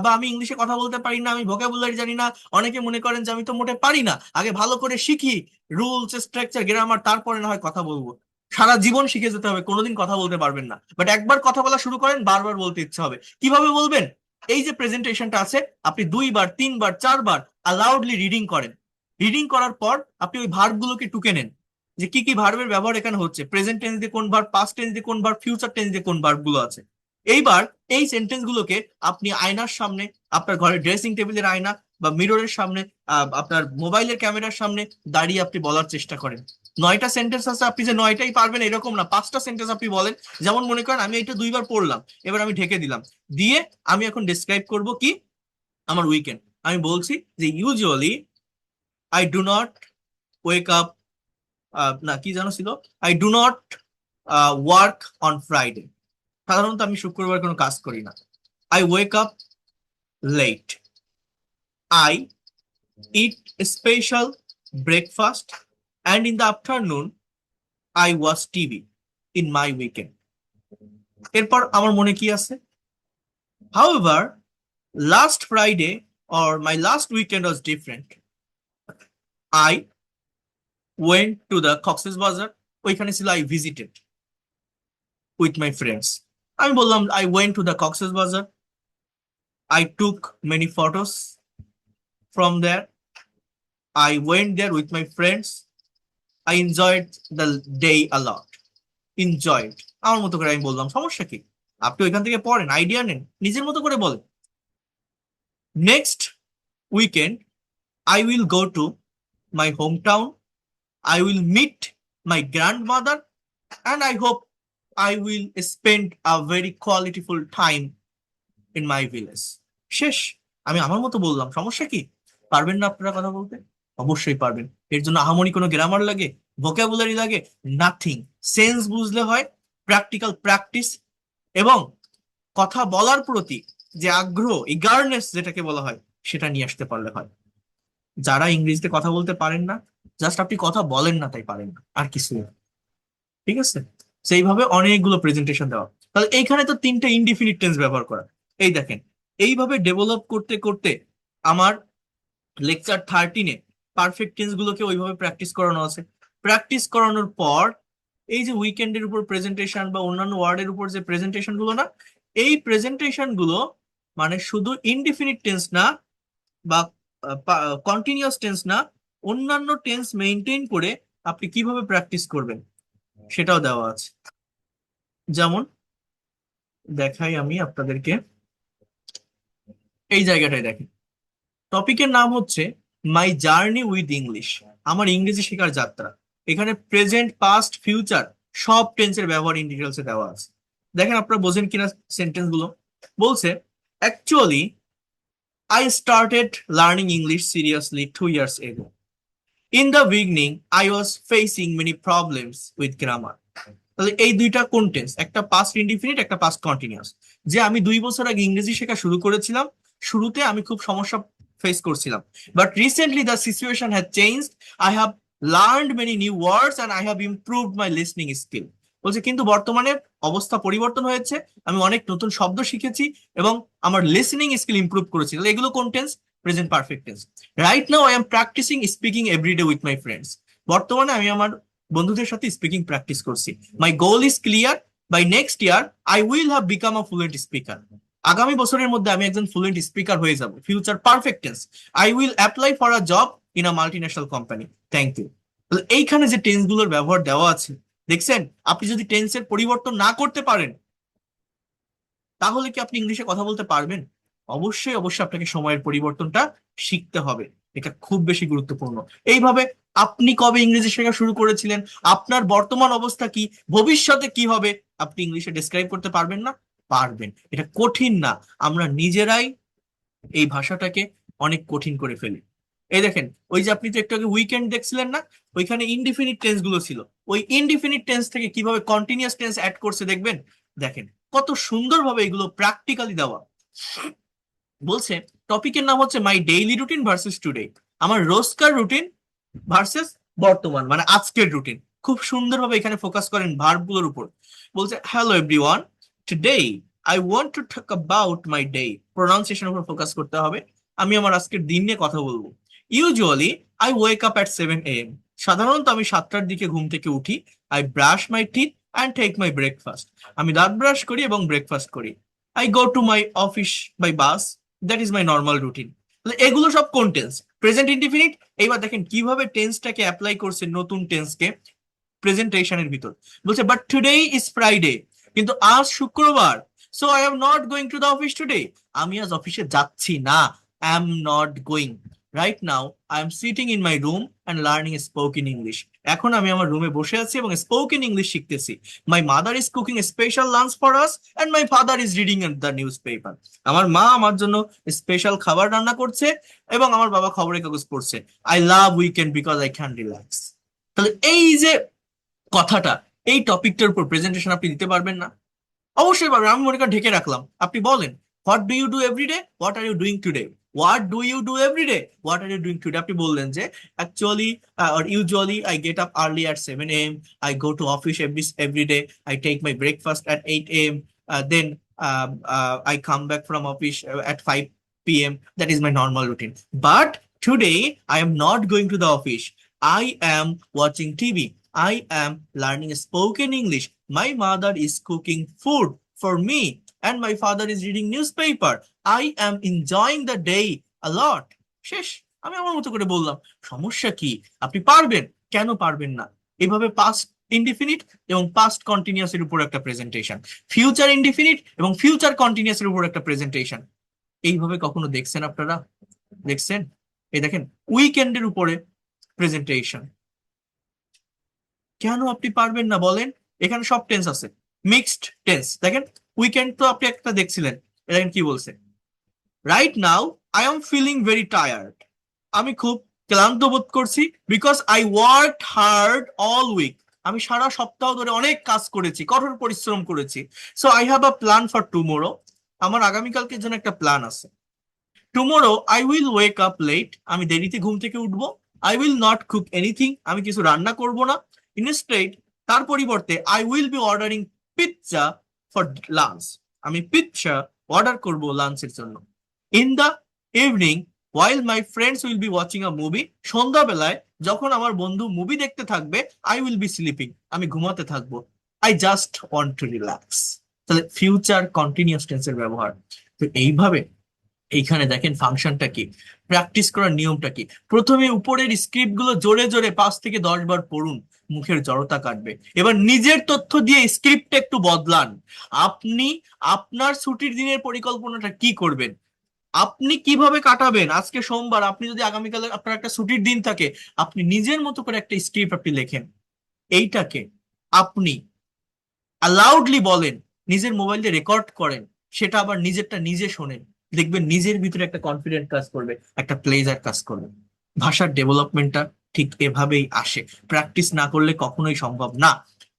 বা আমি ইংলিশে কথা বলতে পারি না, আমি ভোকাবুলারি জানি না, অনেকে মনে করেন যে আমি তো মোটে পারি না, আগে ভালো করে শিখি রুলস স্ট্রাকচার গ্রামার, তারপরে না হয় কথা বলবো। সারা জীবন শিখে যেতে হবে, কোনোদিন কথা বলতে পারবেন না। বাট একবার কথা বলা শুরু করেন, বারবার বলতে ইচ্ছে হবে। কিভাবে বলবেন? এই যে প্রেজেন্টেশনটা আছে, আপনি 2বার 3বার 4বার অ্যালাউডলি রিডিং করেন। রিডিং করার পর আপনি ওই ভার্ব গুলোকে টুকে নেন, যে কি কি ভার্বের ব্যবহার এখানে হচ্ছে, প্রেজেন্ট টেন্স দিয়ে কোন ভার্ব, পাস্ট টেন্স দিয়ে কোন ভার্ব, ফিউচার টেন্স দিয়ে কোন ভার্ব গুলো আছে। এইবার এই সেন্টেন্স গুলোকে আপনি আয়নার সামনে, আপনার ঘরের ড্রেসিং টেবিলের আয়না বা মিররের সামনে, আপনার মোবাইলের ক্যামেরার সামনে দাঁড়িয়ে আপনি বলার চেষ্টা করেন। 9টা সেন্টেন্স আছে, আপনি যে 9টাই পারবেন এরকম না, 5টা সেন্টেন্স আপনি বলেন। যেমন মনে করেন আমি এটা 2বার পড়লাম, এবার আমি ঢেকে দিলাম, দিয়ে আমি এখন ডিসক্রাইব করব কি, আমার উইকেন্ড। আমি বলছি যে usually I do not wake up, না কি জানো ছিল, I do not work on Friday, সাধারণত আমি শুক্রবার কোনো কাজ করি না। I wake up late, I eat special breakfast, and in the afternoon I watch TV in my weekend. এরপর আমার মনে কি আছে, however last Friday or my last weekend was different. I went to the Cox's Bazar, ওইখানে ছিল I visited with my friends। আমি বললাম I went to the Cox's Bazar, I took many photos from there, I went there with my friends, I enjoyed the day a lot। enjoyed আমার মতো করে আমি বললাম, সমস্যা কি? আপনি ওইখান থেকে পড়েন, আইডিয়া নেন, নিজের মতো করে বলেন। Next weekend I will go to my hometown, I will meet my grandmother, and I hope I will spend a very qualityful time in my village। শেষ। আমি আমার মতো বললাম, সমস্যা কি? পারবেন না আপনারা কথা বলতে? অবশ্যই পারবেন। এর জন্য আহামরি কোনো গ্রামার লাগে, ভোকাবুলারি লাগে? নাথিং। সেন্স বুঝলে হয়, প্র্যাকটিক্যাল প্র্যাকটিস, এবং কথা বলার প্রতি যে আগ্রহ, ইগারনেস যেটাকে বলা হয়, সেটা নিয়ে আসতে পারলে হয়। যারা ইংরেজিতে কথা বলতে পারেন না, জাস্ট আপনি কথা বলেন না তাই পারেন না, আর কিছু না। ঠিক আছে? সেইভাবে অনেকগুলো প্রেজেন্টেশন দেওয়া। তাহলে এইখানে তো 3টে ইনডিফিনিট টেন্স ব্যবহার করা। এই দেখেন, এইভাবে ডেভেলপ করতে করতে আমার লেকচার 13-এ পারফেক্ট টেন্স গুলোকে ওইভাবে প্র্যাকটিস করানো আছে। প্র্যাকটিস করানোর পর এই যে উইকেন্ডের উপর প্রেজেন্টেশন বা অন্যান্য ওয়ার্ডের উপর যে প্রেজেন্টেশন গুলো না, এই প্রেজেন্টেশন গুলো মানে শুধু ইনডিফিনিট টেন্স না বা কন্টিনিউয়াস টেন্স না, অন্যান্য টেন্স মেনটেন করে আপনি কিভাবে প্র্যাকটিস করবেন সেটাও দেওয়া আছে। যেমন দেখাই আমি আপনাদেরকে, এই জায়গাটায় দেখেন, টপিকের নাম হচ্ছে মাই জার্নি উইথ ইংলিশ, আমার ইংরেজি শেখার যাত্রা। এখানে প্রেজেন্ট, পাস্ট, ফিউচার সব টেন্সের ব্যবহার ইন ডিটেলসে দেওয়া আছে। দেখেন আপনারা বোঝেন কিনা সেন্টেন্স গুলো। বলছে actually I started learning English seriously 2 years ago. In the beginning, I was facing many problems with grammar. তাহলে এই দুইটা কোন টেন্স? একটা পাস্ট ইনডিফিনিট, একটা পাস্ট কন্টিনিউয়াস। যে আমি 2 বছর আগে ইংরেজি শেখা শুরু করেছিলাম, শুরুতে আমি খুব সমস্যা ফেস করছিলাম, but recently the situation has changed, I have learned many new words and I have improved my listening skill. বলছে কিন্তু বর্তমানে অবস্থা পরিবর্তন হয়েছে, আমি অনেক নতুন শব্দ শিখেছি এবং আমার লিসনিং স্কিল ইমপ্রুভ করেছি। তাহলে এগুলো কোন tense? Present perfect tense. Right now I am practising speaking everyday with my friends. বর্তমানে আমি আমার বন্ধুদের সাথে স্পিকিং প্র্যাকটিস করছি। My goal is clear, by next year I will have become a fluent speaker. আগামী বছরের মধ্যে আমি একজন ফ্লুয়েন্ট স্পিকার হয়ে যাব। Future perfect tense, I will apply for a job in a multinational company. Thank you. এইখানে যে tense গুলোর ব্যবহার দেওয়া আছে দেখছেন, আপনি যদি টেন্সের পরিবর্তন না করতে পারেন তাহলে কি আপনি ইংলিশে কথা বলতে পারবেন? অবশ্যই অবশ্যই আপনাকে সময়ের পরিবর্তনটা শিখতে হবে, এটা খুব বেশি গুরুত্বপূর্ণ। এইভাবে আপনি কবে ইংরেজি শেখা শুরু করেছিলেন, আপনার বর্তমান অবস্থা কি, ভবিষ্যতে কি হবে, আপনি ইংলিশে ডেসক্রাইব করতে পারবেন না? পারবেন। এটা কঠিন না, আমরা নিজেরাই এই ভাষাটাকে অনেক কঠিন করে ফেলি। এই দেখেন, ওই যে আপনি তো একটু আগে উইকেন্ড দেখছিলেন না, ওইখানে ইনডিফিনিট টেন্স গুলো ছিল, ওই ইনডিফিনিট টেন্স থেকে কিভাবে কন্টিনিউয়াস টেন্স অ্যাড করছে দেখবেন। দেখেন কত সুন্দরভাবে এগুলো প্র্যাকটিক্যালি দেওয়া। বলছে টপিকের নাম হচ্ছে my daily routine versus today, আমার রোজকার রুটিন ভার্সেস বর্তমান মানে আজকের রুটিন। খুব সুন্দরভাবে এখানে ফোকাস করেন ভার্ব গুলোর উপর। বলছে hello everyone, today I want to talk about my day, প্রোনাউন্সিয়েশনের উপর ফোকাস করতে হবে। আমি আমার আজকের দিন নিয়ে কথা বলবো। Usually I wake up at 7 AM, সাধারণত আমি 7টার দিকে ঘুম থেকে উঠি। I brush my teeth and take my breakfast, আমি দাঁত ব্রাশ করি এবং ব্রেকফাস্ট করি। I go to my office by bus, that is my normal routine. এগুলো সব কোন টেন্স? Present indefinite. এইবার দেখেন কিভাবে টেন্সটাকে অ্যাপ্লাই করছে নতুন টেন্সকে প্রেজেন্টেশনের ভিতর। বলছে বাট টুডে ইজ ফ্রাইডে, কিন্তু আজ শুক্রবার, so I am not going to the office today, আমি আজ অফিসে যাচ্ছি না। I am not going. Right now I am sitting in my room and learning spoken English, এখন আমি আমার রুমে বসে আছি এবং স্পোকেন ইংলিশ শিখতেছি। My mother is cooking special lunch for us and my father is reading the news paper, আমার মা আমার জন্য স্পেশাল খাবার রান্না করছে এবং আমার বাবা খবরের কাগজ পড়ছে। I love weekend because I can relax. তাহলে এই যে কথাটা, এই টপিকটার উপর প্রেজেন্টেশন আপনি দিতে পারবেন না? অবশ্যই পারবেন। আমি মনে করেন ঢেকে রাখলাম, আপনি বলেন what do you do everyday, what are you doing today, what do you do everyday, what are you doing today. আপনি বললেন যে actually or usually I get up early at 7 AM, I go to office every day, I take my breakfast at 8 AM, then I come back from office at 5 PM. That is my normal routine, but today I am not going to the office, I am watching TV, I am learning spoken English, my mother is cooking food for me and my father is reading newspaper, I am enjoying the day a lot. শেষ। আমি আমার মতো করে বললাম, সমস্যা কি? আপনি পারবেন। কেন পারবেন না? এইভাবে পাস্ট ইনডিফিনিট এবং পাস্ট কন্টিনিউয়াস এর উপর একটা প্রেজেন্টেশন, ফিউচার ইনডিফিনিট এবং ফিউচার কন্টিনিউয়াস এর উপর একটা প্রেজেন্টেশন, এইভাবে কখনো দেখছেন আপনারা? দেখছেন? এই দেখেন উইকেন্ডের উপরে প্রেজেন্টেশন। কেন আপনি পারবেন না বলেন? এখানে সব টেন্স আছে, মিক্সড টেন্স। দেখেন উইকেন্ড তো আপনি একটা দেখছিলেন, দেখেন কি বলছে, right now I am feeling very tired, আমি খুব ক্লান্ত বোধ করছি, because I work hard all week, আমি সারা সপ্তাহ ধরে অনেক কাজ করেছি, কঠোর পরিশ্রম করেছি। So I have a plan for tomorrow, আমার আগামীকালকের জন্য একটা প্ল্যান আছে। Tomorrow I will wake up late, আমি দেরিতে ঘুম থেকে উঠবো। I will not cook anything, আমি কিছু রান্না করব না। ইনস্টেড, তার পরিবর্তে I will be ordering pizza for lunch, আমি পিৎজা অর্ডার করব লাঞ্চের জন্য। In the evening while my friends will be watching a movie, সন্ধ্যাবেলায় যখন আমার বন্ধু মুভি দেখতে থাকবে, I will be sleeping, আমি ঘুমাতে থাকবো, I just want to relax। তাহলে ফিউচার কন্টিনিউয়াস টেন্সের ব্যবহার। তো এইভাবে এইখানে দেখেন ফাংশনটা কি, প্র্যাকটিস করার নিয়মটা কি। প্রথমে উপরের স্ক্রিপ্ট গুলো জোরে জোরে 5 থেকে 10 বার পড়ুন, মুখের জড়তা কাটবে। এবার নিজের তথ্য দিয়ে স্ক্রিপ্টটা একটু বদলান। আপনি আপনার ছুটির দিনের পরিকল্পনাটা কি করবেন, আপনি কিভাবে কাটাবেন, আজকে সোমবার, আপনি যদি আগামীকাল আপনার একটা ছুটির দিন থাকে, আপনি নিজের মতো করে একটা স্ক্রিপ্ট আপনি লেখেন, এইটাকে আপনি লাউডলি বলেন, নিজের মোবাইল দিয়ে রেকর্ড করেন, সেটা আবার নিজেরটা নিজে শোনেন, দেখবেন নিজের ভিতরে একটা কনফিডেন্ট কাজ করবে, একটা প্লেজার কাজ করবে। ভাষার ডেভেলপমেন্টটা ঠিক এভাবেই আসে, প্র্যাকটিস না করলে কখনোই সম্ভব না।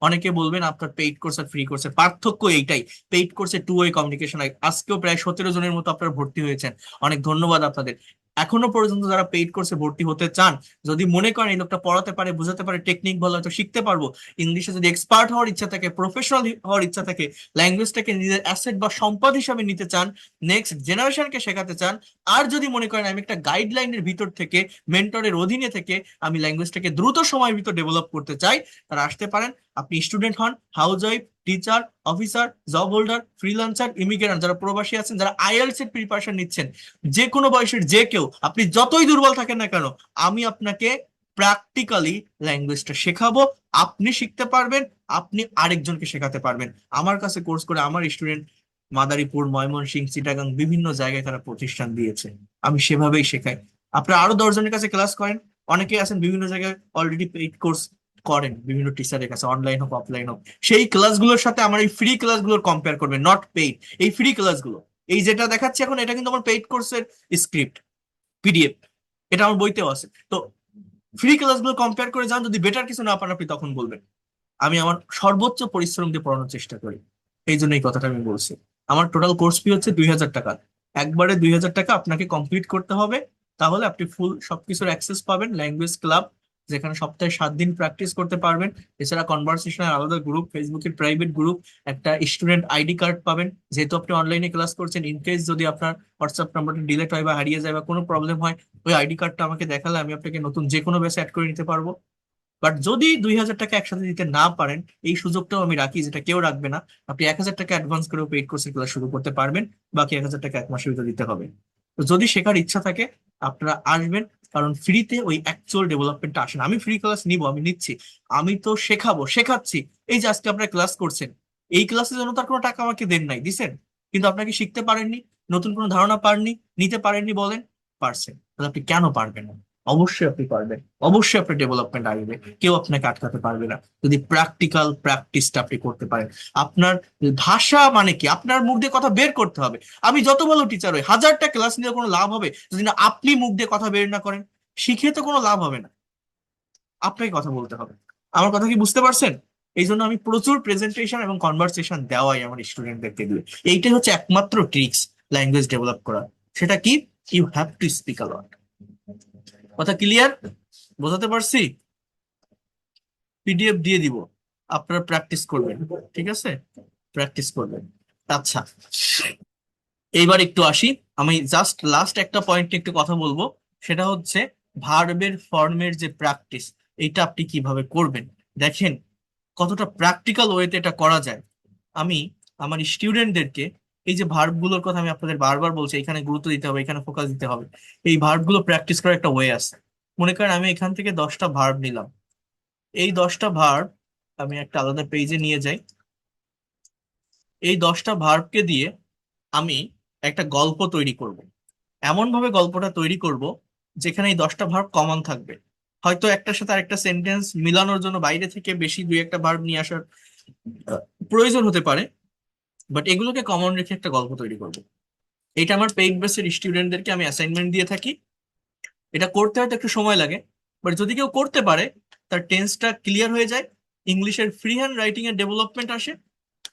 অনেকে বলবেন আপনার পেইড কোর্স আর ফ্রি কোর্সের পার্থক্য এইটাই, পেইড কোর্সে টু ওয়ে কমিউনিকেশন হয়, আজকেও প্রায় 17 জনের মতো আপনারা ভর্তি হয়েছেন, অনেক ধন্যবাদ আপনাদের। এখনো পর্যন্ত যারা পেইড কোর্সে ভর্তি হতে চান, যদি মনে করেন এই লোকটা পড়াতে পারে, বোঝাতে পারে, টেকনিক ভালো, হয়তো শিখতে পারবো, ইংলিশে যদি এক্সপার্ট হওয়ার ইচ্ছা থাকে, প্রফেশনাল হওয়ার ইচ্ছা থাকে, ল্যাঙ্গুয়েজটাকে নিজের অ্যাসেট বা সম্পদ হিসাবে নিতে চান, নেক্সট জেনারেশনকে শেখাতে চান, আর যদি মনে করেন আমি একটা গাইডলাইনের ভিতর থেকে, মেন্টরের অধীনে থেকে আমি ল্যাঙ্গুয়েজটাকে দ্রুত সময়ের ভিতর ডেভেলপ করতে চাই, তারা আসতে পারেন। আপনি স্টুডেন্ট হন, house wife, teacher, officer, job holder, freelancer, immigrant, যারা প্রবাসী আছেন, যারা আইএলটিএস এর প্রিপারেশন নিচ্ছেন, যে কোনো বয়সের যে কেউ, আপনি যতই দুর্বল থাকেন না কেন, আমি আপনাকে প্র্যাকটিক্যালি ল্যাঙ্গুয়েজটা শেখাবো, আপনি শিখতে পারবেন, আপনি আরেকজনকে শেখাতে পারবেন। আমার কাছে কোর্স করে আমার স্টুডেন্ট মাদারীপুর, ময়মনসিংহ, চিটাগাং বিভিন্ন জায়গায় তারা প্রতিষ্ঠান দিয়েছে, আমি সেভাবেই শেখাই। আপনারা আরো 10 জনের কাছে ক্লাস করেন, অনেকেই আছেন বিভিন্ন জায়গায় অলরেডি পেইড কোর্স করেন, বিভিন্ন টিচারের কাছে, অনলাইন হোক অফলাইন হোক, সেই ক্লাসগুলোর সাথে আমার এই ফ্রি ক্লাসগুলোর কম্পেয়ার করবেন, নট পেইড। এই ফ্রি ক্লাসগুলো, এই যেটা দেখাচ্ছি এখন, এটা কিন্তু আমার পেইড কোর্সের স্ক্রিপ্ট, পিডিএফ, এটা আমার বইতেও আছে। তো ফ্রি ক্লাসগুলো কম্পেয়ার করে যান, যদি বেটার কিছু না পান আপনি তখন বলবেন। আমি আমার সর্বোচ্চ পরিশ্রম দিয়ে পড়ানোর চেষ্টা করি, এই জন্য এই কথাটা আমি বলছি। আমার টোটাল কোর্স ফি হচ্ছে 2000 টাকা, একবারে 2000 টাকা আপনাকে কমপ্লিট করতে হবে, তাহলে আপনি ফুল সবকিছুর অ্যাক্সেস পাবেন। ল্যাঙ্গুয়েজ ক্লাব, যেখানে সপ্তাহে 7 দিন প্র্যাকটিস করতে পারবেন, এছাড়া কনভারসেশনের আলাদা গ্রুপ, ফেসবুকের প্রাইভেট গ্রুপ, একটা স্টুডেন্ট আইডি কার্ড পাবেন, যেহেতু আপনি অনলাইনে ক্লাস করছেন, ইন কেস যদি আপনার হোয়াটসঅ্যাপ নাম্বারটা ডিলেট হয় বা হারিয়ে যায় বা কোনো প্রবলেম হয়, ওই আইডি কার্ডটা আমাকে দেখালে আমি আপনাকে নতুন যে কোনো ব্যাচে অ্যাড করে নিতে পারবো। বাট যদি 2000 টাকা একসাথে দিতে না পারেন, এই সুযোগটাও আমি রাখি, যেটা কেউ রাখবে না, আপনি 1000 টাকা অ্যাডভান্স করে পেইড কোর্সের ক্লাস শুরু করতে পারবেন, বাকি 1000 টাকা 1 মাসের ভিতরে দিতে হবে। তো যদি শেখার ইচ্ছা থাকে আপনারা আসবেন, কারণ ফ্রিতে ওই অ্যাকচুয়াল ডেভেলপমেন্টটা আসে না। আমি ফ্রি ক্লাস নিব, আমি নিচ্ছি, আমি তো শেখাবো, শেখাচ্ছি। এই যে আজকে আপনারা ক্লাস করছেন, এই ক্লাসের জন্য তার কোনো টাকা আমাকে দেন নাই, দিছেন, কিন্তু আপনাকে শিখতে পারেননি, নতুন কোনো ধারণা পাননি, নিতে পারেননি, বলেন পারছেন, তাহলে আপনি কেন পারবেন না? অবশ্যই আপনি পারবেন, অবশ্যই আপনার ডেভেলপমেন্ট আসবে, কেউ আপনাকে আটকাতে পারবে না, যদি প্র্যাকটিক্যাল প্র্যাকটিসটা আপনি করতে পারেন। আপনার ভাষা মানে কি, আপনার মুখ দিয়ে কথা বের করতে হবে। আমি যত ভালো টিচার হই, 1000টা ক্লাস নিলে কোনো লাভ হবে যদি না আপনি মুখ দিয়ে কথা বের না করেন? শিখে তো কোনো লাভ হবে না, আপনাকে কথা বলতে হবে। আমার কথা কি বুঝতে পারছেন? এই জন্য আমি প্রচুর প্রেজেন্টেশন এবং কনভারসেশন দেওয়াই আমার স্টুডেন্টদেরকে দিয়ে। এইটাই হচ্ছে একমাত্র ট্রিক্স ল্যাঙ্গুয়েজ ডেভেলপ করা। সেটা কি? You have to speak a lot. কথা ক্লিয়ার? বোঝাতে পারছি? পিডিএফ দিয়ে দিব, আপনারা প্র্যাকটিস করবেন, ঠিক আছে? প্র্যাকটিস করবেন। আচ্ছা, এইবার একটু আসি, আমি জাস্ট লাস্ট একটা পয়েন্ট একটু কথা বলবো, সেটা হচ্ছে ভার্বের ফর্মের যে প্র্যাকটিস, এইটা আপনি কিভাবে করবেন। দেখেন কতটা প্র্যাকটিক্যাল ওয়েতে এটা করা যায়। আমি আমার স্টুডেন্টদেরকে, এই যে ভার্ব গুলোর কথা আমি আপনাদের বারবার বলছি, এখানে গুরুত্ব দিতে হবে, এখানে ফোকাস দিতে হবে, এই ভার্ব গুলো প্র্যাকটিস করার একটা ওয়ে আছে। মনে করেন আমি এখান থেকে 10টা ভার্ব নিলাম, এই 10টা ভার্ব আমি একটা আলাদা পেজে নিয়ে যাই, এই 10টা ভার্বকে দিয়ে আমি একটা গল্প তৈরি করব। এমন ভাবে গল্পটা তৈরি করব যেখানে এই 10টা ভার্ব কমন থাকবে। হয়তো একটার সাথে আরেকটা সেন্টেন্স মিলানোর জন্য বাইরে থেকে বেশি দুই একটা ভার্ব নিয়ে আসার আহ, প্রয়োজন হতে পারে, বাট এগুলোকে কমন রেখে একটা গল্প তৈরি করব। এটা আমার পেইড বেসের স্টুডেন্টদেরকে আমি অ্যাসাইনমেন্ট দিয়ে থাকি। এটা করতে হয়তো একটু সময় লাগে, বাট যদি কেউ করতে পারে, তার টেন্সটা ক্লিয়ার হয়ে যায়, ইংলিশের ফ্রি হ্যান্ড রাইটিং এর ডেভেলপমেন্ট আসে,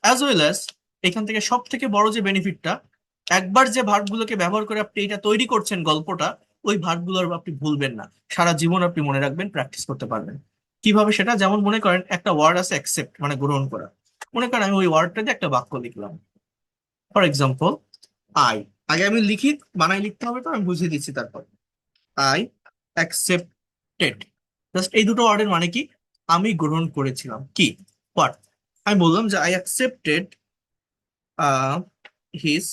অ্যাজ ওয়েল অ্যাজ এখান থেকে সব থেকে বড় যে বেনিফিটটা, একবার যে ভার্বগুলোকে ব্যবহার করে আপনি এটা তৈরি করছেন গল্পটা, ওই ভার্বগুলো আর আপনি ভুলবেন না, সারা জীবন আপনি মনে রাখবেন, প্র্যাকটিস করতে পারবেন। কিভাবে সেটা? যেমন মনে করেন একটা ওয়ার্ড আছে অ্যাকসেপ্ট, মানে গ্রহণ করা। মনে করেন আমি ওই ওয়ার্ডটা দিয়ে একটা বাক্য লিখলাম, ফর এক্সাম্পল আই আগে আমি লিখি, বানাই লিখতে হবে, তো আমি বুঝিয়ে দিচ্ছি তারপর। আই অ্যাকসেপ্টেড, জাস্ট এই দুটো ওয়ার্ডের মানে কি? আমি গ্রহণ করেছিলাম কি, হোয়াট। আমি বললাম যে আই অ্যাকসেপ্টেড হিজ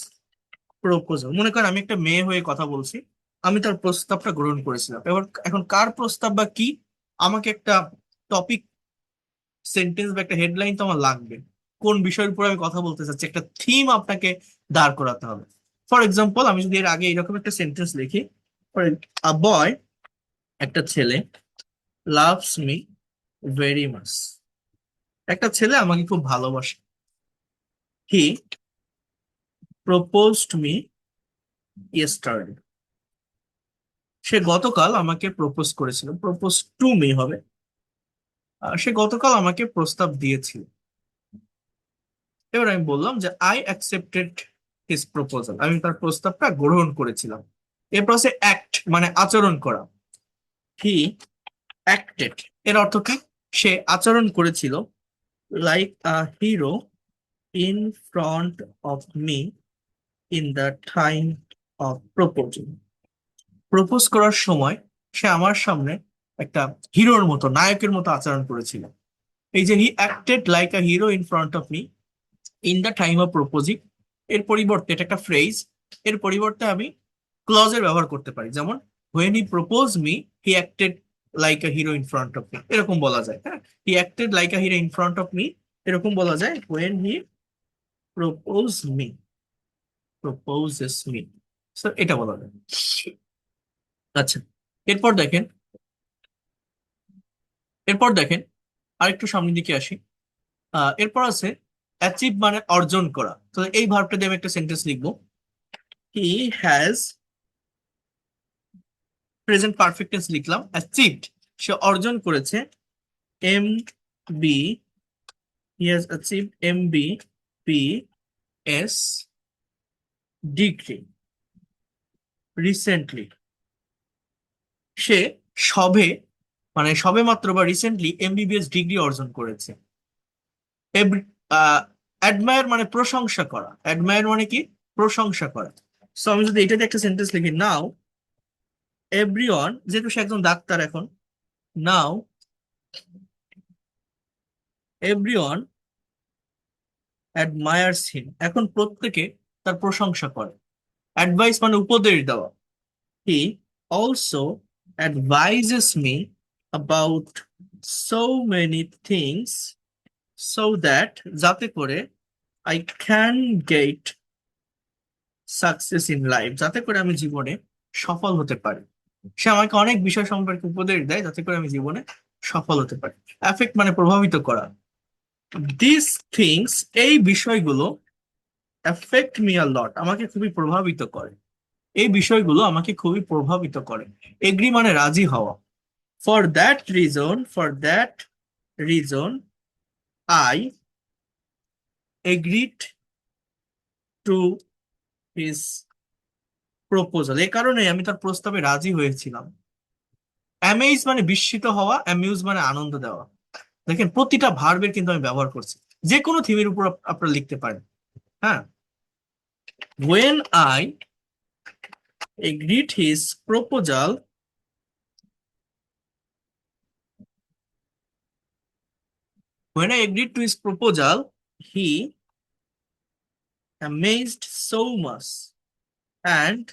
প্রপোজাল। মনে করেন আমি একটা মেয়ে হয়ে কথা বলছি, আমি তার প্রস্তাবটা গ্রহণ করেছিলাম। এবার এখন কার প্রস্তাব বা কি, আমাকে একটা টপিক, সেন্টেন্স বা একটা হেডলাইন তো আমার লাগবে। কোন বিষয়ের উপর আমি কথা বলতে চাচ্ছি, একটা থিম আপনাকে দাঁড় করাতে হবে। ফর এক্সাম্পল, আমি যদি এর আগে এরকম একটা সেন্টেন্স লিখি, আ বয়, একটা ছেলে, লাভস মি ভেরি মাচ, একটা ছেলে আমাকে খুব ভালোবাসে। হি প্রপোজড মি ইয়েস্টারডে, সে গতকাল আমাকে প্রপোজ করেছিল, প্রপোজ টু মি হবে। সে গতকাল আমাকে প্রস্তাব দিয়েছিল। এবার আমি বললাম যে আই অ্যাকসেপ্টেড হিজ প্রপোজাল, আমি তার প্রস্তাবটা গ্রহণ করেছিলাম। এরপর আছে অ্যাক্ট, মানে আচরণ করা। হি অ্যাক্টেড, এর অর্থ কি? সে আচরণ করেছিল like a hero in front of me in the time of proposing. Propose করার সময় সে আমার সামনে একটা হিরোর মতো, নায়কের মতো আচরণ করেছিল। এই যে হি acted like a hero in front of me in the time of proposing, এর পরিবর্তে, এটা একটা ফ্রেজ, এর পরিবর্তে আমি ক্লজের ব্যবহার করতে পারি। যেমন when he propose me he acted like a hero in front of me, এরকম বলা যায়। হ্যাঁ, হি acted like a hero in front of me, এরকম বলা যায় when he propose me, proposes me. এটা বলা যায়। আচ্ছা, এরপর দেখেন, এরপর দেখেন আরেকটু সামনের দিকে আসি। এরপর আছে অ্যাচিভ, মানে অর্জন করা। তো এই ভার্বটা দিয়ে আমি একটা সেন্টেন্স লিখবো। He has, present perfect tense লিখলাম, অ্যাচিভড, সে অর্জন করেছে। M B, he has achieved M B P S degree recently, সে সবে, মানে সবে মাত্র বা রিসেন্টলি এমবিবিএস ডিগ্রি অর্জন করেছে। অ্যাডমায়ার মানে প্রশংসা করা, অ্যাডমায়ার মানে কি? প্রশংসা করা। সো আমি যদি এটাতে একটা সেন্টেন্স লিখি, নাও এভরিওয়ান, যেহেতু সে একজন ডাক্তার এখন, নাও এভরিওয়ান অ্যাডমায়ার্স হিম, এখন প্রত্যেকে তার প্রশংসা করে। অ্যাডভাইস মানে উপদেশ দেওয়া। He also advises me about so many things, so that, যাতে করে, I can get success in life, যাতে করে আমি জীবনে সফল হতে পারি। সে আমাকে অনেক বিষয় সম্পর্কে উপদেশ দেয় যাতে করে আমি জীবনে সফল হতে পারি। অ্যাফেক্ট মানে প্রভাবিত করা। দিস থিংস, এই বিষয়গুলো, অ্যাফেক্ট মি আ লট, আমাকে খুবই প্রভাবিত করে। এই বিষয়গুলো আমাকে খুবই প্রভাবিত করে। এগ্রি মানে রাজি হওয়া। For that reason, for that reason I agreed to his proposal, এই কারণে আমি তার প্রস্তাবে রাজি হয়েছিলাম। অ্যামেজ মানে বিস্মিত হওয়া, অ্যামিউজ মানে আনন্দ দেওয়া। দেখেন প্রতিটা ভার্বের কিন্তু আমি ব্যবহার করছি, যে কোনো থিমের উপর আপনারা লিখতে পারেন। হ্যাঁ, when I agreed his proposal, when I agreed to his proposal, he amazed so much and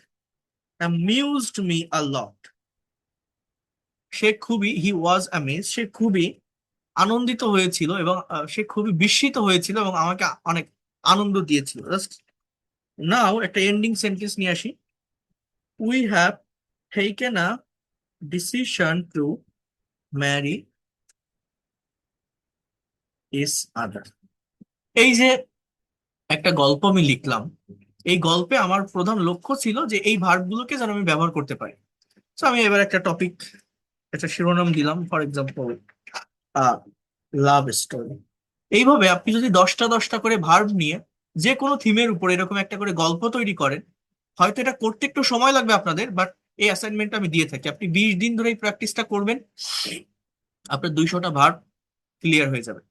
amused me a lot. সে খুবই, হি ওয়াজ অ্যামেজড, সে খুবই আনন্দিত হয়েছিল এবং সে খুবই বিস্মিত হয়েছিল এবং আমাকে অনেক আনন্দ দিয়েছিল। জাস্ট নাও একটা এন্ডিং সেন্টেন্স নিয়ে আসি। We have taken a decision to marry each other. এই যে একটা গল্প আমি লিখলাম, এই গল্পে আমার প্রধান লক্ষ্য ছিল যে এই ভার্বগুলোকে যেন আমি ব্যবহার করতে পারি। তো আমি এবার একটা টপিক, একটা শিরোনাম দিলাম, ফর এক্সাম্পল লাভ স্টোরি। এইভাবে আপনি যদি 10টা করে ভার্ব নিয়ে যে কোনো থিমের উপর এরকম একটা করে গল্প তৈরি করেন, হয়তো এটা করতে একটু সময় লাগবে আপনাদের, বাট এই অ্যাসাইনমেন্টটা আমি দিয়ে থাকি, আপনি 20 দিন ধরে এই প্র্যাকটিসটা করবেন, আপনার 200টা ভার্ব ক্লিয়ার হয়ে যাবে।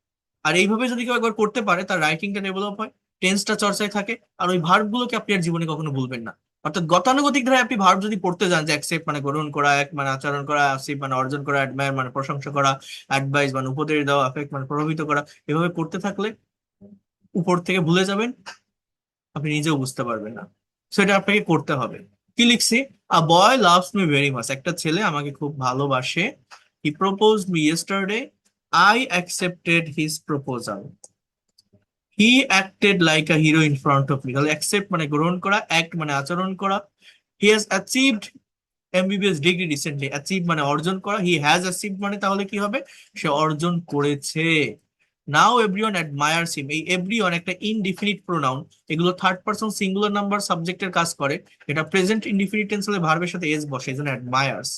আর এইভাবে যদি কেউ একবার করতে পারে, তার রাইটিংটা ডেভেলপ হয়, টেন্সটা চর্চায় থাকে, আর ওই ভার্ব গুলোকে আপনি আর জীবনে কখনো ভুলবেন না। অর্থাৎ গতানুগতিক ধারায় আপনি ভার্ব যদি পড়তে যান, যে অ্যাকসেপ্ট মানে গ্রহণ করা, এক মানে আচরণ করা, আসিভ মানে অর্জন করা, অ্যাডমায়ার মানে প্রশংসা করা, অ্যাডভাইস মানে উপদেশ দেওয়া, অ্যাফেক্ট মানে প্রভাবিত করা, এভাবে করতে থাকলে উপর থেকে ভুলে যাবেন, আপনি নিজেও বুঝতে পারবেন না। সেটা আপনাকে করতে হবে। কি লিখছি? আ বয় লাভস মি ভেরি মাচ, একটা ছেলে আমাকে খুব ভালোবাসে। He proposed me yesterday, I accepted his proposal. He acted like a hero in front of me. তাহলে অ্যাকসেপ্ট মানে গ্রহণ করা, অ্যাক্ট মানে আচরণ করা। হি has achieved MBBS degree recently. Achieve মানে অর্জন করা, হি হ্যাজ অ্যাচিভ মানে তাহলে কি হবে? সে অর্জন করেছে। নাও এভরিওয়ান অ্যাডমায়ার্স হিম, এই এভরিওয়ান একটা ইনডিফিনিট প্রোনাউন, এগুলো থার্ড পারসন সিঙ্গুলার নাম্বার সাবজেক্টের কাজ করে। এটা প্রেজেন্ট ইনডিফিনিট টেন্স হলে ভার্বের সাথে এস বসে, এই জন্য অ্যাডমায়ার্স।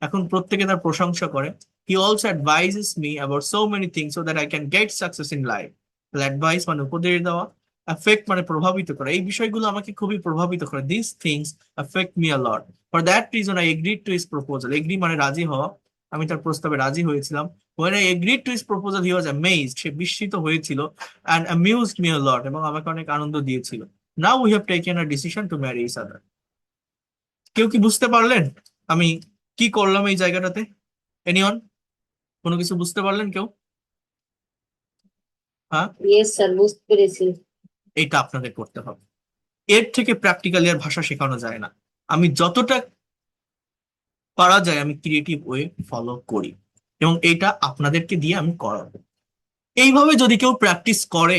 এখন প্রত্যেকে তার প্রশংসা করে। He also advises me about so many things so that I can get success in life. Advice মানে উপদেশ দেওয়া, অ্যাফেক্ট মানে প্রভাবিত করা, এই বিষয়গুলো আমাকে খুবই প্রভাবিত করে। This things affect me a lot, for that reason I agreed to his proposal. Agree মানে রাজি হওয়া, আমি তার প্রস্তাবে রাজি হয়েছিলাম। when I agreed to his proposal he was amazed, সে বিস্মিত হয়েছিল, and amused me a lot, এবং আমাকে অনেক আনন্দ দিয়েছিল। now we have taken a decision to marry each other. কেউ কি বুঝতে পারলেন আমি কি করলাম এই জায়গাটাতে? এনিওয়ান, কোনো কিছু বুঝতে পারলেন কেউ? হ্যাঁ, ইয়েস স্যার, বুঝতে পেরেছি। এইটা আপনাদের করতে হবে। এর থেকে প্র্যাকটিক্যালি আর ভাষা শেখানো যায় না। আমি যতটা পারা যায় আমি ক্রিয়েটিভ ওয়ে ফলো করি, এবং এইটা আপনাদেরকে দিয়ে আমি করাবো। এইভাবে যদি কেউ প্র্যাকটিস করে,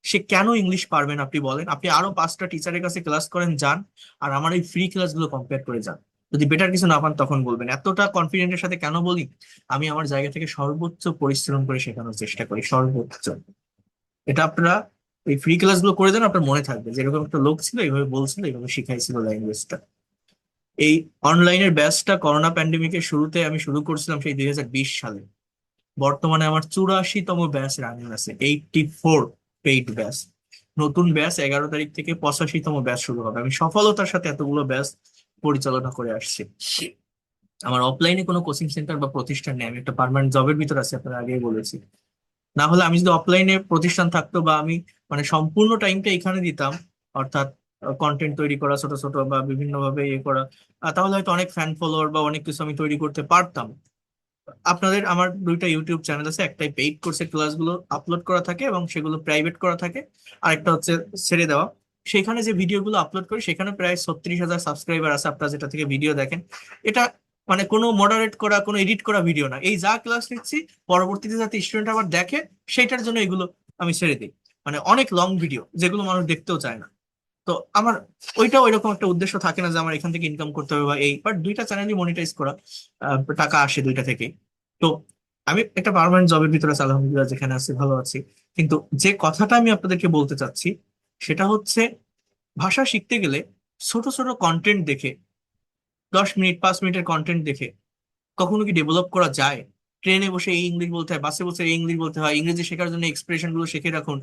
সে কেন ইংলিশ পারবে না আপনি বলেন? আপনি আরো 5টা টিচারের কাছে ক্লাস করেন যান, আর আমার এই ফ্রি ক্লাসগুলো কম্পেয়ার করে যান। যদি বেটার কিছু না পান তখন বলবেন। এতটা কনফিডেন্টের সাথে কেন বলি? আমি আমার জায়গা থেকে সর্বোচ্চ পরিশ্রম করে শেখানোর চেষ্টা করি, সর্বোচ্চ। এটা আপনারা এই ফ্রি ক্লাসগুলো করে দেন, আপনার মনে থাকবে যে এরকম একটা লোক ছিল, এইভাবে বলছিল, এইভাবে শিখাইছিল ল্যাঙ্গুয়েজটা। এই অনলাইনের ব্যাচটা করোনা প্যান্ডেমিকের শুরুতে আমি শুরু করছিলাম, সেই 2020 সালে। বর্তমানে আমার 84তম ব্যাচ রানিং আছে, 84 পেইড ব্যাচ। নতুন ব্যাচ 11 তারিখ থেকে 85তম ব্যাচ শুরু হবে। আমি সফলতার সাথে এতগুলো ব্যাচ পরিচালনা করে আসছি। আমার অফলাইনে কোনো কোচিং সেন্টার বা প্রতিষ্ঠান নেই, আমি একটা পার্মানেন্ট জবের ভিতর আছি, আপনারা আগেই বলেছি। না হলে আমি যদি অফলাইনে প্রতিষ্ঠান থাকতো, বা আমি মানে সম্পূর্ণ টাইমটা এখানে দিতাম, অর্থাৎ কন্টেন্ট তৈরি করা, ছোট ছোট বা বিভিন্ন ভাবে ইয়ে করা, তাহলে হয়তো অনেক ফ্যান ফলোয়ার বা অনেক কিছু আমি তৈরি করতে পারতাম। আপনাদের আমার 2টা ইউটিউব চ্যানেল আছে, একটাই পেইড কোর্সের ক্লাসগুলো আপলোড করা থাকে এবং সেগুলো প্রাইভেট করা থাকে, আরেকটা হচ্ছে ছেড়ে দেওয়া। সেখানে যে ভিডিওগুলো আপলোড করি সেখানে প্রায় 36,000 সাবস্ক্রাইবার আছে, আপনারা যেটা থেকে ভিডিও দেখেন। এটা মানে কোনো মডারেট করা, কোনো এডিট করা ভিডিও না। এই যা ক্লাস নিচ্ছি পরবর্তীতে যাতে স্টুডেন্ট আবার দেখে, সেটার জন্য এগুলো আমি ছেড়ে দিই। মানে অনেক লং ভিডিও যেগুলো মানুষ দেখতেও চায় না। তো আমার ওইটা ওইরকম একটা উদ্দেশ্য থাকে না যে আমার এখান থেকে ইনকাম করতে হবে বা এই, বাট 2টা চ্যানেলই মনিটাইজ করা, টাকা আসে 2টা থেকে। তো আমি একটা পার্মানেন্ট জবের ভিতরে আছি, আলহামদুলিল্লাহ, যেখানে আছি ভালো আছি। কিন্তু যে কথাটা আমি আপনাদেরকে বলতে চাচ্ছি সেটা হচ্ছে, ভাষা শিখতে গেলে ছোট ছোট কন্টেন্ট দেখে, 10 মিনিট 5 মিনিটের কন্টেন্ট দেখে কখনো কি ডেভেলপ করা যায়? ট্রেনে বসে এই ইংলিশ বলতে হয়, বাসে বসে এই ইংলিশ বলতে হয়, ইংরেজি শেখার জন্য এক্সপ্রেশন গুলো শিখে রাখুন,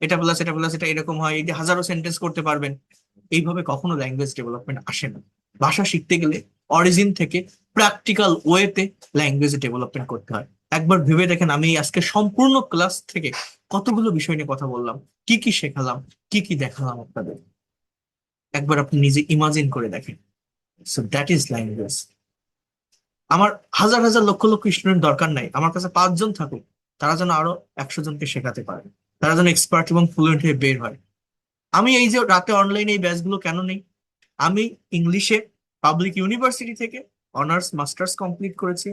এটা প্লাস এটা প্লাস এটা এরকম হয়, এই যে হাজারো সেন্টেন্স করতে পারবেন। এইভাবে কখনো ল্যাঙ্গুয়েজ ডেভেলপমেন্ট আসে না। ভাষা শিখতে গেলে অরিজিন থেকে প্র্যাকটিক্যাল ওয়েতে ল্যাঙ্গুয়েজ ডেভেলপমেন্ট করতে হয়। একবার ভেবে দেখেন, আমি আজকে সম্পূর্ণ ক্লাস থেকে কতগুলো বিষয় নিয়ে কথা বললাম, কি কি শেখালাম, কি কি দেখালাম আপনাদের। একবার আপনি নিজে ইমাজিন করে দেখেন। So that is language. আমার হাজার হাজার লক্ষ লক্ষ স্টুডেন্ট দরকার নাই, আমার কাছে 5 জন থাকুক, তারা যেন আরো 100 জনকে শেখাতে পারে, তারা যেন এক্সপার্ট এবং ফ্লুয়েন্ট হয়ে বের হয়। আমি এই যে রাতে অনলাইনে এই ব্যাচগুলো কেন নেই? আমি ইংলিশে পাবলিক ইউনিভার্সিটি থেকে অনার্স মাস্টার্স কমপ্লিট করেছি।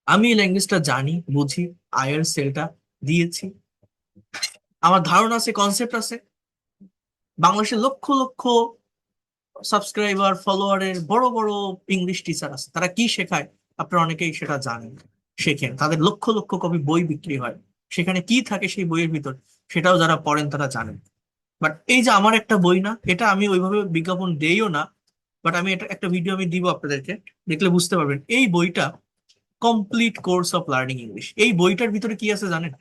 আমি এই ল্যাঙ্গুয়েজটা জানি, বুঝি, আইএলটিএস সেলটা দিয়েছি, আমার ধারণা আছে, কনসেপ্ট আছে। বাংলাদেশের লক্ষ লক্ষ সাবস্ক্রাইবার ফলোয়ারের বড় বড় ইংলিশ টিচার আছে, তারা কি শেখায় আপনারা অনেকেই সেটা জানেন। শেখেন, তাদের লক্ষ লক্ষ কপি বই বিক্রি হয়, সেখানে কি থাকে সেই বইয়ের ভিতর সেটাও যারা পড়েন তারা জানেন। বাট এই যে আমার একটা বই না, এটা আমি ওইভাবে বিজ্ঞাপন দেইও না, বাট আমি এটা একটা ভিডিও আমি দিব আপনাদেরকে, দেখলে বুঝতে পারবেন। এই বইটা complete course of learning English. এই বইটার ভিতরে কি আছে জানেন?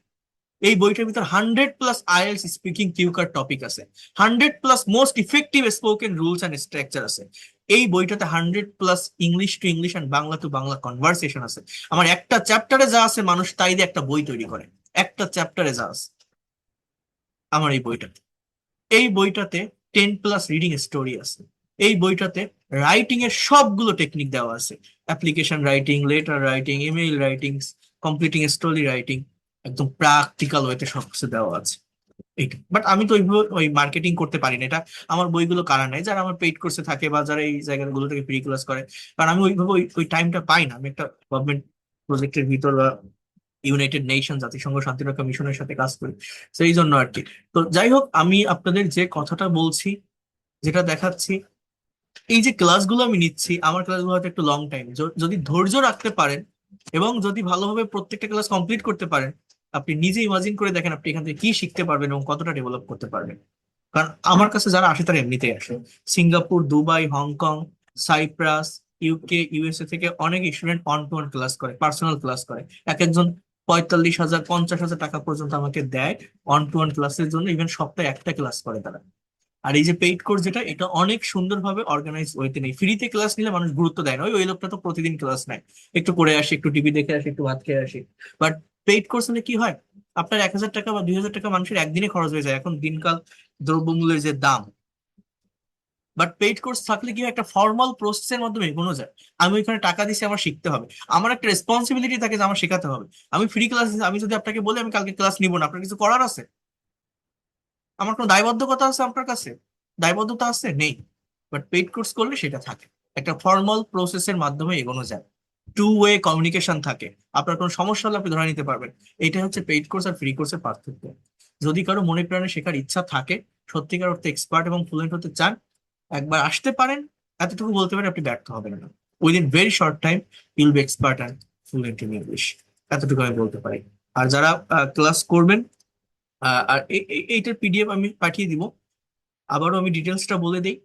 এই বইটার ভিতর 100+ IELTS speaking cue card topic আছে, 100+ most effective spoken rules and structure আছে। এই বইটাতে 100+ English to English and Bangla to Bangla conversation আছে। আমার একটা চ্যাপ্টারে যা আছে মানুষ তাই দিয়ে একটা বই তৈরি করে, একটা চ্যাপ্টারে যা আছে আমার এই বইটাতে। এই বইটাতে 10+ রিডিং স্টোরি আছে। এই বইটাতে রাইটিং এর সবগুলো টেকনিক দেওয়া আছে, application writing, letter writing, email writing, completing story writing, একদম প্র্যাকটিক্যাল ওয়েতে সবকিছু দেওয়া আছে। এইটা বাট আমি তো ওইভাবে ওই মার্কেটিং করতে পারি না, এটা আমার বইগুলো কারা নাই যারা আমার পেইড কোর্সে থাকে বা যারা এই জায়গাগুলো থেকে ফ্রি ক্লাস করে, কারণ আমি ওইভাবে ওই ওই টাইমটা পাই না। আমি একটা গভর্নমেন্ট প্রজেক্টের ভিতর বা ইউনাইটেড নেশন জাতিসংঘ শান্তিরক্ষা মিশনের সাথে কাজ করি, সেই জন্য আর কি। তো যাই হোক, আমি আপনাদের যে কথাটা বলছি, যেটা দেখাচ্ছি, এই যে ক্লাসগুলো আমি নিচ্ছি, আমার ক্লাসগুলো হয়তো একটু লং টাইম, যদি ধৈর্য রাখতে পারেন এবং যদি ভালোভাবে প্রত্যেকটা ক্লাস কমপ্লিট করতে পারেন, আপনি নিজে ইমাজিন করে দেখেন আপনি এখান থেকে কি শিখতে পারবেন এবং কতটা ডেভেলপ করতে পারবেন। কারণ আমার কাছে যারা আসে তারা এমনিতেই আসে, Singapore, Dubai, Hong Kong, Cyprus, UK, USA থেকে অনেক student one to one class করে, পার্সোনাল ক্লাস করে। এক একজন 45,000 50,000 টাকা পর্যন্ত আমাকে দেয় অন টু অন ক্লাসের জন্য, ইভেন সপ্তাহে একটা ক্লাস করে তারা। আর এই যে পেইড কোর্স যেটা, এটা অনেক সুন্দরভাবে অর্গানাইজ ওয়েতে নেই। ফ্রিতে ক্লাস নিলে মানুষ গুরুত্ব দেয় না, ওই ওই লোকটা তো প্রতিদিন ক্লাস নেয়, একটু করে আসি, একটু টিভি দেখে আসি, একটু ভাত খেয়ে আসি। বাট পেইড কোর্স হলে কি হয়, আপনার 1,000 টাকা বা 2,000 টাকা মানুষের একদিনে খরচ হয়ে যায় এখন দিনকাল দ্রব্যমূল্যের যে দাম। বাট পেইড কোর্স থাকলে কি হয়, একটা ফর্মাল প্রসেসের মাধ্যমে এগোনো যায়। আমি ওইখানে টাকা দিচ্ছি, আমার শিখতে হবে, আমার একটা রেসপন্সিবিলিটি থাকে যে আমার শেখাতে হবে। আমি ফ্রি ক্লাস, আমি যদি আপনাকে বলি আমি কালকে ক্লাস নিব না, আপনার কিছু করার আছে? আমার কোনো দায়বদ্ধকতা আছে আপনার কাছে? দায়বদ্ধতা আছে? নেই। বাট পেইড কোর্স করলে সেটা থাকে, একটা ফর্মাল প্রসেসের মাধ্যমে এগোনো যায়, টু ওয়ে কমিউনিকেশন থাকে, আপনার কোনো সমস্যা হলে আপনি ধরে নিতে পারবেন। এটা হচ্ছে পেইড কোর্স আর ফ্রি কোর্সের পার্থক্য। যদি কারো মনে প্রাণে শেখার ইচ্ছা থাকে, সত্যিকার অর্থে এক্সপার্ট এবং ফ্লুয়েন্ট হতে চান, একবার আসতে পারেন। এতটুকু বলতে পারেন আপনি ব্যর্থ হবেন না, within very short time you'll be expert and fluent in English. এতটুকু আমি বলতে পারি। আর যারা ক্লাস করবেন, আর এইটার পিডিএফ আমি পাঠিয়ে দিব। আবারও আমি ডিটেলসটা বলে দিই।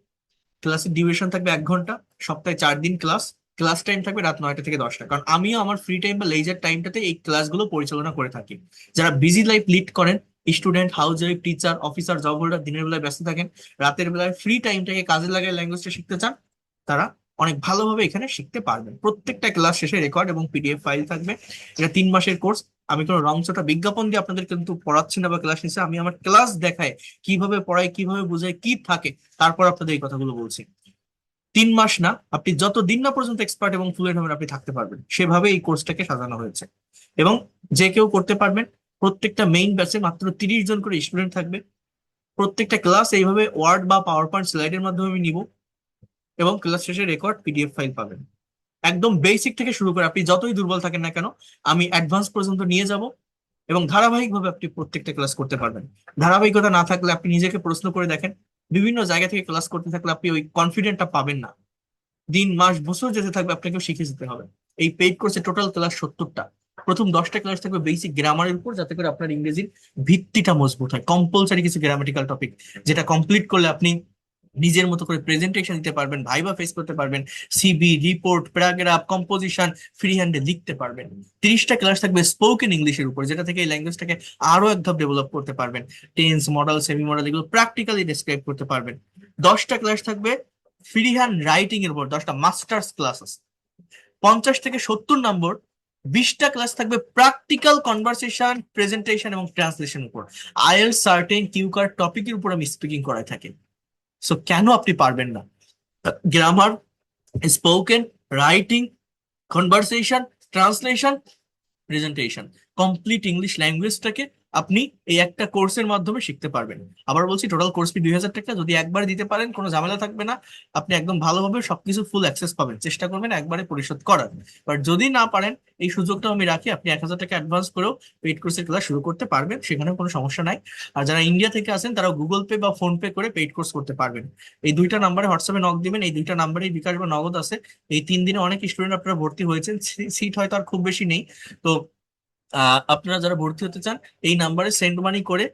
ক্লাসের ডিউরেশন থাকবে 1 ঘন্টা, সপ্তাহে 4 দিন ক্লাস। ক্লাস টাইম থাকবে রাত 9টা থেকে 10টা, কারণ আমিও আমার ফ্রি টাইম বা লেজার টাইমটাতে এই ক্লাসগুলো পরিচালনা করে থাকি। যারা বিজি লাইফ লিড করেন, student, house wife, teacher, officer, job holder, দিনের বেলায় ব্যস্ত থাকেন, রাতের বেলায় ফ্রি টাইমটাকে কাজে লাগায় ল্যাঙ্গুয়েজটা শিখতে চান, তারা অনেক ভালোভাবে এখানে শিখতে পারবেন। প্রত্যেকটা ক্লাস শেষে রেকর্ড এবং পিডিএফ ফাইল থাকবে। এটা 3 মাসের কোর্স। আমি কোনো রংচটা বিজ্ঞাপন দিয়ে আপনাদের কিন্তু পড়াচ্ছি না বা ক্লাস নিচ্ছি, আমি আমার ক্লাস দেখায় কিভাবে পড়াই, কিভাবে বোঝাই, কি থাকে, তারপর আপনাদের এই কথাগুলো বলছি। 3 মাস না, আপনি যত দিন না পর্যন্ত এক্সপার্ট এবং ফ্লুয়েন্ট হবেন আপনি থাকতে পারবেন, সেভাবে এই কোর্সটাকে সাজানো হয়েছে। এবং যে কেউ করতে পারবেন। প্রত্যেকটা মেইন ব্যাচে মাত্র 30 জন করে স্টুডেন্ট থাকবে। প্রত্যেকটা ক্লাস এইভাবে ওয়ার্ড বা পাওয়ার পয়েন্ট স্লাইডের মাধ্যমে আমি নিব, এবং ক্লাস শেষে রেকর্ড পিডিএফ ফাইল পাবেন। একদম বেসিক থেকে শুরু করে আপনি যতই দুর্বল থাকেন না কেন, আমি অ্যাডভান্স পর্যন্ত নিয়ে যাব, এবং ধারাবাহিকভাবে আপনি প্রত্যেকটা ক্লাস করতে পারবেন। ধারাবাহিকতা না থাকলে আপনি নিজেকে প্রশ্ন করে দেখেন, বিভিন্ন জায়গা থেকে ক্লাস করতে থাকলে আপনি ওই কনফিডেন্টটা পাবেন না। দিন, মাস, বছর যেতে থাকবে, আপনাকেও শিখে যেতে হবে। এই পেইড কোর্সে টোটাল ক্লাস 70টা। প্রথম 10টা ক্লাস থাকবে বেসিক গ্রামারের উপর, যাতে করে আপনার ইংরেজির ভিত্তিটা মজবুত হয়। কম্পালসারি কিছু গ্রামাটিক্যাল টপিক, যেটা কমপ্লিট করলে আপনি নিজের মতো করে প্রেজেন্টেশন দিতে পারবেন, ভাইবা ফেস করতে পারবেন, CV, report, paragraph, composition free হ্যান্ডে লিখতে পারবেন। 30টা ক্লাস থাকবে স্পোকেন ইংলিশের উপর, যেটা থেকে এই ল্যাঙ্গুয়েজটাকে আরো এক ধাপ ডেভেলপ করতে পারবেন। টেন্স, মডেল, সেমি মডেল এগুলো প্র্যাকটিক্যালি ডেসক্রাইব করতে পারবেন। 10টা ক্লাস থাকবে ফ্রি হ্যান্ড রাইটিং এর উপর, 10টা মাস্টার্স ক্লাস আছে, 50 থেকে 70 নম্বর। 20টা ক্লাস থাকবে প্র্যাকটিক্যাল কনভারসেশন, প্রেজেন্টেশন এবং ট্রান্সলেশন উপর। আইএলটিএস, সার্টেন, কিউ কার্ড টপিকের উপর আমি স্পিকিং করাই থাকি। সো কেন আপনি পারবেন না? Grammar, spoken, writing, conversation, translation, presentation, complete English ল্যাঙ্গুয়েজটাকে আপনি এই একটা কোর্সের মাধ্যমে শিখতে পারবেন। আবার বলছি, টোটাল কোর্স ফি 2,000 টাকা। যদি একবার দিতে পারেন কোনো ঝামেলা থাকবে না, আপনি একদম ভালোভাবে সবকিছু ফুল অ্যাক্সেস পাবেন। চেষ্টা করবেন একবারে পরিশোধ করার। বাট যদি না পারেন, এই সুযোগটা আমি রাখি, আপনি 1,000 টাকা অ্যাডভান্স করেও পেইড কোর্সের ক্লাস শুরু করতে পারবেন, সেখানে কোনো সমস্যা নাই। আর যারা ইন্ডিয়া থেকে আসেন, তারা গুগল পে বা ফোন পে করে পেইড কোর্স করতে পারবেন। এই দুইটা নাম্বারে হোয়াটসঅ্যাপে নক দিবেন, এই দুইটা নাম্বারে বিকাশ বা নগদ আছে। এই 3 দিনে অনেক স্টুডেন্ট আপনারা ভর্তি হয়েছেন, সিট হয়তো আর খুব বেশি নেই। তো আপনারা যারা ভর্তি হতে চান, এই নাম্বারে সেন্ড মানি করে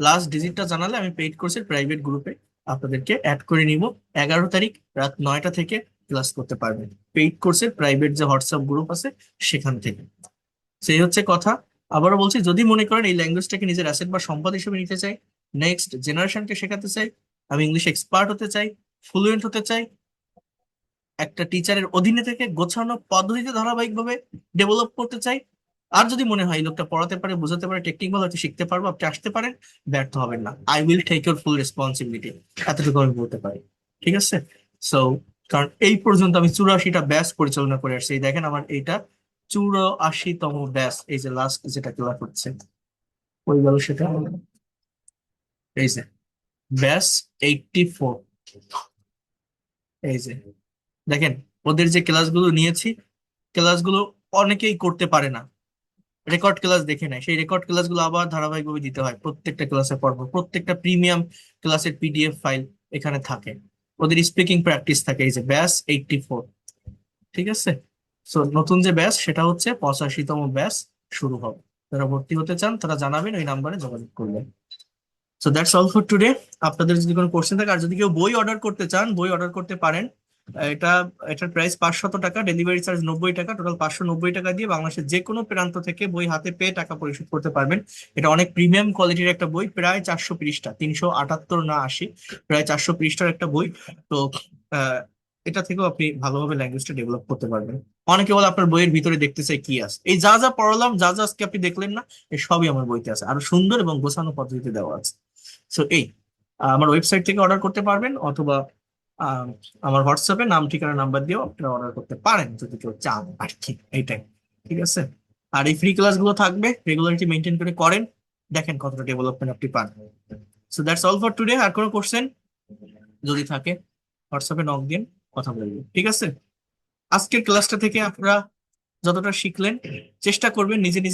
লাস্ট ডিজিটটা জানালে আমি পেইড কোর্সের প্রাইভেট গ্রুপে আপনাদেরকে অ্যাড করে নিব। 11 তারিখ রাত 9টা থেকে ক্লাস করতে পারবেন পেইড কোর্সের প্রাইভেট যে হোয়াটসঅ্যাপ গ্রুপ আছে সেখান থেকে। সেই হচ্ছে কথা। আবারও বলছি, যদি মনে করেন এই ল্যাঙ্গুয়েজটাকে নিজের অ্যাসেট বা সম্পদ হিসেবে নিতে চাই, নেক্সট জেনারেশনকে শেখাতে চাই, আমি ইংলিশ এক্সপার্ট হতে চাই, ফ্লুয়েন্ট হতে চাই, একটা টিচারের অধীনে থেকে গোছানো পদ্ধতিতে ধারাবাহিকভাবে ডেভেলপ করতে চাই, আর যদি মনে হয় এই লোকটা পড়াতে পারে, বোঝাতে পারে, টেকনিক হয়তো শিখতে পারবো, আপনি আসতে পারেন, ব্যর্থ হবেন না। I will take your full responsibility, এতটুকু আমি বলতে পারি। ঠিক আছে? সো কারণ এই পর্যন্ত আমি 84টা ব্যাচ পরিচালনা করে আসছি। এই দেখেন আমার এইটা 84তম ব্যাচ, এই যে লাস্ট যেটা ক্লাস হচ্ছে, ওই গেল সেটা, এই যে ব্যাচ 84। এই যে দেখেন, ওদের যে ক্লাসগুলো নিয়েছি, ক্লাসগুলো অনেকেই করতে পারে না, রেকর্ড ক্লাস দেখে নেয়, সেই রেকর্ড ক্লাসগুলো আবার ধারাবাহিকভাবে দিতে হয়, প্রত্যেকটা ক্লাসে পড়ব, প্রত্যেকটা প্রিমিয়াম ক্লাসের পিডিএফ ফাইল এখানে থাকে, ওদের স্পিকিং প্র্যাকটিস থাকে। এই যে ব্যাচ 84। ঠিক আছে? সো নতুন যে ব্যাচ সেটা হচ্ছে 85তম ব্যাচ শুরু হবে। যারা ভর্তি হতে চান তারা জানাবেন, ওই নাম্বারে যোগাযোগ করবেন। So that's all for today. আপনাদের যদি কোনো কোশ্চেন থাকে, আর যদি কেউ বই অর্ডার করতে চান, বই অর্ডার করতে পারেন। এটা এটার প্রাইস 500 টাকা, ডেলিভারি চার্জ 90 টাকা, টোটাল 590 টাকা দিয়ে বাংলাদেশের যে কোনো প্রান্ত থেকে বই হাতে পেয়ে টাকা পরিশোধ করতে পারবেন। এটা অনেক প্রিমিয়াম কোয়ালিটির একটা বই, প্রায় 400 পৃষ্ঠা, 378 না 80, প্রায় 400 পৃষ্ঠার একটা বই। তো আহ, এটা থেকেও আপনি ভালোভাবে ল্যাঙ্গুয়েজটা ডেভেলপ করতে পারবেন। অনেকে বলে আপনার বইয়ের ভিতরে দেখতে চাই কি আছে, এই যা যা পড়ালাম, যা যা আজকে আপনি দেখলেন না, এই সবই আমার বইতে আছে, আরো সুন্দর এবং গোছানো পদ্ধতিতে দেওয়া আছে। সো এই আমার ওয়েবসাইট থেকে অর্ডার করতে পারবেন, অথবা আহ, আমার হোয়াটসঅ্যাপে নাম, ঠিকানা, নাম্বার দিয়েও আপনারা অর্ডার করতে পারেন যদি কেউ চান আর কি, এইটাই। ঠিক আছে? আর এই ফ্রি ক্লাসগুলো থাকবে, রেগুলারিটি মেনটেন করে করেন, দেখেন কতটা ডেভেলপমেন্ট আপনি পান। So that's all for today. আর কোনো কোশ্চেন যদি থাকে হোয়াটসঅ্যাপে নক দিন, কথা বলবো। ঠিক আছে? আজকের ক্লাসটা থেকে আপনারা যতটা শিখলেন, চেষ্টা করবেন নিজে নিজে